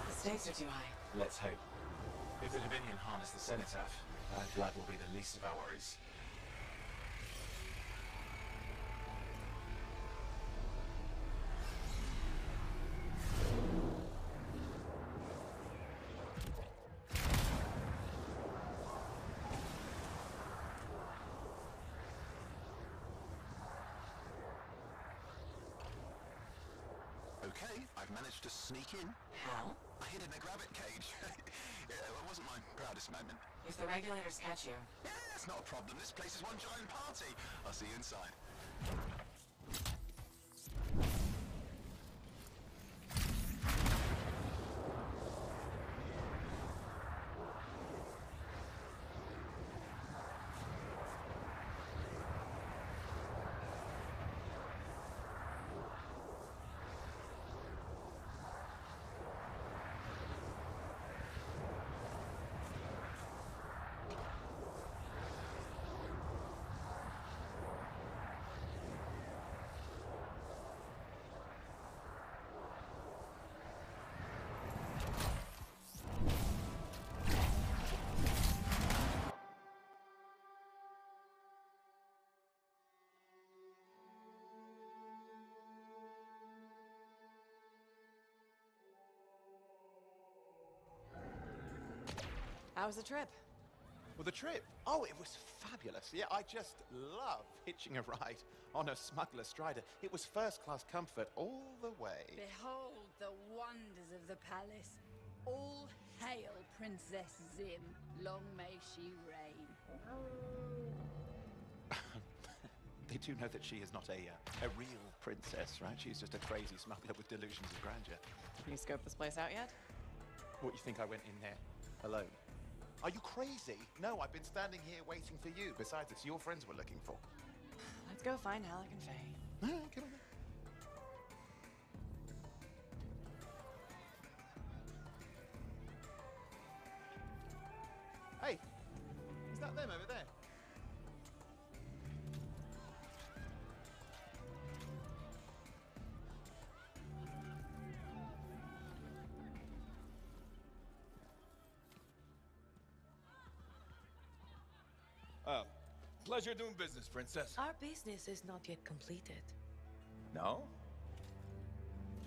[SPEAKER 2] The stakes are too high.
[SPEAKER 16] Let's hope. If the Dominion harness the Cenotaph, bad blood will be the least of our worries. Okay, I've managed to sneak in.
[SPEAKER 2] How?
[SPEAKER 16] I hid in a rabbit cage. Yeah, that wasn't my proudest moment.
[SPEAKER 2] If the regulators catch you.
[SPEAKER 16] Yeah, it's not a problem. This place is one giant party. I'll see you inside.
[SPEAKER 2] How was the trip?
[SPEAKER 16] Well, the trip? Oh, it was fabulous. Yeah, I just love hitching a ride on a smuggler strider. It was first-class comfort all the way.
[SPEAKER 20] Behold the wonders of the palace. All hail Princess Zim. Long may she reign.
[SPEAKER 16] They do know that she is not a real princess, right? She's just a crazy smuggler with delusions of grandeur.
[SPEAKER 2] You scoped this place out yet?
[SPEAKER 16] What, you think I went in there alone? Are you crazy? No, I've been standing here waiting for you. Besides, it's your friends we're looking for.
[SPEAKER 2] Let's go find Halligan Faye.
[SPEAKER 16] Come on. Hey, is that them over there?
[SPEAKER 21] Oh, pleasure doing business, Princess.
[SPEAKER 17] Our business is not yet completed.
[SPEAKER 21] No?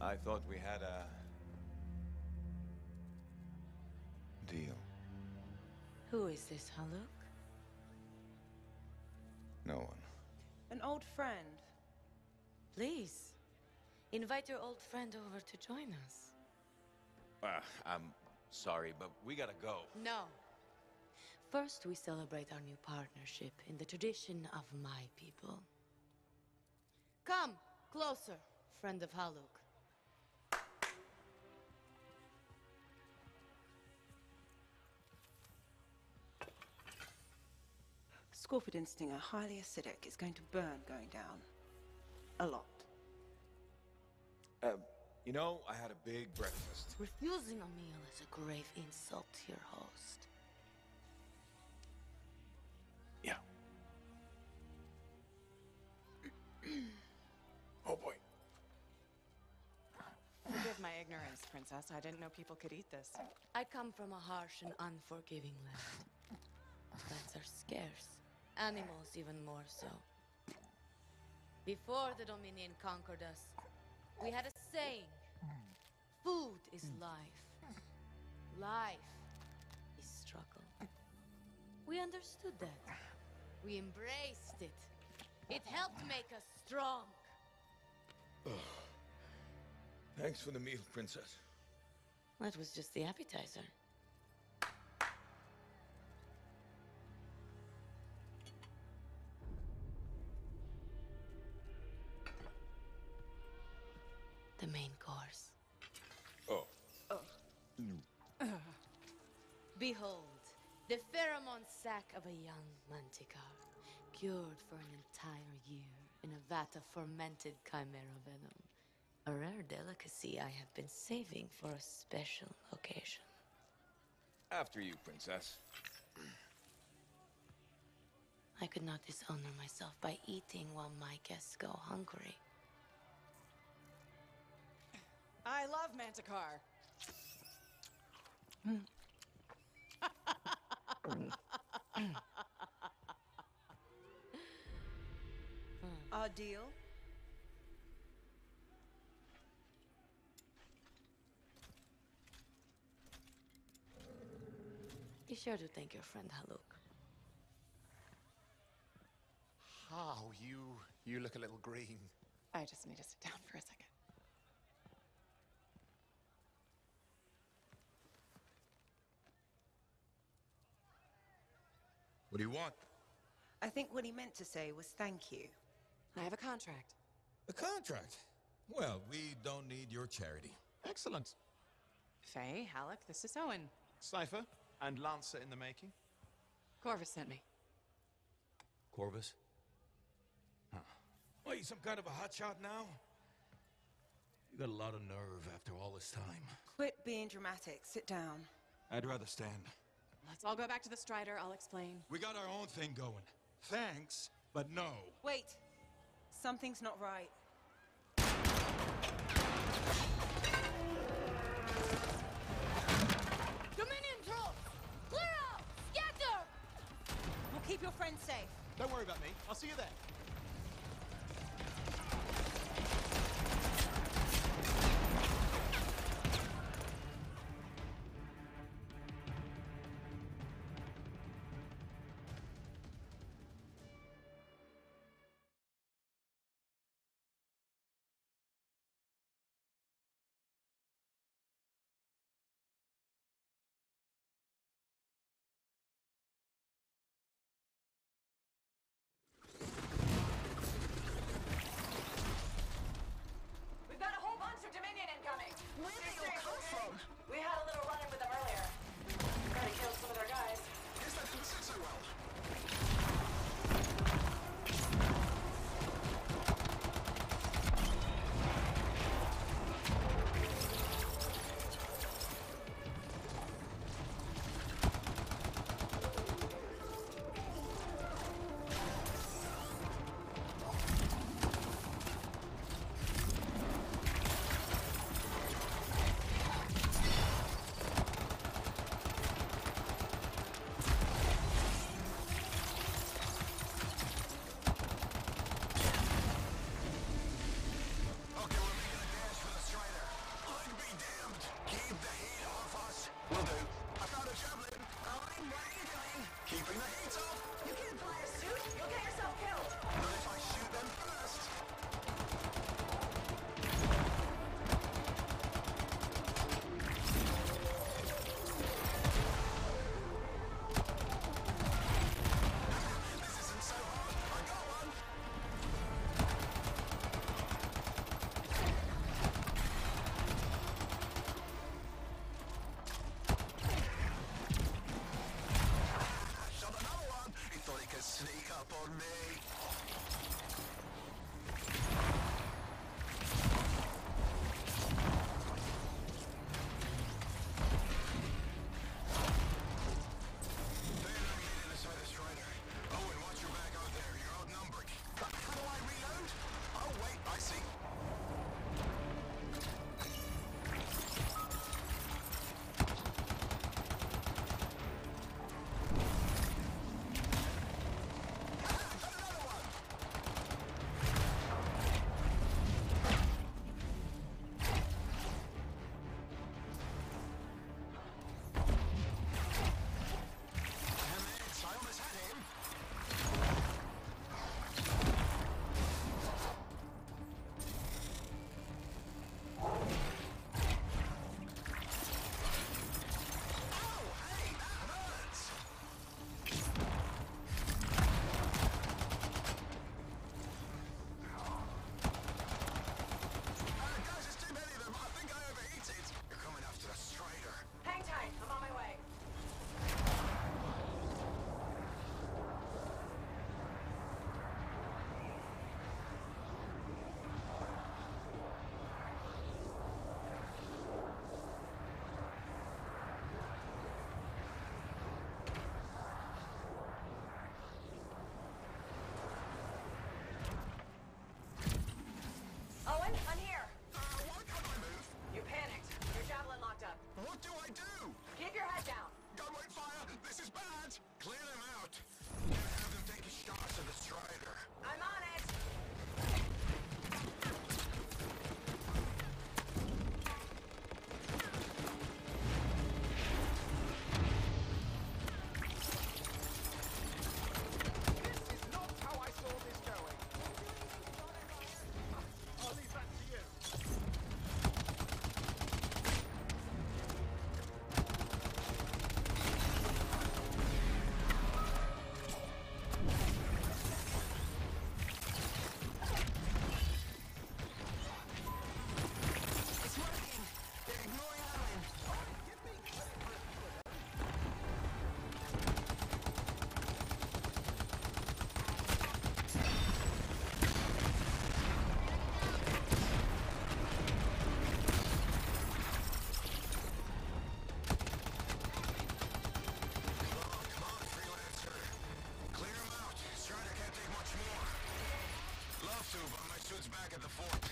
[SPEAKER 21] I thought we had a... deal.
[SPEAKER 17] Who is this, Haluk?
[SPEAKER 21] No one.
[SPEAKER 17] An old friend. Please, invite your old friend over to join us.
[SPEAKER 21] I'm sorry, but we gotta go.
[SPEAKER 17] No. First, we celebrate our new partnership in the tradition of my people. Come, closer, friend of Haluk.
[SPEAKER 4] Scorpidin stinger, highly acidic. It's going to burn going down. A lot.
[SPEAKER 21] You know, I had a big breakfast.
[SPEAKER 10] Refusing a meal is a grave insult to your host.
[SPEAKER 21] Yeah. Oh boy.
[SPEAKER 2] Forgive my ignorance, Princess. I didn't know people could eat this.
[SPEAKER 10] I come from a harsh and unforgiving land. Plants are scarce. Animals even more so. Before the Dominion conquered us, we had a saying. Food is life. Life is struggle. We understood that. We embraced it. It helped make us strong.
[SPEAKER 21] Thanks for the meal, Princess.
[SPEAKER 10] That was just the appetizer. The main course.
[SPEAKER 21] Oh.
[SPEAKER 10] Behold, the pheromone sac of a young manticore, cured for an entire year in a vat of fermented chimera venom. A rare delicacy I have been saving for a special occasion.
[SPEAKER 21] After you, Princess.
[SPEAKER 10] I could not dishonor myself by eating while my guests go hungry.
[SPEAKER 2] I love Manticore.
[SPEAKER 4] Our deal?
[SPEAKER 10] Be sure to thank your friend Haluk.
[SPEAKER 16] Oh, you look a little green.
[SPEAKER 2] I just need to sit down for a second.
[SPEAKER 21] What do you want?
[SPEAKER 4] I think what he meant to say was thank you.
[SPEAKER 2] I have a contract.
[SPEAKER 22] A contract? Well, we don't need your charity.
[SPEAKER 16] Excellent.
[SPEAKER 2] Faye, Halleck, this is Owen.
[SPEAKER 16] Cypher and Lancer in the making.
[SPEAKER 2] Corvus sent me.
[SPEAKER 22] Corvus? Huh. What, you some kind of a hotshot now? You got a lot of nerve after all this time.
[SPEAKER 4] Quit being dramatic. Sit down.
[SPEAKER 22] I'd rather stand.
[SPEAKER 2] Let's all go back to the Strider. I'll explain.
[SPEAKER 22] We got our own thing going. Thanks, but no.
[SPEAKER 4] Wait. Something's not right.
[SPEAKER 10] Dominion troops! Clear out! Scatter!
[SPEAKER 4] We'll keep your friends safe.
[SPEAKER 16] Don't worry about me. I'll see you there.
[SPEAKER 19] fort.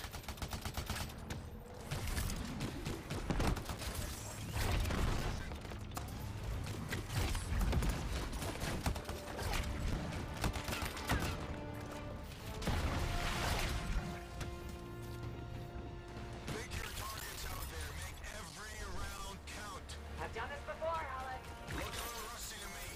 [SPEAKER 19] Make your targets out there. Make every round count.
[SPEAKER 5] I've done this before, Alex.
[SPEAKER 19] Look a little rusty to me.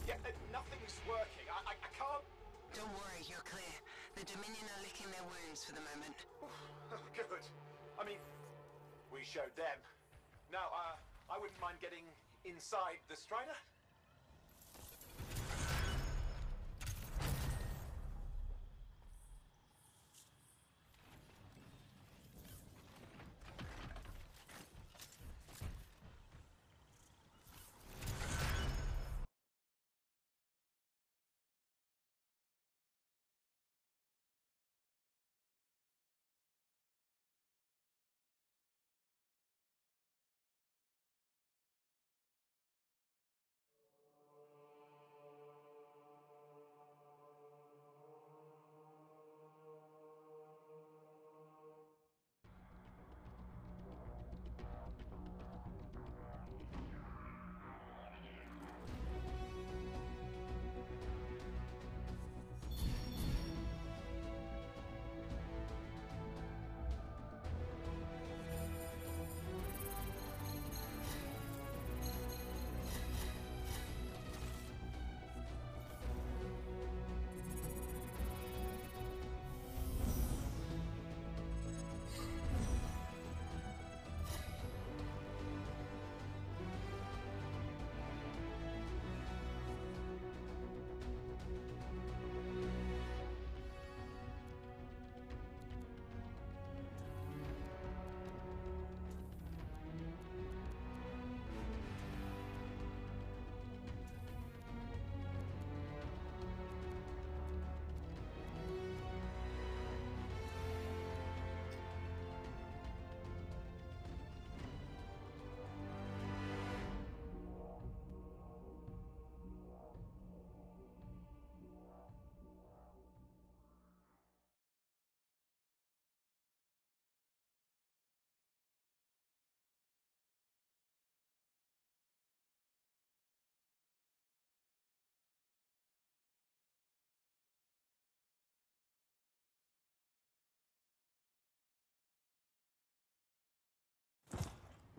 [SPEAKER 16] Yeah, nothing's working. I can't...
[SPEAKER 8] Don't worry, you're clear. The Dominion are licking their wounds for the moment.
[SPEAKER 16] Oh, good. I mean, we showed them. Now, I wouldn't mind getting inside the Strider.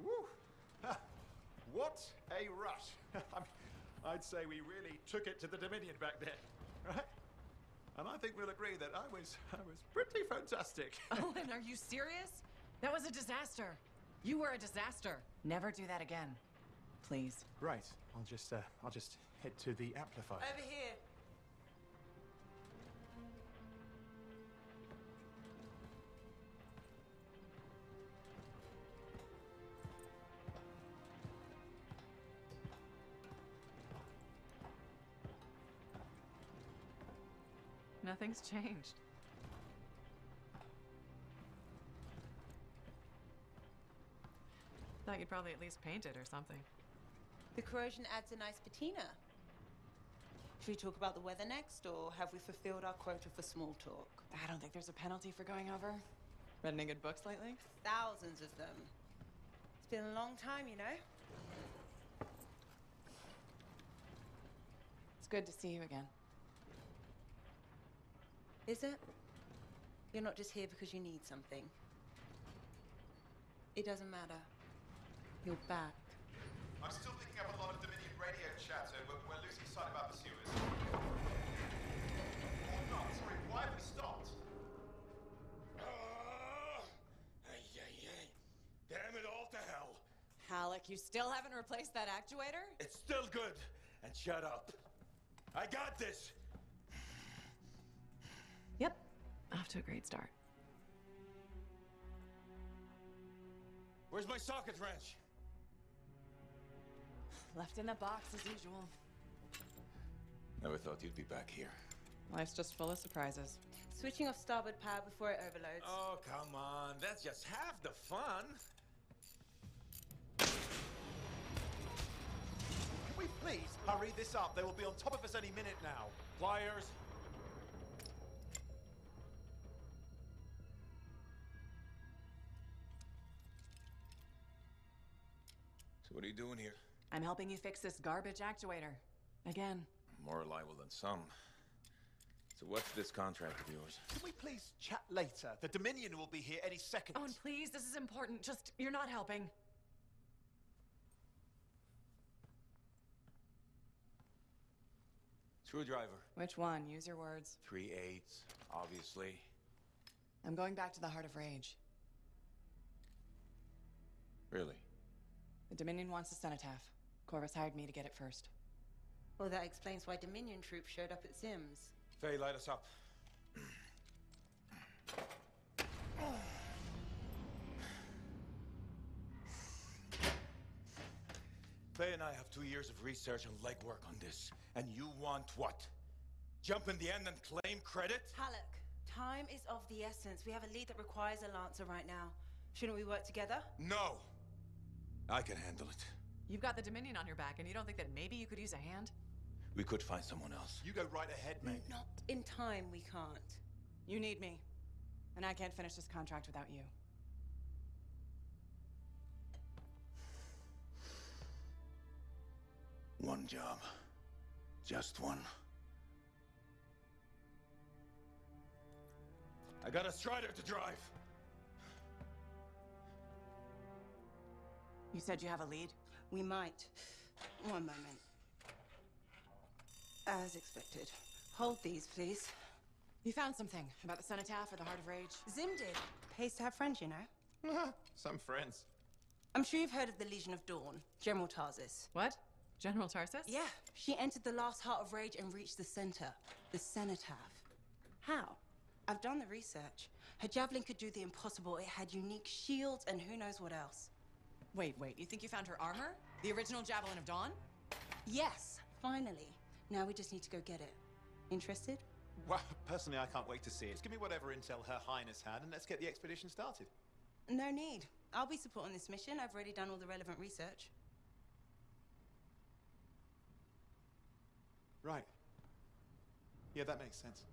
[SPEAKER 16] Woo! Ha, what a rush! I'd say we really took it to the Dominion back there, right? And I think we'll agree that I was pretty fantastic.
[SPEAKER 2] Owen, are you serious? That was a disaster. You were a disaster. Never do that again. Please.
[SPEAKER 16] Right. I'll just head to the amplifier.
[SPEAKER 5] Over here.
[SPEAKER 2] Nothing's changed. Thought you'd probably at least paint it or something.
[SPEAKER 4] The corrosion adds a nice patina. Should we talk about the weather next, or have we fulfilled our quota for small talk?
[SPEAKER 2] I don't think there's a penalty for going over. Read any good books lately?
[SPEAKER 4] Thousands of them. It's been a long time, you know?
[SPEAKER 2] It's good to see you again.
[SPEAKER 4] Is it? You're not just here because you need something. It doesn't matter. You're back.
[SPEAKER 16] I'm still picking up a lot of Dominion radio chatter, but we're losing sight of our pursuers. Or not. Sorry, why have we stopped?
[SPEAKER 22] Yeah.
[SPEAKER 2] Like, you still haven't replaced that actuator?
[SPEAKER 22] It's still good. And shut up. I got this.
[SPEAKER 5] Yep. Off to a great start.
[SPEAKER 22] Where's my socket wrench?
[SPEAKER 2] Left in the box as usual.
[SPEAKER 21] Never thought you'd be back here.
[SPEAKER 2] Life's just full of surprises.
[SPEAKER 4] Switching off starboard power before it overloads.
[SPEAKER 22] Oh, come on. That's just half the fun.
[SPEAKER 16] Can we please hurry this up? They will be on top of us any minute now.
[SPEAKER 22] Pliers. So what are you doing here?
[SPEAKER 2] I'm helping you fix this garbage actuator. Again.
[SPEAKER 21] More reliable than some. So what's this contract of yours?
[SPEAKER 16] Can we please chat later? The Dominion will be here any second.
[SPEAKER 2] Owen, please, this is important. Just, you're not helping.
[SPEAKER 21] Screwdriver.
[SPEAKER 2] Which one? Use your words.
[SPEAKER 21] 3/8, obviously.
[SPEAKER 2] I'm going back to the Heart of Rage.
[SPEAKER 21] Really?
[SPEAKER 2] The Dominion wants the cenotaph. Corvus hired me to get it first.
[SPEAKER 4] Well, that explains why Dominion troops showed up at Sims.
[SPEAKER 22] Faye, light us up. Faye and I have 2 years of research and legwork on this. And you want what? Jump in the end and claim credit?
[SPEAKER 4] Halleck, time is of the essence. We have a lead that requires a Lancer right now. Shouldn't we work together?
[SPEAKER 22] No! I can handle it.
[SPEAKER 2] You've got the Dominion on your back, and you don't think that maybe you could use a hand?
[SPEAKER 22] We could find someone else.
[SPEAKER 16] You go right ahead, mate.
[SPEAKER 4] Not in time, we can't.
[SPEAKER 2] You need me. And I can't finish this contract without you.
[SPEAKER 21] One job. Just one.
[SPEAKER 22] I got a Strider to drive.
[SPEAKER 2] You said you have a lead?
[SPEAKER 4] We might. One moment. As expected. Hold these, please.
[SPEAKER 2] You found something about the cenotaph or the Heart of Rage?
[SPEAKER 4] Zim did. Pays to have friends, you know.
[SPEAKER 16] Some friends.
[SPEAKER 4] I'm sure you've heard of the Legion of Dawn, General Tarsis.
[SPEAKER 2] What? General Tarsis?
[SPEAKER 4] Yeah. She entered the last Heart of Rage and reached the center, the cenotaph. How? I've done the research. Her javelin could do the impossible. It had unique shields and who knows what else.
[SPEAKER 2] Wait. You think you found her armor? The original Javelin of Dawn?
[SPEAKER 4] Yes, finally. Now we just need to go get it. Interested?
[SPEAKER 16] Well, personally, I can't wait to see it. Just give me whatever intel Her Highness had, and let's get the expedition started.
[SPEAKER 4] No need. I'll be supporting this mission. I've already done all the relevant research.
[SPEAKER 16] Right. Yeah, that makes sense.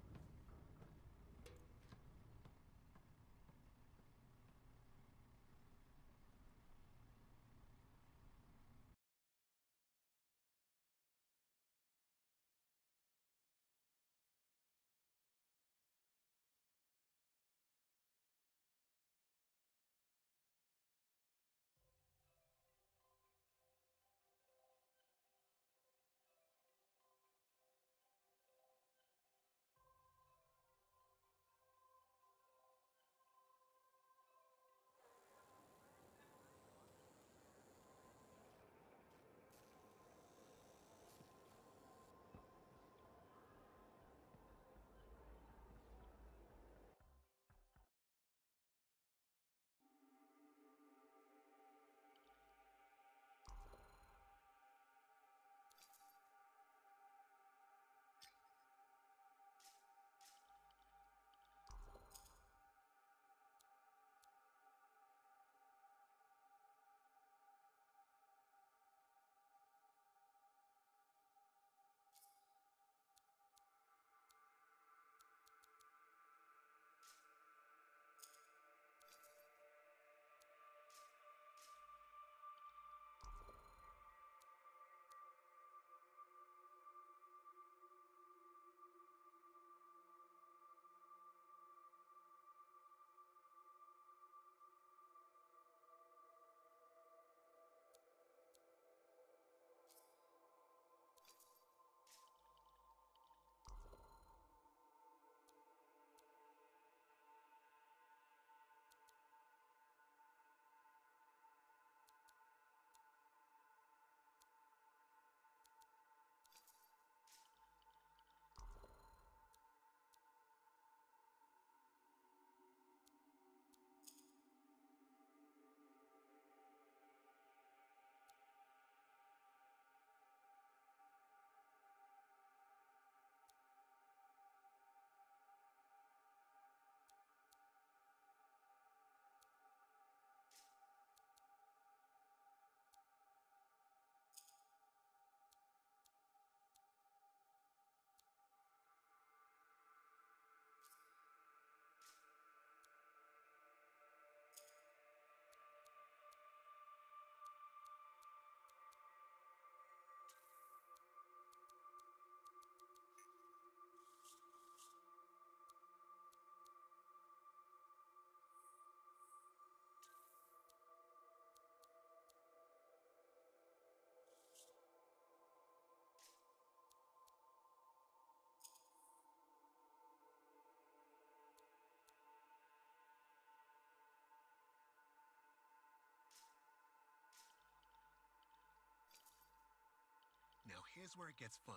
[SPEAKER 1] here's where it gets fun.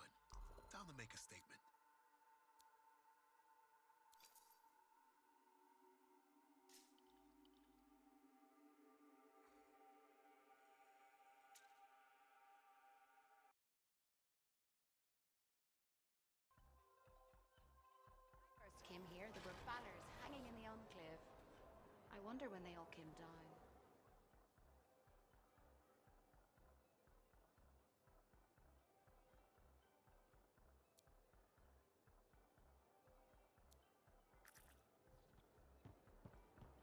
[SPEAKER 1] Time to make a statement.
[SPEAKER 18] First came here, there were banners hanging in the enclave. I wonder when they all came down.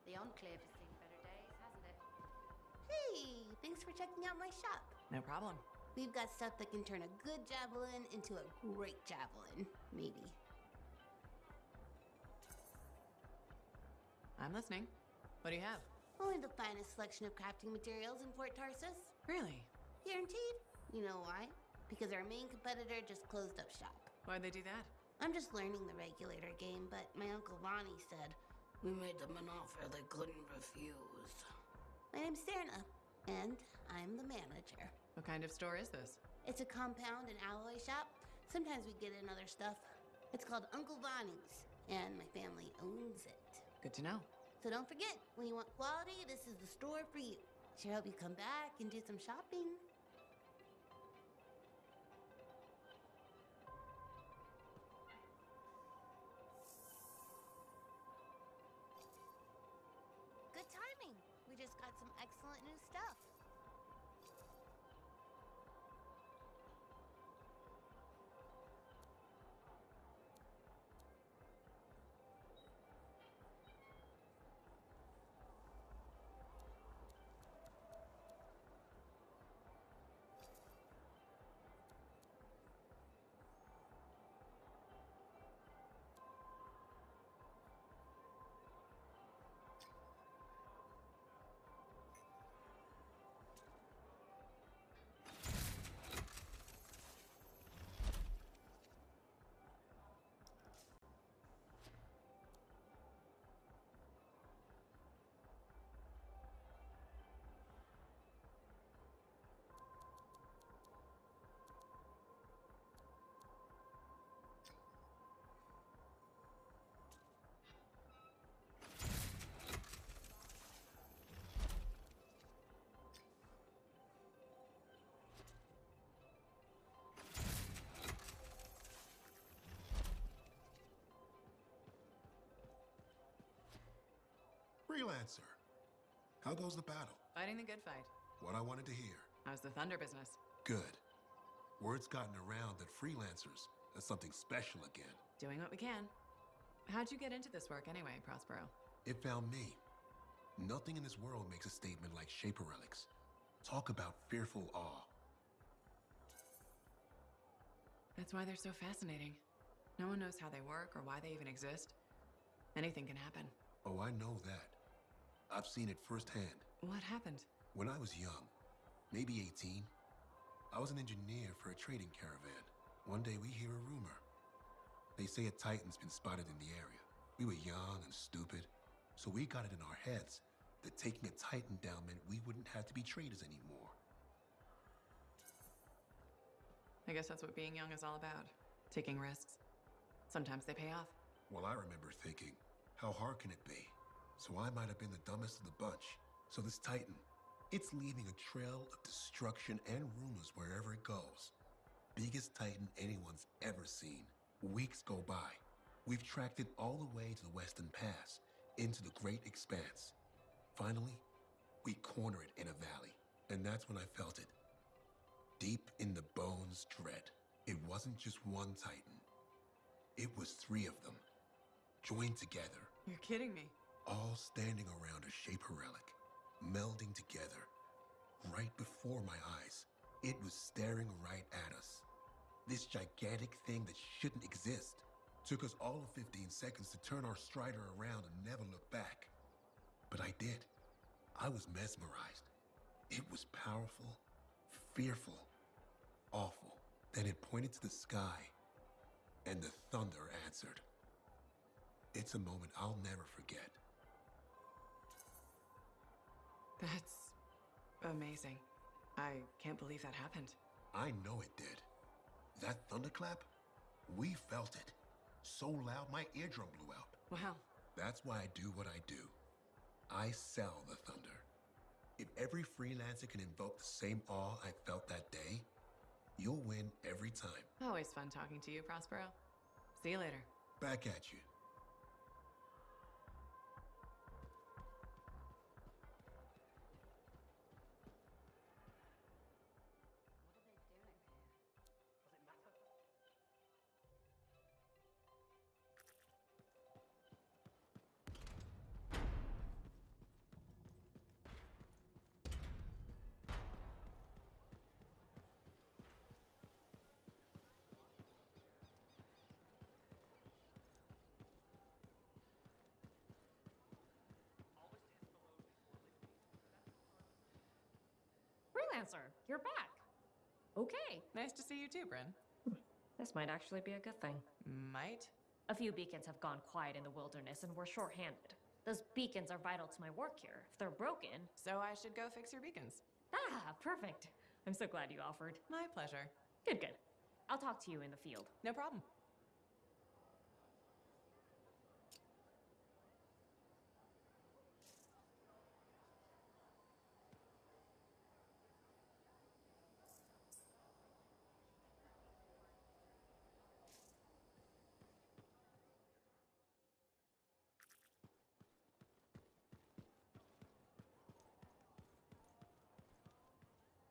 [SPEAKER 18] The enclave has seen better days, hasn't it?
[SPEAKER 11] Hey, thanks for checking out my shop.
[SPEAKER 2] No problem.
[SPEAKER 11] We've got stuff that can turn a good javelin into a great javelin, maybe.
[SPEAKER 2] I'm listening. What do you have?
[SPEAKER 11] Only the finest selection of crafting materials in Fort Tarsus.
[SPEAKER 2] Really?
[SPEAKER 11] Guaranteed. You know why? Because our main competitor just closed up shop.
[SPEAKER 2] Why'd they do that?
[SPEAKER 11] I'm just learning the regulator game, but my Uncle Ronnie said, "We made them an offer they couldn't refuse." My name's Serna, and I'm the manager.
[SPEAKER 2] What kind of store is this?
[SPEAKER 11] It's a compound and alloy shop. Sometimes we get in other stuff. It's called Uncle Ronnie's, and my family owns it.
[SPEAKER 2] Good to know.
[SPEAKER 11] So don't forget, when you want quality, this is the store for you. Sure hope you come back and do some shopping. Good timing. We just got some excellent new stuff.
[SPEAKER 1] Freelancer. How goes the battle?
[SPEAKER 2] Fighting the good fight.
[SPEAKER 1] What I wanted to hear.
[SPEAKER 2] How's the thunder business?
[SPEAKER 1] Good. Word's gotten around that freelancers are something special again.
[SPEAKER 2] Doing what we can. How'd you get into this work anyway, Prospero?
[SPEAKER 1] It found me. Nothing in this world makes a statement like Shaper Relics. Talk about fearful awe.
[SPEAKER 2] That's why they're so fascinating. No one knows how they work or why they even exist. Anything can happen.
[SPEAKER 1] Oh, I know that. I've seen it firsthand.
[SPEAKER 2] What happened?
[SPEAKER 1] When I was young, maybe 18, I was an engineer for a trading caravan. One day we hear a rumor. They say a Titan's been spotted in the area. We were young and stupid, so we got it in our heads that taking a Titan down meant we wouldn't have to be traders anymore.
[SPEAKER 2] I guess that's what being young is all about. Taking risks. Sometimes they pay off.
[SPEAKER 1] Well, I remember thinking, how hard can it be? So I might have been the dumbest of the bunch. So this Titan, it's leaving a trail of destruction and rumors wherever it goes. Biggest Titan anyone's ever seen. Weeks go by. We've tracked it all the way to the Western Pass, into the Great Expanse. Finally, we corner it in a valley, and that's when I felt it. Deep in the bones dread. It wasn't just one Titan. It was 3 of them, joined together.
[SPEAKER 2] You're kidding me.
[SPEAKER 1] All standing around a Shaper Relic, melding together. Right before my eyes, it was staring right at us. This gigantic thing that shouldn't exist. Took us all of 15 seconds to turn our Strider around and never look back. But I did. I was mesmerized. It was powerful, fearful, awful. Then it pointed to the sky, and the thunder answered. It's a moment I'll never forget.
[SPEAKER 2] That's amazing. I can't believe that happened.
[SPEAKER 1] I know it did. That thunderclap, we felt it. So loud my eardrum blew out.
[SPEAKER 12] Wow.
[SPEAKER 1] That's why I do what I do. I sell the thunder. If every freelancer can invoke the same awe I felt that day, you'll win every time.
[SPEAKER 2] Always fun talking to you, Prospero. See you later.
[SPEAKER 1] Back at you.
[SPEAKER 12] Freelancer, you're back. Okay.
[SPEAKER 2] Nice to see you too, Bryn.
[SPEAKER 12] This might actually be a good thing.
[SPEAKER 2] Might?
[SPEAKER 12] A few beacons have gone quiet in the wilderness and we're short-handed. Those beacons are vital to my work here. If they're broken...
[SPEAKER 2] So I should go fix your beacons.
[SPEAKER 12] Ah, perfect. I'm so glad you offered.
[SPEAKER 2] My pleasure.
[SPEAKER 12] Good, good. I'll talk to you in the field.
[SPEAKER 2] No problem.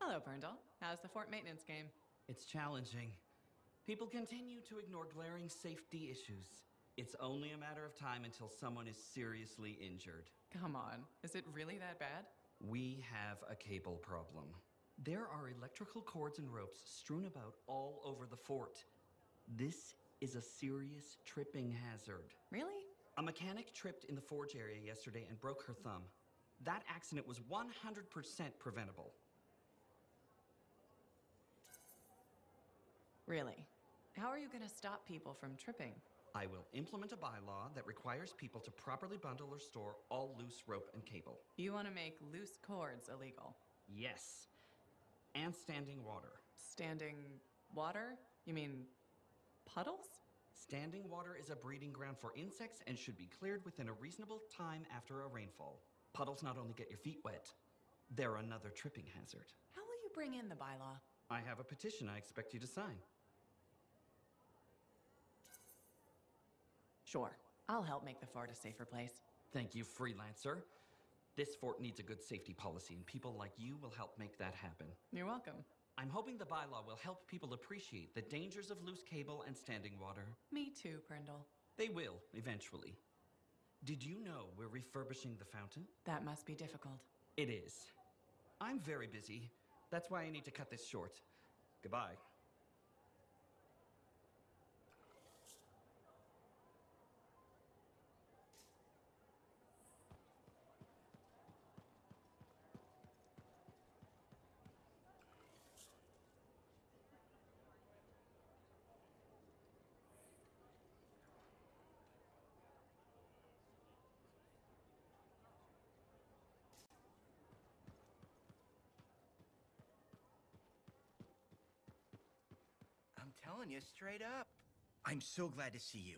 [SPEAKER 2] Hello, Brindle. How's the fort maintenance game?
[SPEAKER 3] It's challenging. People continue to ignore glaring safety issues. It's only a matter of time until someone is seriously injured.
[SPEAKER 2] Come on. Is it really that bad?
[SPEAKER 3] We have a cable problem. There are electrical cords and ropes strewn about all over the fort. This is a serious tripping hazard.
[SPEAKER 2] Really?
[SPEAKER 3] A mechanic tripped in the forge area yesterday and broke her thumb. That accident was 100% preventable.
[SPEAKER 2] Really? How are you going to stop people from tripping?
[SPEAKER 3] I will implement a bylaw that requires people to properly bundle or store all loose rope and cable.
[SPEAKER 2] You want to make loose cords illegal?
[SPEAKER 3] Yes. And standing water.
[SPEAKER 2] Standing water? You mean puddles?
[SPEAKER 3] Standing water is a breeding ground for insects and should be cleared within a reasonable time after a rainfall. Puddles not only get your feet wet, they're another tripping hazard.
[SPEAKER 2] How will you bring in the bylaw?
[SPEAKER 3] I have a petition I expect you to sign.
[SPEAKER 2] Sure. I'll help make the fort a safer place.
[SPEAKER 3] Thank you, freelancer. This fort needs a good safety policy, and people like you will help make that happen.
[SPEAKER 2] You're welcome.
[SPEAKER 3] I'm hoping the bylaw will help people appreciate the dangers of loose cable and standing water.
[SPEAKER 2] Me too, Brindle.
[SPEAKER 3] They will, eventually. Did you know we're refurbishing the fountain?
[SPEAKER 2] That must be difficult.
[SPEAKER 3] It is. I'm very busy. That's why I need to cut this short. Goodbye.
[SPEAKER 13] I'm telling you straight up. I'm so glad to see you.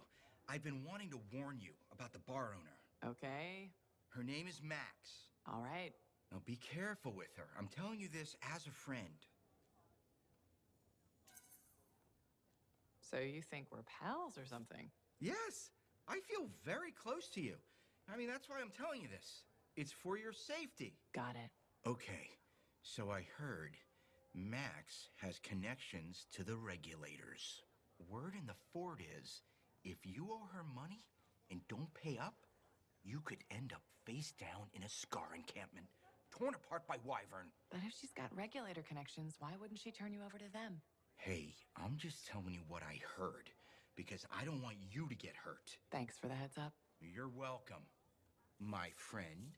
[SPEAKER 13] I've been wanting to warn you about the bar owner.
[SPEAKER 2] Okay.
[SPEAKER 13] Her name is Max.
[SPEAKER 2] All right.
[SPEAKER 13] Now be careful with her. I'm telling you this as a friend.
[SPEAKER 2] So you think we're pals or something?
[SPEAKER 13] Yes, I feel very close to you. I mean, that's why I'm telling you this. It's for your safety.
[SPEAKER 2] Got it.
[SPEAKER 13] Okay, so I heard Max has connections to the regulators. Word in the fort is, if you owe her money and don't pay up, you could end up face down in a Scar encampment, torn apart by Wyvern.
[SPEAKER 2] But if she's got regulator connections, why wouldn't she turn you over to them?
[SPEAKER 13] Hey, I'm just telling you what I heard, because I don't want you to get hurt.
[SPEAKER 2] Thanks for the heads up.
[SPEAKER 13] You're welcome, my friend.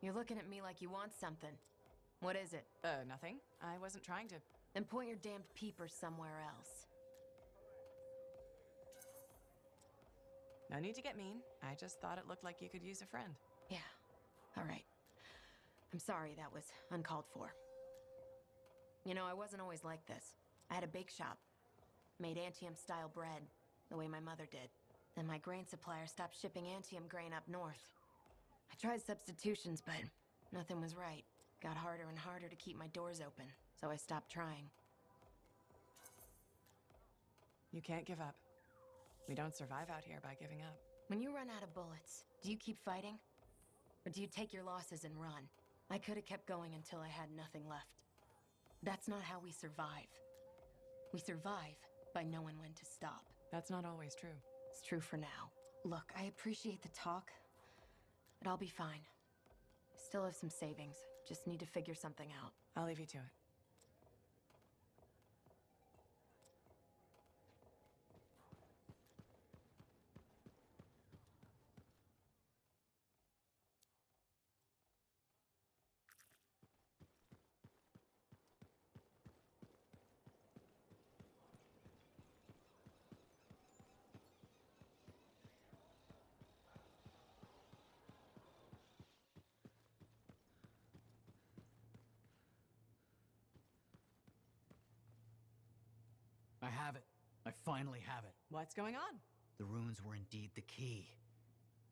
[SPEAKER 12] You're looking at me like you want something. What is it?
[SPEAKER 2] Nothing. I wasn't trying to.
[SPEAKER 12] Then point your damned peepers somewhere else.
[SPEAKER 2] No need to get mean. I just thought it looked like you could use a friend.
[SPEAKER 12] Yeah. All right. I'm sorry that was uncalled for. You know, I wasn't always like this. I had a bake shop. Made Antium-style bread, the way my mother did. Then my grain supplier stopped shipping Antium grain up north. I tried substitutions, but nothing was right. Got harder and harder to keep my doors open, so I stopped trying.
[SPEAKER 2] You can't give up. We don't survive out here by giving up.
[SPEAKER 12] When you run out of bullets, do you keep fighting? Or do you take your losses and run? I could have kept going until I had nothing left. That's not how we survive. We survive by knowing when to stop.
[SPEAKER 2] That's not always true.
[SPEAKER 12] It's true for now. Look, I appreciate the talk, but I'll be fine. I still have some savings. Just need to figure something out.
[SPEAKER 2] I'll leave you to it.
[SPEAKER 9] I have it. I finally have it.
[SPEAKER 2] What's going on?
[SPEAKER 9] The runes were indeed the key.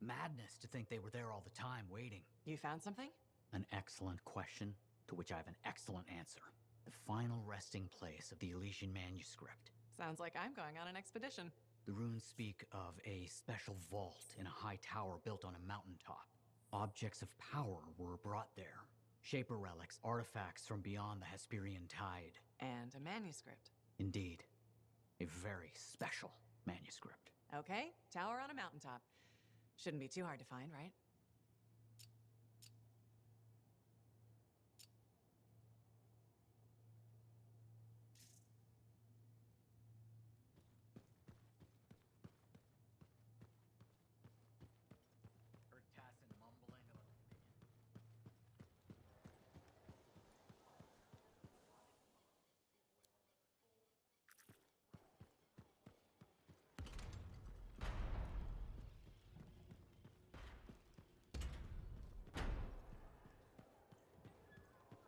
[SPEAKER 9] Madness to think they were there all the time, waiting.
[SPEAKER 2] You found something?
[SPEAKER 9] An excellent question, to which I have an excellent answer. The final resting place of the Elysian manuscript.
[SPEAKER 2] Sounds like I'm going on an expedition.
[SPEAKER 9] The runes speak of a special vault in a high tower built on a mountaintop. Objects of power were brought there. Shaper relics, artifacts from beyond the Hesperian tide.
[SPEAKER 2] And a manuscript.
[SPEAKER 9] Indeed. A very special manuscript.
[SPEAKER 2] Okay, tower on a mountaintop. Shouldn't be too hard to find, right?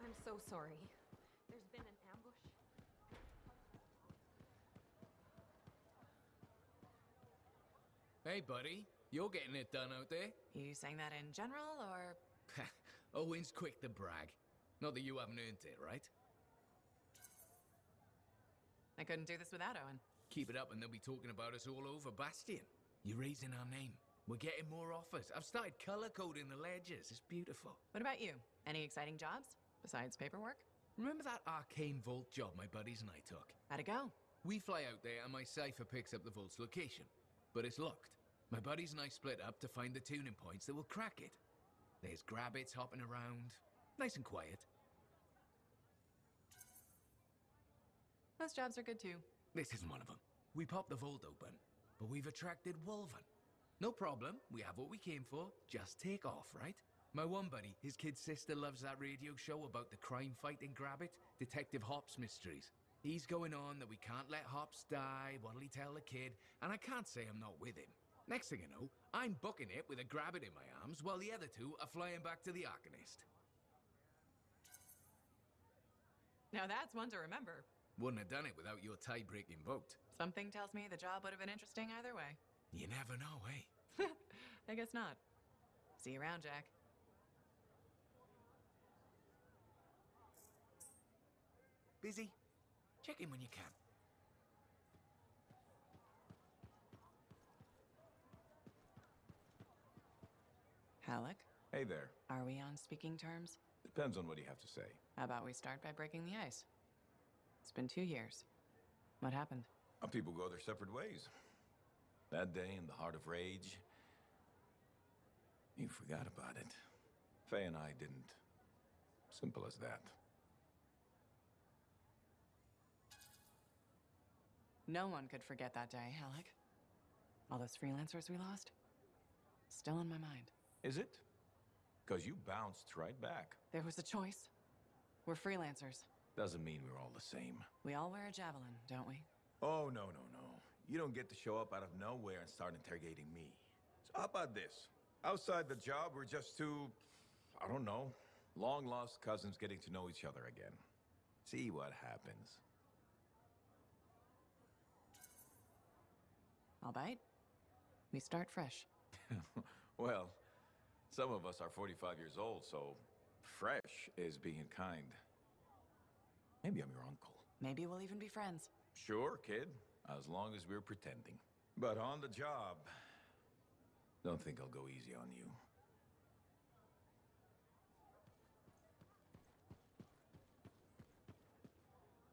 [SPEAKER 6] I'm so sorry. There's been an ambush.
[SPEAKER 7] Hey, buddy. You're getting it done out there?
[SPEAKER 2] You saying that in general, or...?
[SPEAKER 7] Owen's quick to brag. Not that you haven't earned it, right?
[SPEAKER 2] I couldn't do this without Owen.
[SPEAKER 7] Keep it up and they'll be talking about us all over Bastion. You're raising our name. We're getting more offers. I've started color-coding the ledgers. It's beautiful.
[SPEAKER 2] What about you? Any exciting jobs? Besides paperwork?
[SPEAKER 7] Remember that arcane vault job my buddies and I took?
[SPEAKER 2] How'd it go?
[SPEAKER 7] We fly out there and my cipher picks up the vault's location. But it's locked. My buddies and I split up to find the tuning points that will crack it. There's grabbits hopping around. Nice and quiet.
[SPEAKER 2] Most jobs are good too.
[SPEAKER 7] This isn't one of them. We popped the vault open, but we've attracted Wolven. No problem. We have what we came for. Just take off, right? My one buddy, his kid's sister loves that radio show about the crime-fighting Grabbit, Detective Hops Mysteries. He's going on that we can't let Hops die, what'll he tell the kid, and I can't say I'm not with him. Next thing I know, I'm booking it with a Grabbit in my arms, while the other two are flying back to the Arcanist.
[SPEAKER 2] Now that's one to remember.
[SPEAKER 7] Wouldn't have done it without your tie-breaking vote.
[SPEAKER 2] Something tells me the job would have been interesting either way.
[SPEAKER 7] You never know, eh?
[SPEAKER 2] I guess not. See you around, Jack.
[SPEAKER 7] Busy? Check in when you can.
[SPEAKER 2] Halleck?
[SPEAKER 15] Hey there.
[SPEAKER 2] Are we on speaking terms?
[SPEAKER 15] Depends on what you have to say.
[SPEAKER 2] How about we start by breaking the ice? It's been 2 years. What happened?
[SPEAKER 15] People go their separate ways. That day in the heart of rage, you forgot about it. Faye and I didn't. Simple as that.
[SPEAKER 2] No one could forget that day, Halleck. All those freelancers we lost? Still on my mind.
[SPEAKER 15] Is it? Because you bounced right back.
[SPEAKER 2] There was a choice. We're freelancers.
[SPEAKER 21] Doesn't mean we're all the same.
[SPEAKER 2] We all wear a javelin, don't we?
[SPEAKER 21] Oh, no, no, no. You don't get to show up out of nowhere and start interrogating me. So how about this? Outside the job, we're just two, I don't know, long-lost cousins getting to know each other again. See what happens.
[SPEAKER 2] I'll bite. We start fresh.
[SPEAKER 21] Well, some of us are 45 years old, so fresh is being kind. Maybe I'm your uncle.
[SPEAKER 2] Maybe we'll even be friends.
[SPEAKER 21] Sure, kid, as long as we're pretending. But on the job, don't think I'll go easy on you.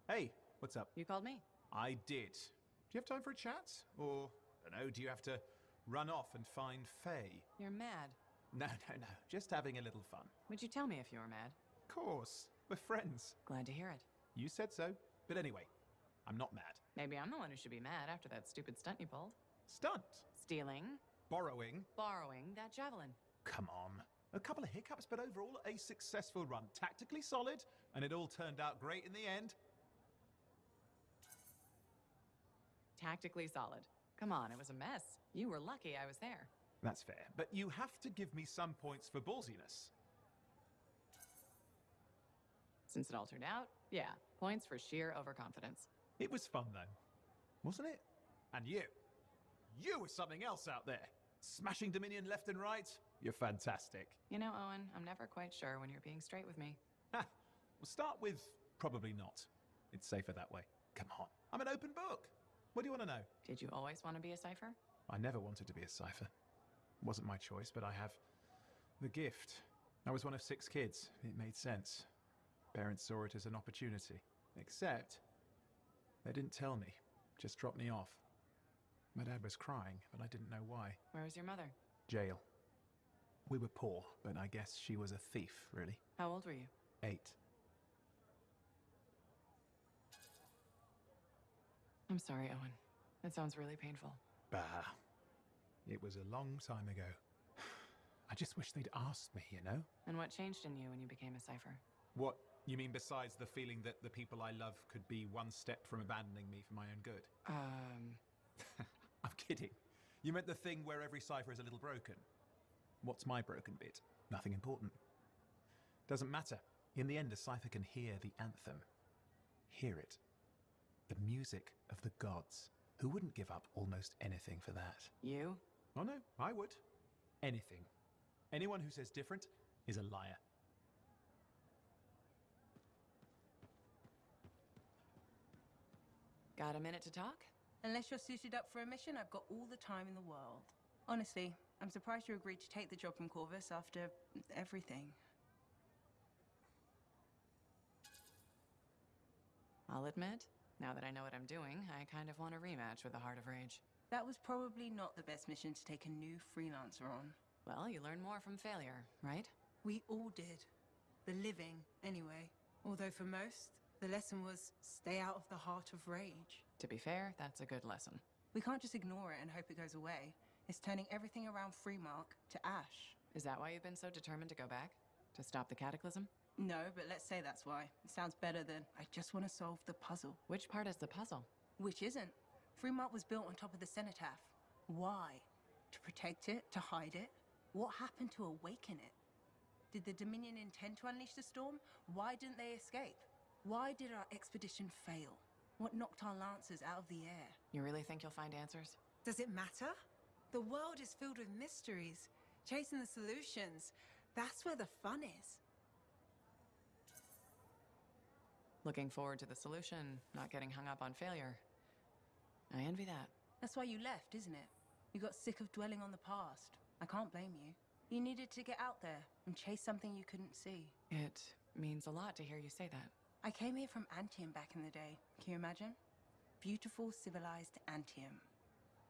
[SPEAKER 16] Hey, what's up?
[SPEAKER 2] You called me?
[SPEAKER 16] I did. Do you have time for a chat? Or, I don't know, do you have to run off and find Faye?
[SPEAKER 2] You're mad.
[SPEAKER 16] No, no, no. Just having a little fun.
[SPEAKER 2] Would you tell me if you were mad?
[SPEAKER 16] Of course. We're friends.
[SPEAKER 2] Glad to hear it.
[SPEAKER 16] You said so. But anyway, I'm not mad.
[SPEAKER 2] Maybe I'm the one who should be mad after that stupid stunt you pulled.
[SPEAKER 16] Stunt?
[SPEAKER 2] Stealing.
[SPEAKER 16] Borrowing.
[SPEAKER 2] Borrowing that javelin.
[SPEAKER 16] Come on. A couple of hiccups, but overall a successful run. Tactically solid, and it all turned out great in the end.
[SPEAKER 2] Tactically solid. Come on, it was a mess. You were lucky I was there.
[SPEAKER 16] That's fair, but you have to give me some points for ballsiness.
[SPEAKER 2] Since it all turned out, yeah, points for sheer overconfidence.
[SPEAKER 16] It was fun, though. Wasn't it? And you. You were something else out there. Smashing Dominion left and right. You're fantastic.
[SPEAKER 2] You know, Owen, I'm never quite sure when you're being straight with me.
[SPEAKER 16] Ha! We'll start with probably not. It's safer that way. Come on. I'm an open book. What do you want to know?
[SPEAKER 2] Did you always want to be a cipher?
[SPEAKER 16] I never wanted to be a cipher. Wasn't my choice, but I have the gift. I was one of 6 kids. It made sense. Parents saw it as an opportunity. Except, they didn't tell me. Just dropped me off. My dad was crying, but I didn't know why.
[SPEAKER 2] Where was your mother?
[SPEAKER 16] Jail. We were poor, but I guess she was a thief, really.
[SPEAKER 2] How old were you?
[SPEAKER 16] 8.
[SPEAKER 2] I'm sorry, Owen. That sounds really painful.
[SPEAKER 16] Bah. It was a long time ago. I just wish they'd asked me, you know?
[SPEAKER 2] And what changed in you when you became a cipher?
[SPEAKER 16] What? You mean besides the feeling that the people I love could be one step from abandoning me for my own good? I'm kidding. You meant the thing where every cipher is a little broken. What's my broken bit? Nothing important. Doesn't matter. In the end, a cipher can hear the anthem. Hear it. The music of the gods. Who wouldn't give up almost anything for that?
[SPEAKER 2] You?
[SPEAKER 16] Oh no, I would. Anything. Anyone who says different is a liar.
[SPEAKER 2] Got a minute to talk?
[SPEAKER 4] Unless you're suited up for a mission, I've got all the time in the world. Honestly, I'm surprised you agreed to take the job from Corvus after everything.
[SPEAKER 2] I'll admit, now that I know what I'm doing, I kind of want a rematch with the Heart of Rage.
[SPEAKER 4] That was probably not the best mission to take a new freelancer on.
[SPEAKER 2] Well, you learn more from failure, right?
[SPEAKER 4] We all did. The living, anyway. Although for most, the lesson was stay out of the Heart of Rage.
[SPEAKER 2] To be fair, that's a good lesson.
[SPEAKER 4] We can't just ignore it and hope it goes away. It's turning everything around Freemark to ash.
[SPEAKER 2] Is that why you've been so determined to go back? To stop the cataclysm?
[SPEAKER 4] No, but let's say that's why. It sounds better than, I just want to solve the puzzle.
[SPEAKER 2] Which part is the puzzle?
[SPEAKER 4] Which isn't. Freemark was built on top of the cenotaph. Why? To protect it? To hide it? What happened to awaken it? Did the Dominion intend to unleash the storm? Why didn't they escape? Why did our expedition fail? What knocked our lancers out of the air?
[SPEAKER 2] You really think you'll find answers?
[SPEAKER 4] Does it matter? The world is filled with mysteries. Chasing the solutions, that's where the fun is.
[SPEAKER 2] Looking forward to the solution, not getting hung up on failure. I envy that.
[SPEAKER 4] That's why you left, isn't it? You got sick of dwelling on the past. I can't blame you. You needed to get out there and chase something you couldn't see.
[SPEAKER 2] It means a lot to hear you say that.
[SPEAKER 4] I came here from Antium back in the day. Can you imagine? Beautiful, civilized Antium.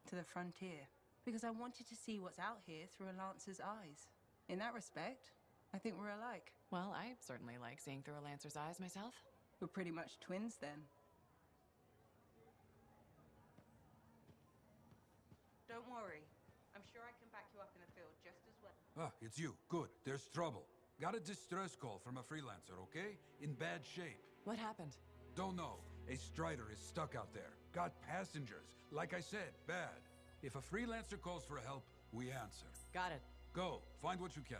[SPEAKER 4] To the frontier. Because I wanted to see what's out here through a Lancer's eyes. In that respect, I think we're alike.
[SPEAKER 2] Well, I certainly like seeing through a Lancer's eyes myself.
[SPEAKER 4] We're pretty much twins then. Don't worry. I'm sure I can back you up in the field just as well.
[SPEAKER 14] Ah, it's you. Good. There's trouble. Got a distress call from a freelancer, okay? In bad shape.
[SPEAKER 2] What happened?
[SPEAKER 14] Don't know. A Strider is stuck out there. Got passengers. Like I said, bad. If a freelancer calls for help, we answer.
[SPEAKER 2] Got it.
[SPEAKER 14] Go. Find what you can.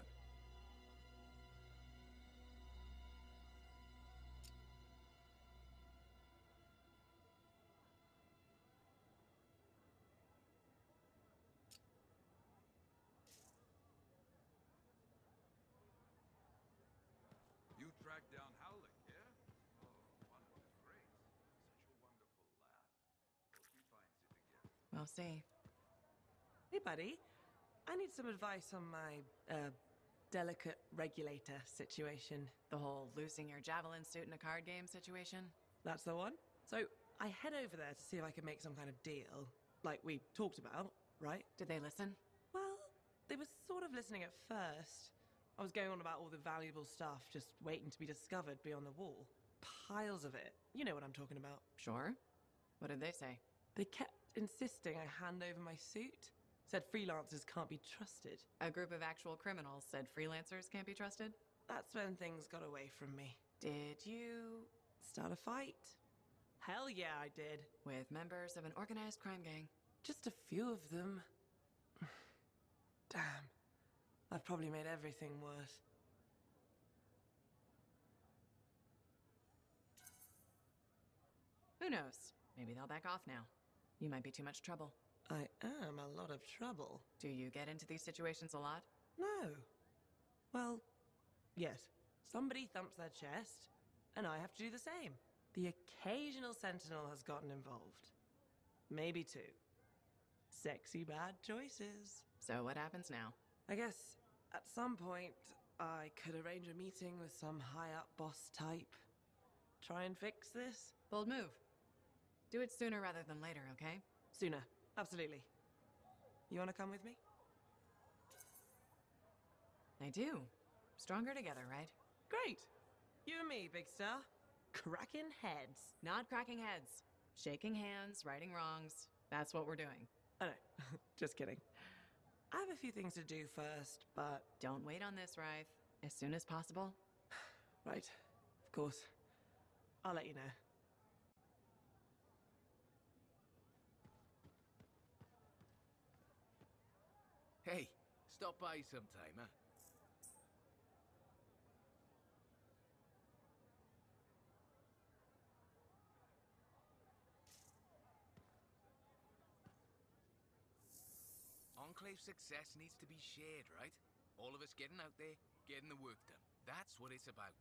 [SPEAKER 14] You tracked down Howling, yeah? Oh, one of his greats. Such a wonderful laugh. Hope he finds it again.
[SPEAKER 2] We'll see.
[SPEAKER 5] Hey, buddy. I need some advice on my, delicate regulator situation.
[SPEAKER 2] The whole losing your javelin suit in a card game situation?
[SPEAKER 5] That's the one. So, I head over there to see if I can make some kind of deal. Like we talked about, right?
[SPEAKER 2] Did they listen?
[SPEAKER 5] Well, they were sort of listening at first. I was going on about all the valuable stuff just waiting to be discovered beyond the wall. Piles of it. You know what I'm talking about.
[SPEAKER 2] Sure. What did they say?
[SPEAKER 5] They kept insisting I hand over my suit. Said freelancers can't be trusted.
[SPEAKER 2] A group of actual criminals said freelancers can't be trusted?
[SPEAKER 5] That's when things got away from me.
[SPEAKER 2] Did you
[SPEAKER 5] start a fight? Hell yeah, I did.
[SPEAKER 2] With members of an organized crime gang?
[SPEAKER 5] Just a few of them. Damn. I've probably made everything worse.
[SPEAKER 2] Who knows? Maybe they'll back off now. You might be too much trouble.
[SPEAKER 5] I am a lot of trouble.
[SPEAKER 2] Do you get into these situations a lot?
[SPEAKER 5] No. Well, yes. Somebody thumps their chest, and I have to do the same. The occasional sentinel has gotten involved. Maybe two. Sexy bad choices.
[SPEAKER 2] So what happens now?
[SPEAKER 5] I guess at some point I could arrange a meeting with some high-up boss type. Try and fix this.
[SPEAKER 2] Bold move. Do it sooner rather than later, okay?
[SPEAKER 5] Sooner. Absolutely. You want to come with me?
[SPEAKER 2] I do. Stronger together, right?
[SPEAKER 5] Great. You and me, Big Star. Cracking heads.
[SPEAKER 2] Not cracking heads. Shaking hands, righting wrongs. That's what we're doing.
[SPEAKER 5] I know. Just kidding. I have a few things to do first, but...
[SPEAKER 2] Don't wait on this, Rythe. As soon as possible.
[SPEAKER 5] Right. Of course. I'll let you know.
[SPEAKER 7] Hey, stop by sometime, huh? Enclave success needs to be shared, right? All of us getting out there, getting the work done. That's what it's about.